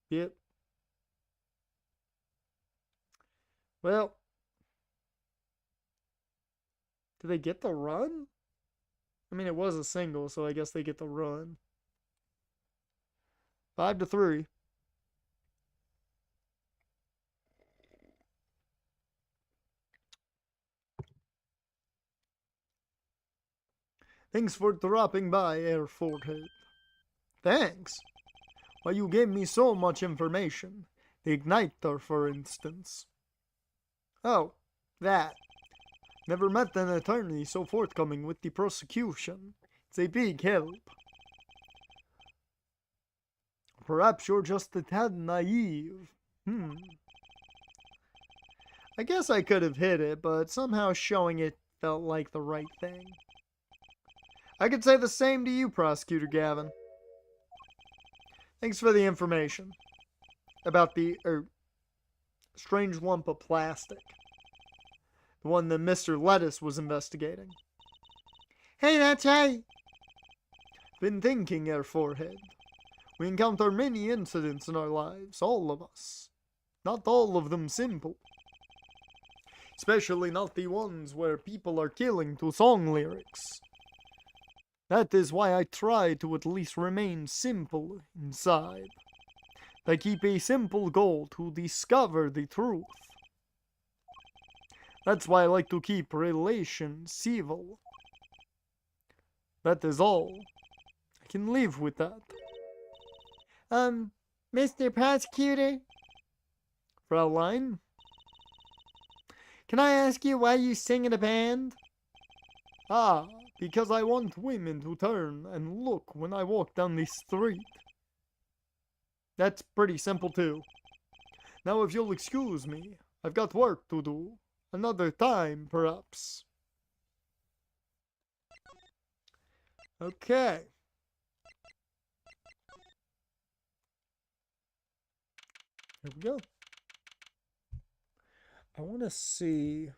Yep. Well. Did they get the run? I mean, it was a single, so I guess they get the run. 5-3. Thanks for dropping by, Air Forehead. Thanks? Why, you gave me so much information. The igniter, for instance. Oh, that. Never met an attorney so forthcoming with the prosecution. It's a big help. Perhaps you're just a tad naive. I guess I could have hit it, but somehow showing it felt like the right thing. I could say the same to you, Prosecutor Gavin. Thanks for the information about the strange lump of plastic. The one that Mr. Lettuce was investigating. hey, that's right. Been thinking, Air Forehead. We encounter many incidents in our lives, all of us. Not all of them simple. Especially not the ones where people are killing to song lyrics. That is why I try to at least remain simple inside. I keep a simple goal to discover the truth. That's why I like to keep relations civil. That is all. I can live with that. Mr. Prosecutor, Fraulein? can I ask you why you sing in a band? Ah, because I want women to turn and look when I walk down the street. That's pretty simple too. Now if you'll excuse me, I've got work to do. Another time, perhaps. Okay. Here we go. I want to see.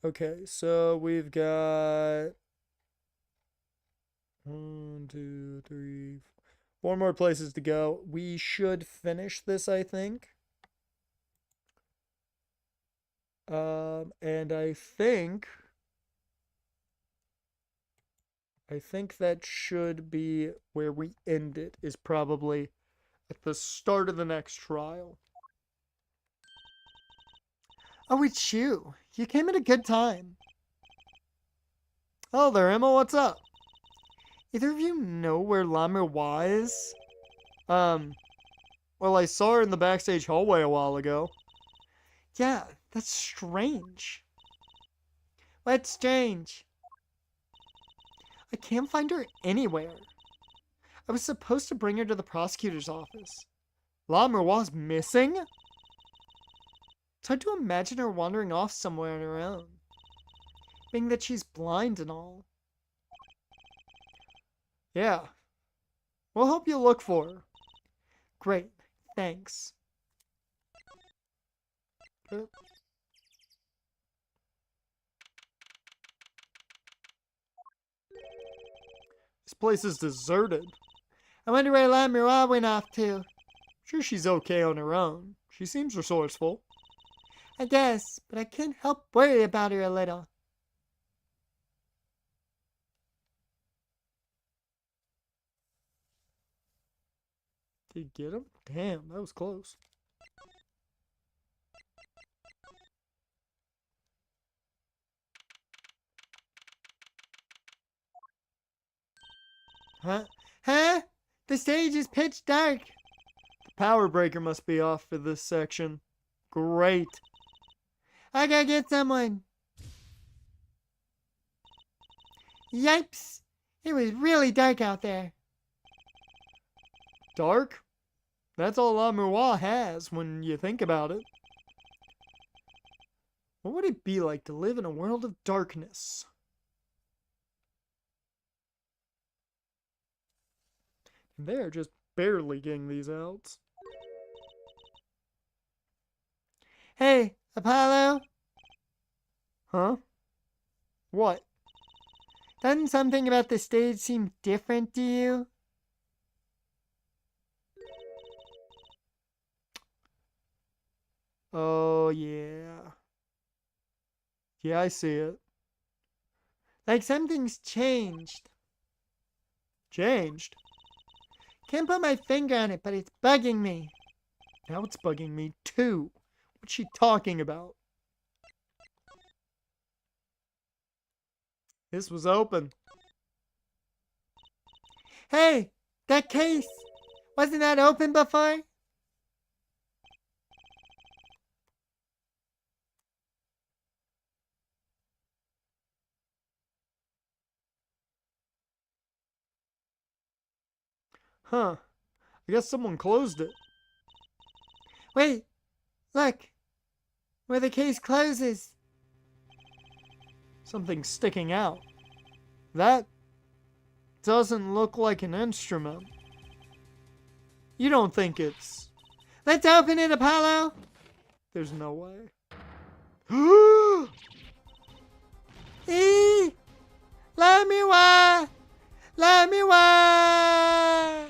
Okay, so we've got 1, 2, 3, 4 more places to go. We should finish this, I think. And I think that should be where we end it, is probably at the start of the next trial. Oh, it's you. You came at a good time. Oh there, Emma, what's up? Either of you know where La Miroir is? Well, I saw her in the backstage hallway a while ago. Yeah, that's strange. What's strange? I can't find her anywhere. I was supposed to bring her to the prosecutor's office. La Miroir's missing? It's hard to imagine her wandering off somewhere on her own, being that she's blind and all. Yeah. We'll help you look for her. Great, thanks. Okay. This place is deserted. I wonder where La Miroir went off to. Sure she's okay on her own. She seems resourceful. I guess, but I couldn't help worry about her a little. Did you get him? Damn, that was close. Huh? Huh? The stage is pitch dark. The power breaker must be off for this section. Great. I gotta get someone. Yipes! It was really dark out there. Dark? That's all La Miroir has when you think about it. What would it be like to live in a world of darkness? They're just barely getting these out. Hey, Apollo? Huh? What? Doesn't something about the stage seem different to you? Oh, yeah. Yeah, I see it. Like something's changed. Changed? Can't put my finger on it, but it's bugging me. Now it's bugging me too. What's she talking about? This was open. Hey, that case! Wasn't that open before? Huh. I guess someone closed it. Wait, look. Where the case closes. Something's sticking out. That doesn't look like an instrument. You don't think it's... Let's open it, Apollo! There's no way. Let me why! Let me why!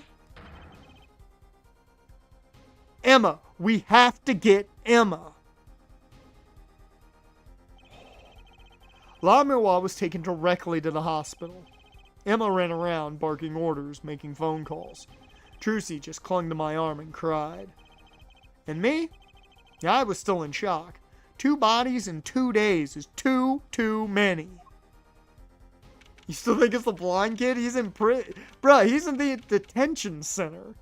Emma! We have to get Emma! La Miroir was taken directly to the hospital. Emma ran around, barking orders, making phone calls. Trucy just clung to my arm and cried. And me? Yeah, I was still in shock. 2 bodies in 2 days is too many. You still think it's the blind kid? He's in Bruh, he's in the detention center.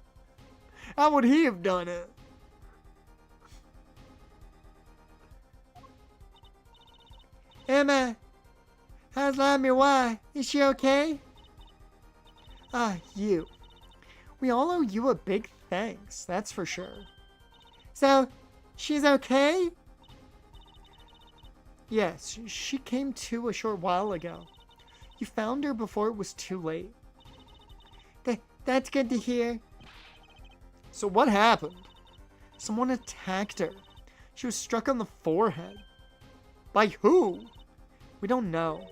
How would he have done it? Emma, how's La Miroir? Is she okay? Ah, you. We all owe you a big thanks, that's for sure. So, she's okay? Yes, she came to a short while ago. You found her before it was too late. That's good to hear. So what happened? Someone attacked her. She was struck on the forehead. By who? We don't know.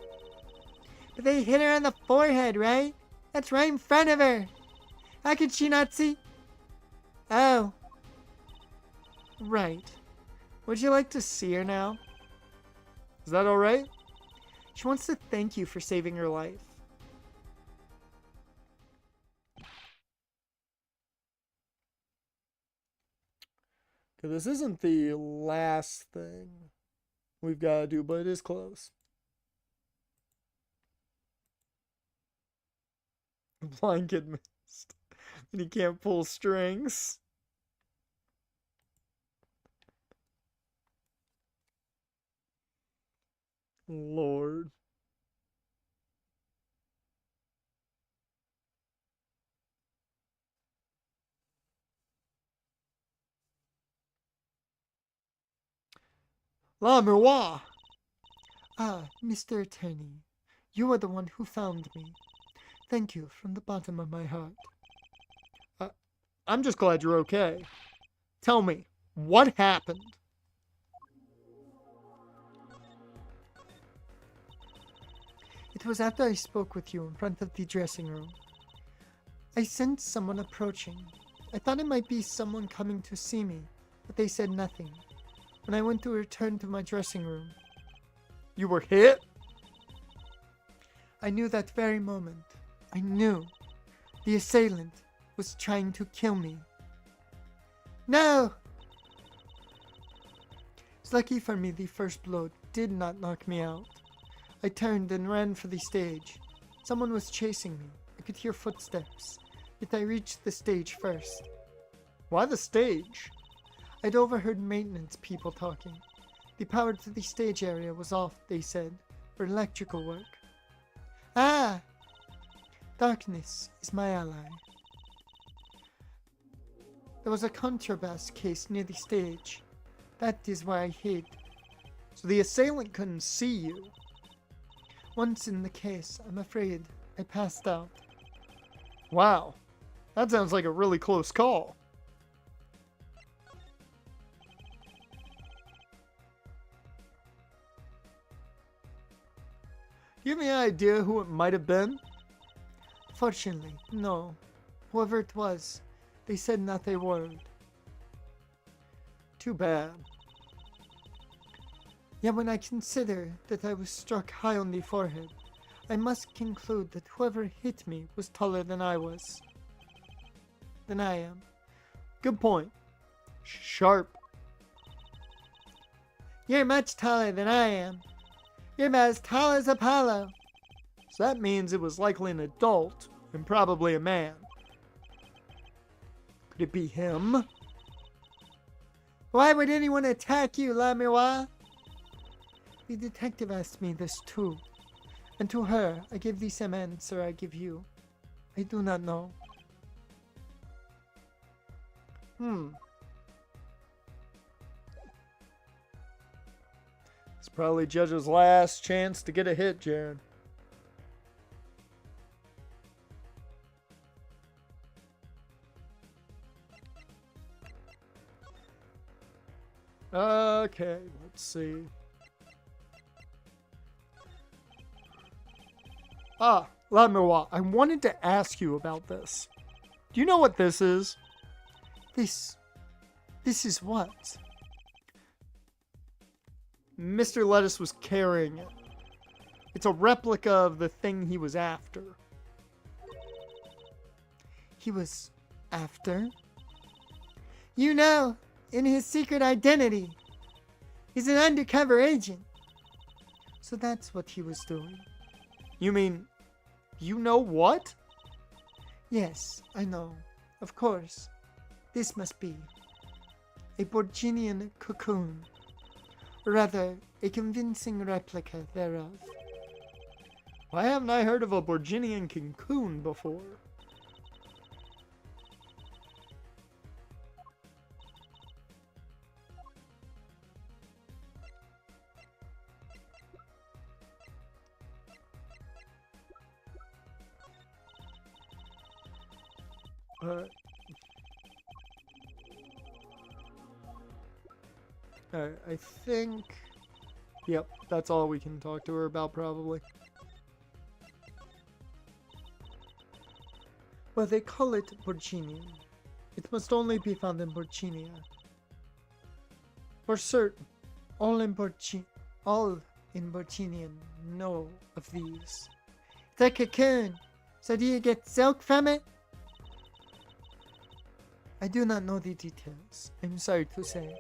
But they hit her on the forehead, right? That's right in front of her. How could she not see? Oh. Right. Would you like to see her now? Is that alright? She wants to thank you for saving her life. Okay, this isn't the last thing we've got to do, but it is close. The blind kid missed. And he can't pull strings. Lord. La Miroir! Ah, Mr. Attorney, you are the one who found me. Thank you from the bottom of my heart. I'm just glad you're okay. Tell me, what happened? It was after I spoke with you in front of the dressing room. I sensed someone approaching. I thought it might be someone coming to see me, but they said nothing. when I went to return to my dressing room. You were hit? I knew that very moment. I knew the assailant was trying to kill me. No! It's lucky for me the first blow did not knock me out. I turned and ran for the stage. Someone was chasing me. I could hear footsteps, yet I reached the stage first. Why the stage? I'd overheard maintenance people talking. The power to the stage area was off, they said, for electrical work. Ah! Darkness is my ally. There was a contrabass case near the stage. That is where I hid. So the assailant couldn't see you? Once in the case, I'm afraid I passed out. Wow. That sounds like a really close call. Do you have any idea who it might have been? Fortunately, no. Whoever it was, they said not a word. Too bad. Yet when I consider that I was struck high on the forehead, I must conclude that whoever hit me was taller than I was. Than I am. Good point. Sharp. You're much taller than I am. You're about as tall as Apollo. So that means it was likely an adult and probably a man. Could it be him? Why would anyone attack you, La Miroir? The detective asked me this too, and to her I gave the same answer I give you. I do not know. It's probably Judge's last chance to get a hit, Jared. Okay, let's see. Ah, La Miroir, I wanted to ask you about this. Do you know what this is? This is what? Mr. Lettuce was carrying it. It's a replica of the thing he was after. He was after? You know, in his secret identity. He's an undercover agent. So that's what he was doing. You mean, you know what? Yes, I know. Of course. This must be a Borginian cocoon. Or rather, a convincing replica thereof. Why haven't I heard of a Borginian cocoon before? I think... Yep, that's all we can talk to her about, probably. Well, they call it Borginian. It must only be found in Borginia. For certain, all in Borginian know of these. The cocoon! So do you get silk from it? I do not know the details, I'm sorry to say.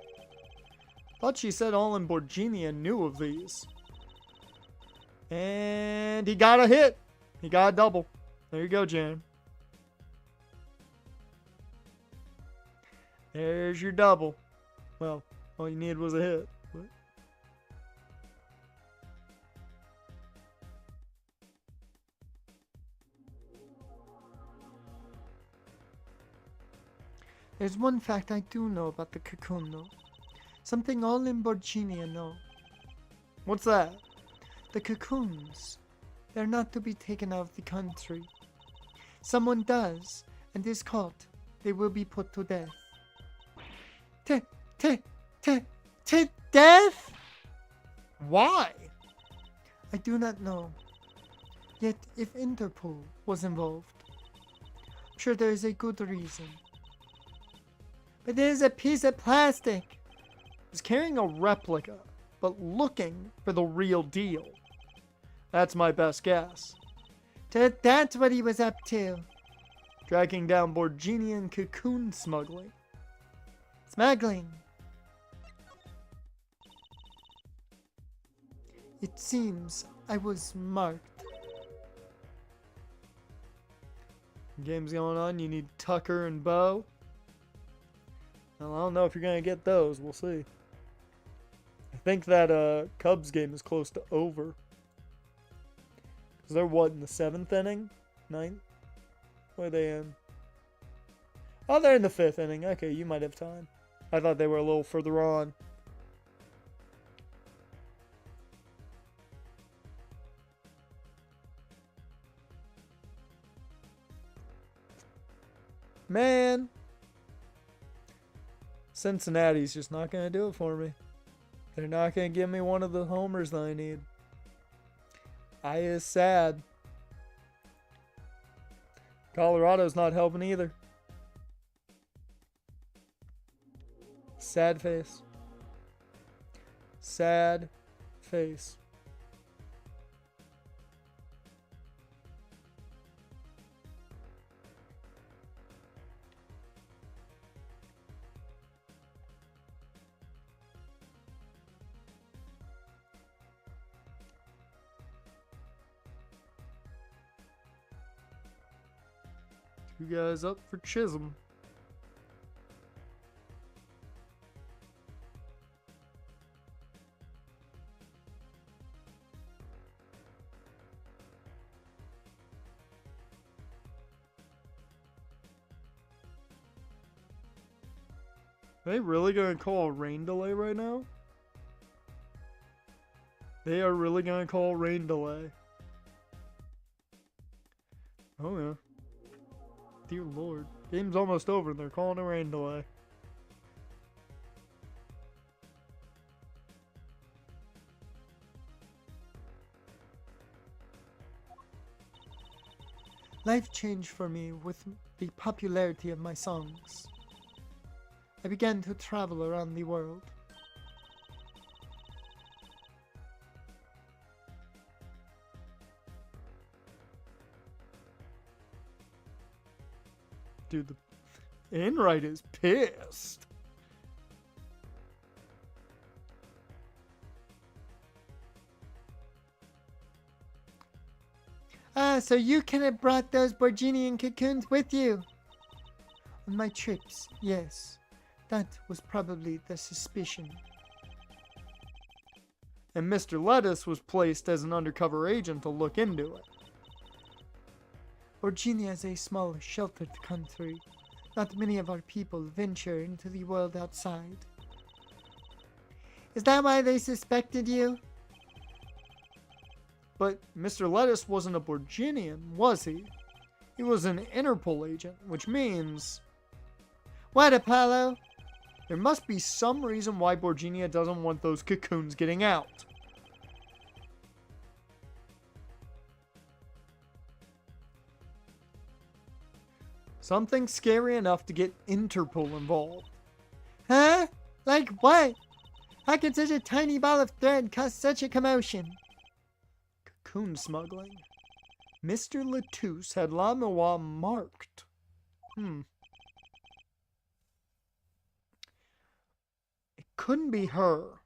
Thought she said all in Borginia knew of these. And he got a hit. He got a double. There you go, Jan. There's your double. Well, all you needed was a hit. But... There's one fact I do know about the cocoon, though. Something all in Borginia know. What's that? The cocoons. They're not to be taken out of the country. Someone does, and is caught, they will be put to death. To death? Why? I do not know. Yet, if Interpol was involved, I'm sure there is a good reason. But it is a piece of plastic. was carrying a replica, but looking for the real deal. That's my best guess. That's what he was up to. Tracking down Borginian cocoon smuggling. Smuggling. It seems I was marked. Game's going on. You need Tucker and Bo. Well, I don't know if you're going to get those. We'll see. I think that Cubs game is close to over. Because they're what, in the 7th inning? 9th? Where are they in? Oh, they're in the 5th inning. Okay, you might have time. I thought they were a little further on. Man. Cincinnati's just not going to do it for me. They're not going to give me one of the homers that I need. I is sad. Colorado's not helping either. Sad face. Sad face. You guys up for Chisholm. Are they really going to call a rain delay right now? They are really going to call a rain delay. Oh yeah. Dear Lord. Game's almost over and they're calling a rain delay. Life changed for me with the popularity of my songs. I began to travel around the world. Dude, the Enright is pissed. Ah, so you could have brought those Borginian cocoons with you. On my trips, yes. That was probably the suspicion. And Mr. Lettuce was placed as an undercover agent to look into it. Borginia is a small, sheltered country. Not many of our people venture into the world outside. Is that why they suspected you? But Mr. Lettuce wasn't a Borginian, was he? He was an Interpol agent, which means... What, Apollo? There must be some reason why Borginia doesn't want those cocoons getting out. Something scary enough to get Interpol involved. Huh? Like what? How could such a tiny ball of thread cause such a commotion? Cocoon smuggling. Mr. Lettuce had La Noire marked. It couldn't be her.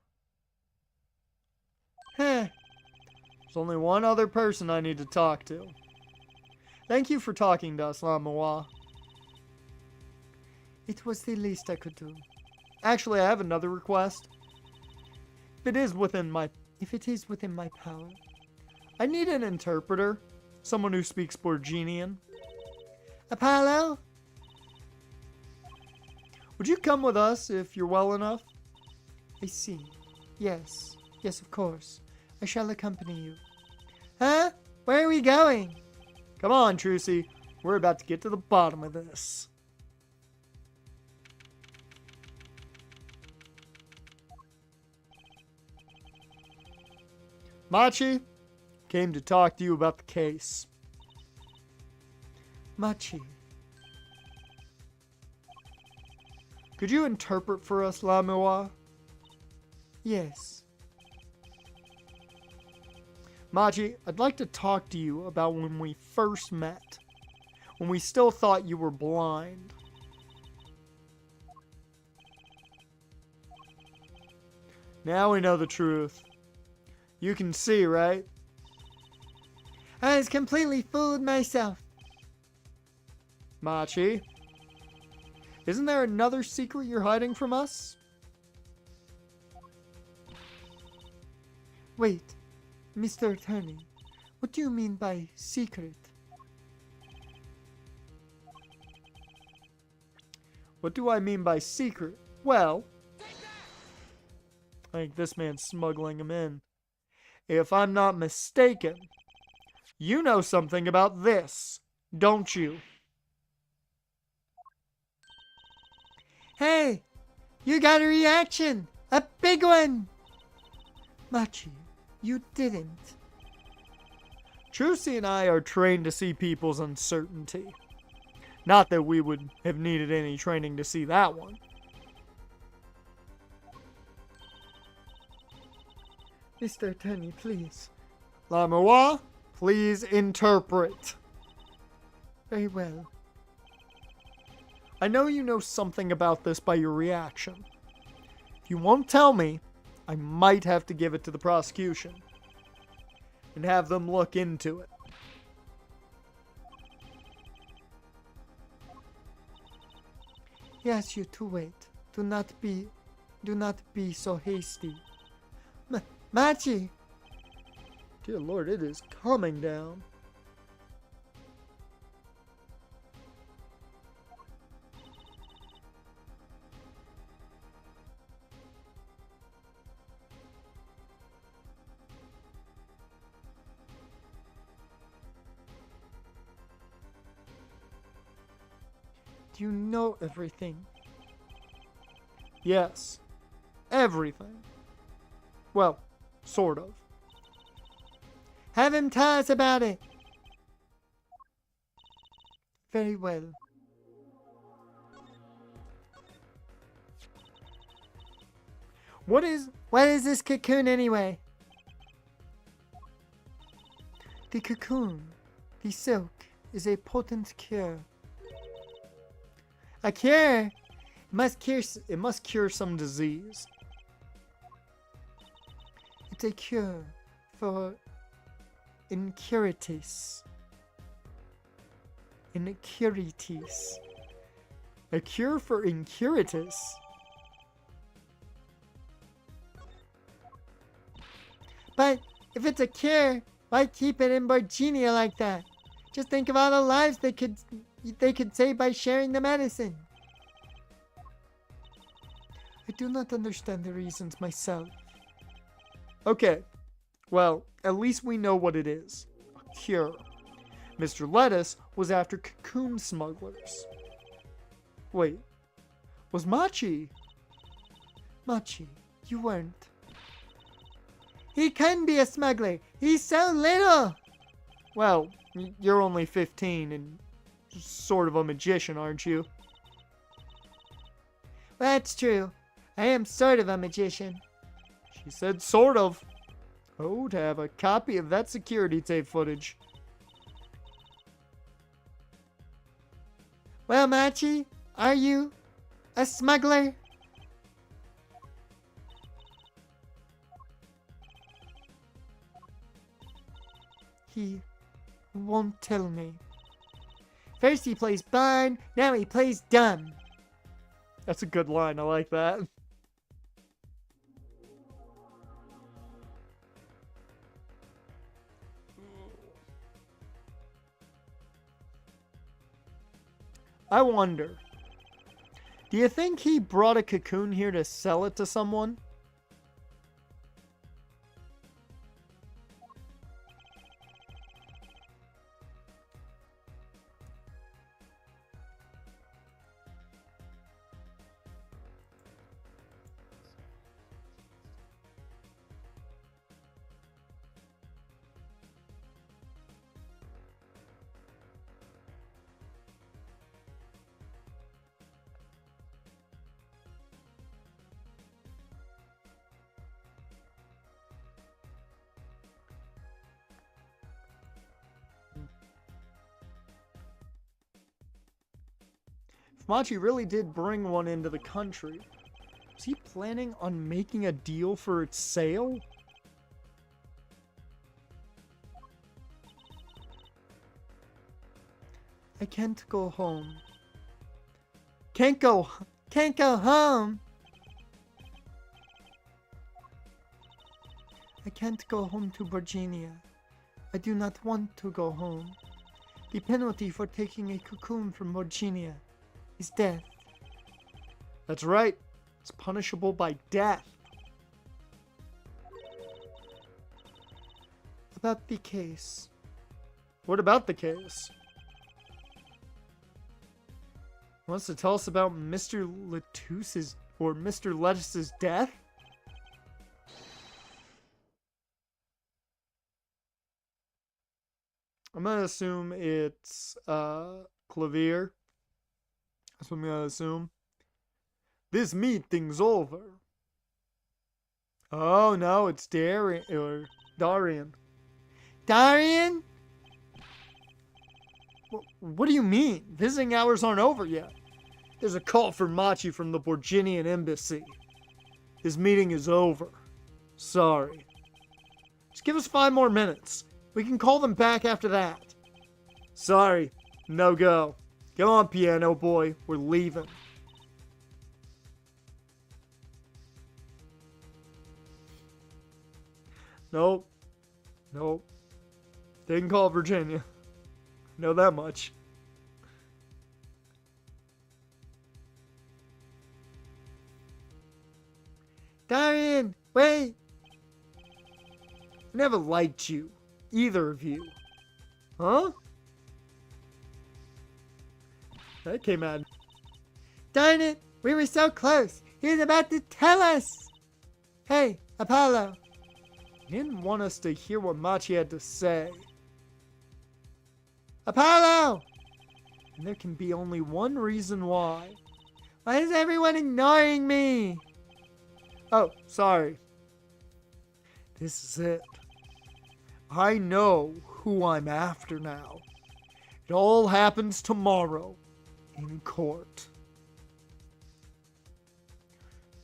Huh. There's only one other person I need to talk to. Thank you for talking to us, La Noire. It was the least I could do. Actually, I have another request. If it is within my power. I need an interpreter. Someone who speaks Borginian. Apollo? Would you come with us if you're well enough? I see. Yes. Yes, of course. I shall accompany you. Huh? Where are we going? Come on, Trucy. We're about to get to the bottom of this. Machi came to talk to you about the case. Machi. Could you interpret for us, La Noire? Yes. Machi, I'd like to talk to you about when we first met. When we still thought you were blind. Now we know the truth. You can see, right? I was completely fooled myself. Machi, isn't there another secret you're hiding from us? Wait, Mr. Attorney, what do you mean by secret? What do I mean by secret? Well, I think this man's smuggling him in. If I'm not mistaken, you know something about this, don't you? Hey, you got a reaction! A big one! Machi, you didn't. Trucy and I are trained to see people's uncertainty. Not that we would have needed any training to see that one. Mr. Attorney, please. Lamois, please interpret. Very well. I know you know something about this by your reaction. If you won't tell me, I might have to give it to the prosecution and have them look into it. He asks you to wait. Do not be so hasty. Machi! Dear Lord, it is coming down. Do you know everything? Yes, everything. Well, sort of. Have him tell us about it. Very well. What is this cocoon anyway? The cocoon, the silk, is a potent cure. A cure? it must cure some disease. It's a cure for incurities. Incurities. A cure for incuritus? But if it's a cure, why keep it in Borginia like that? Just think of all the lives they could save by sharing the medicine. I do not understand the reasons myself. Okay, well, at least we know what it is. A cure. Mr. Lettuce was after cocoon smugglers. Wait, was Machi? Machi, you weren't. He couldn't be a smuggler. He's so little. Well, you're only 15 and sort of a magician, aren't you? That's true. I am sort of a magician. She said sort of. Oh, to have a copy of that security tape footage. Well, Machi, are you a smuggler? He won't tell me. First he plays blind, now he plays dumb. That's a good line, I like that. I wonder, do you think he brought a cocoon here to sell it to someone? Machi really did bring one into the country, is he planning on making a deal for its sale? I can't go home. Can't go home. I can't go home to Virginia. I do not want to go home. The penalty for taking a cocoon from Virginia is death. That's right. It's punishable by death. About the case. What about the case? Wants to tell us about Mr. Lettuce's or Mr. Lettuce's death? I'm gonna assume it's Clavier. That's what I'm gonna assume. This meeting's over. Oh no, it's Darian or Darian. Darian? What do you mean? Visiting hours aren't over yet. There's a call for Machi from the Borginian embassy. His meeting is over. Sorry. Just give us 5 more minutes. We can call them back after that. Sorry. No go. Go on, piano boy. We're leaving. Nope. Nope. Didn't call Virginia. Know that much. Darian, wait! I never liked you. Either of you. Huh? That came out. Darn it! We were so close! He was about to tell us! Hey, Apollo! He didn't want us to hear what Machi had to say. Apollo! And there can be only one reason why. Why is everyone ignoring me? Oh, sorry. This is it. I know who I'm after now. It all happens tomorrow in court.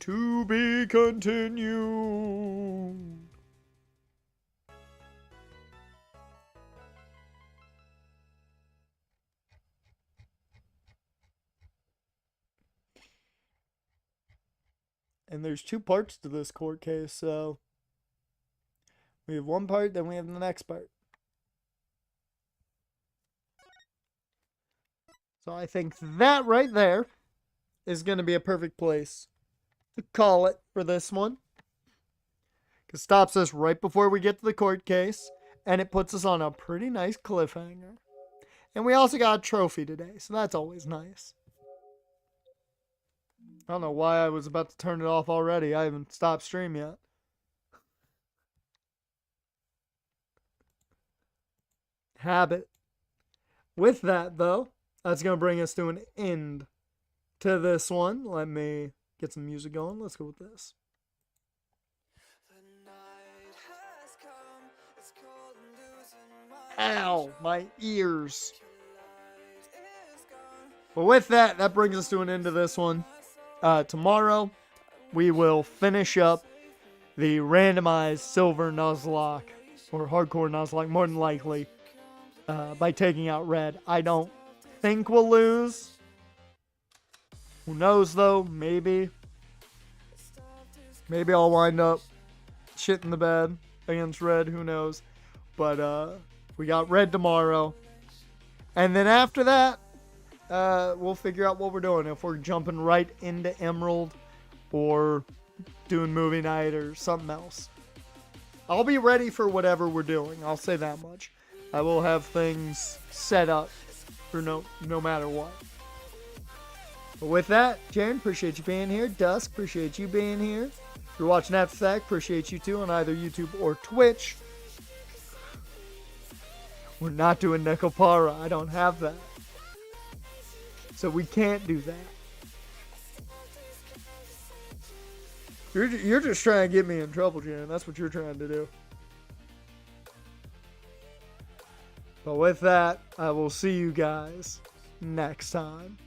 To be continued. And there's 2 parts to this court case, so we have one part, then we have the next part. So I think that right there is going to be a perfect place to call it for this one. Because it stops us right before we get to the court case, and it puts us on a pretty nice cliffhanger. And we also got a trophy today, so that's always nice. I don't know why I was about to turn it off already. I haven't stopped stream yet. Habit. With that, though, that's going to bring us to an end to this one. Let me get some music going. Let's go with this. Ow, my ears. But with that, that brings us to an end to this one. Tomorrow, we will finish up the randomized Silver Nuzlocke, or Hardcore Nuzlocke, more than likely, by taking out Red. I don't think we'll lose. Who knows, though? Maybe. Maybe I'll wind up shitting the bed against Red. Who knows? But we got Red tomorrow. And then after that, we'll figure out what we're doing. If we're jumping right into Emerald or doing movie night or something else. I'll be ready for whatever we're doing. I'll say that much. I will have things set up for no matter what. But with that, Jaren, appreciate you being here. Dusk, appreciate you being here. If you're watching after the fact, appreciate you too on either YouTube or Twitch. We're not doing Necopara. I don't have that. So we can't do that. You're just trying to get me in trouble, Jan. That's what you're trying to do. But with that, I will see you guys next time.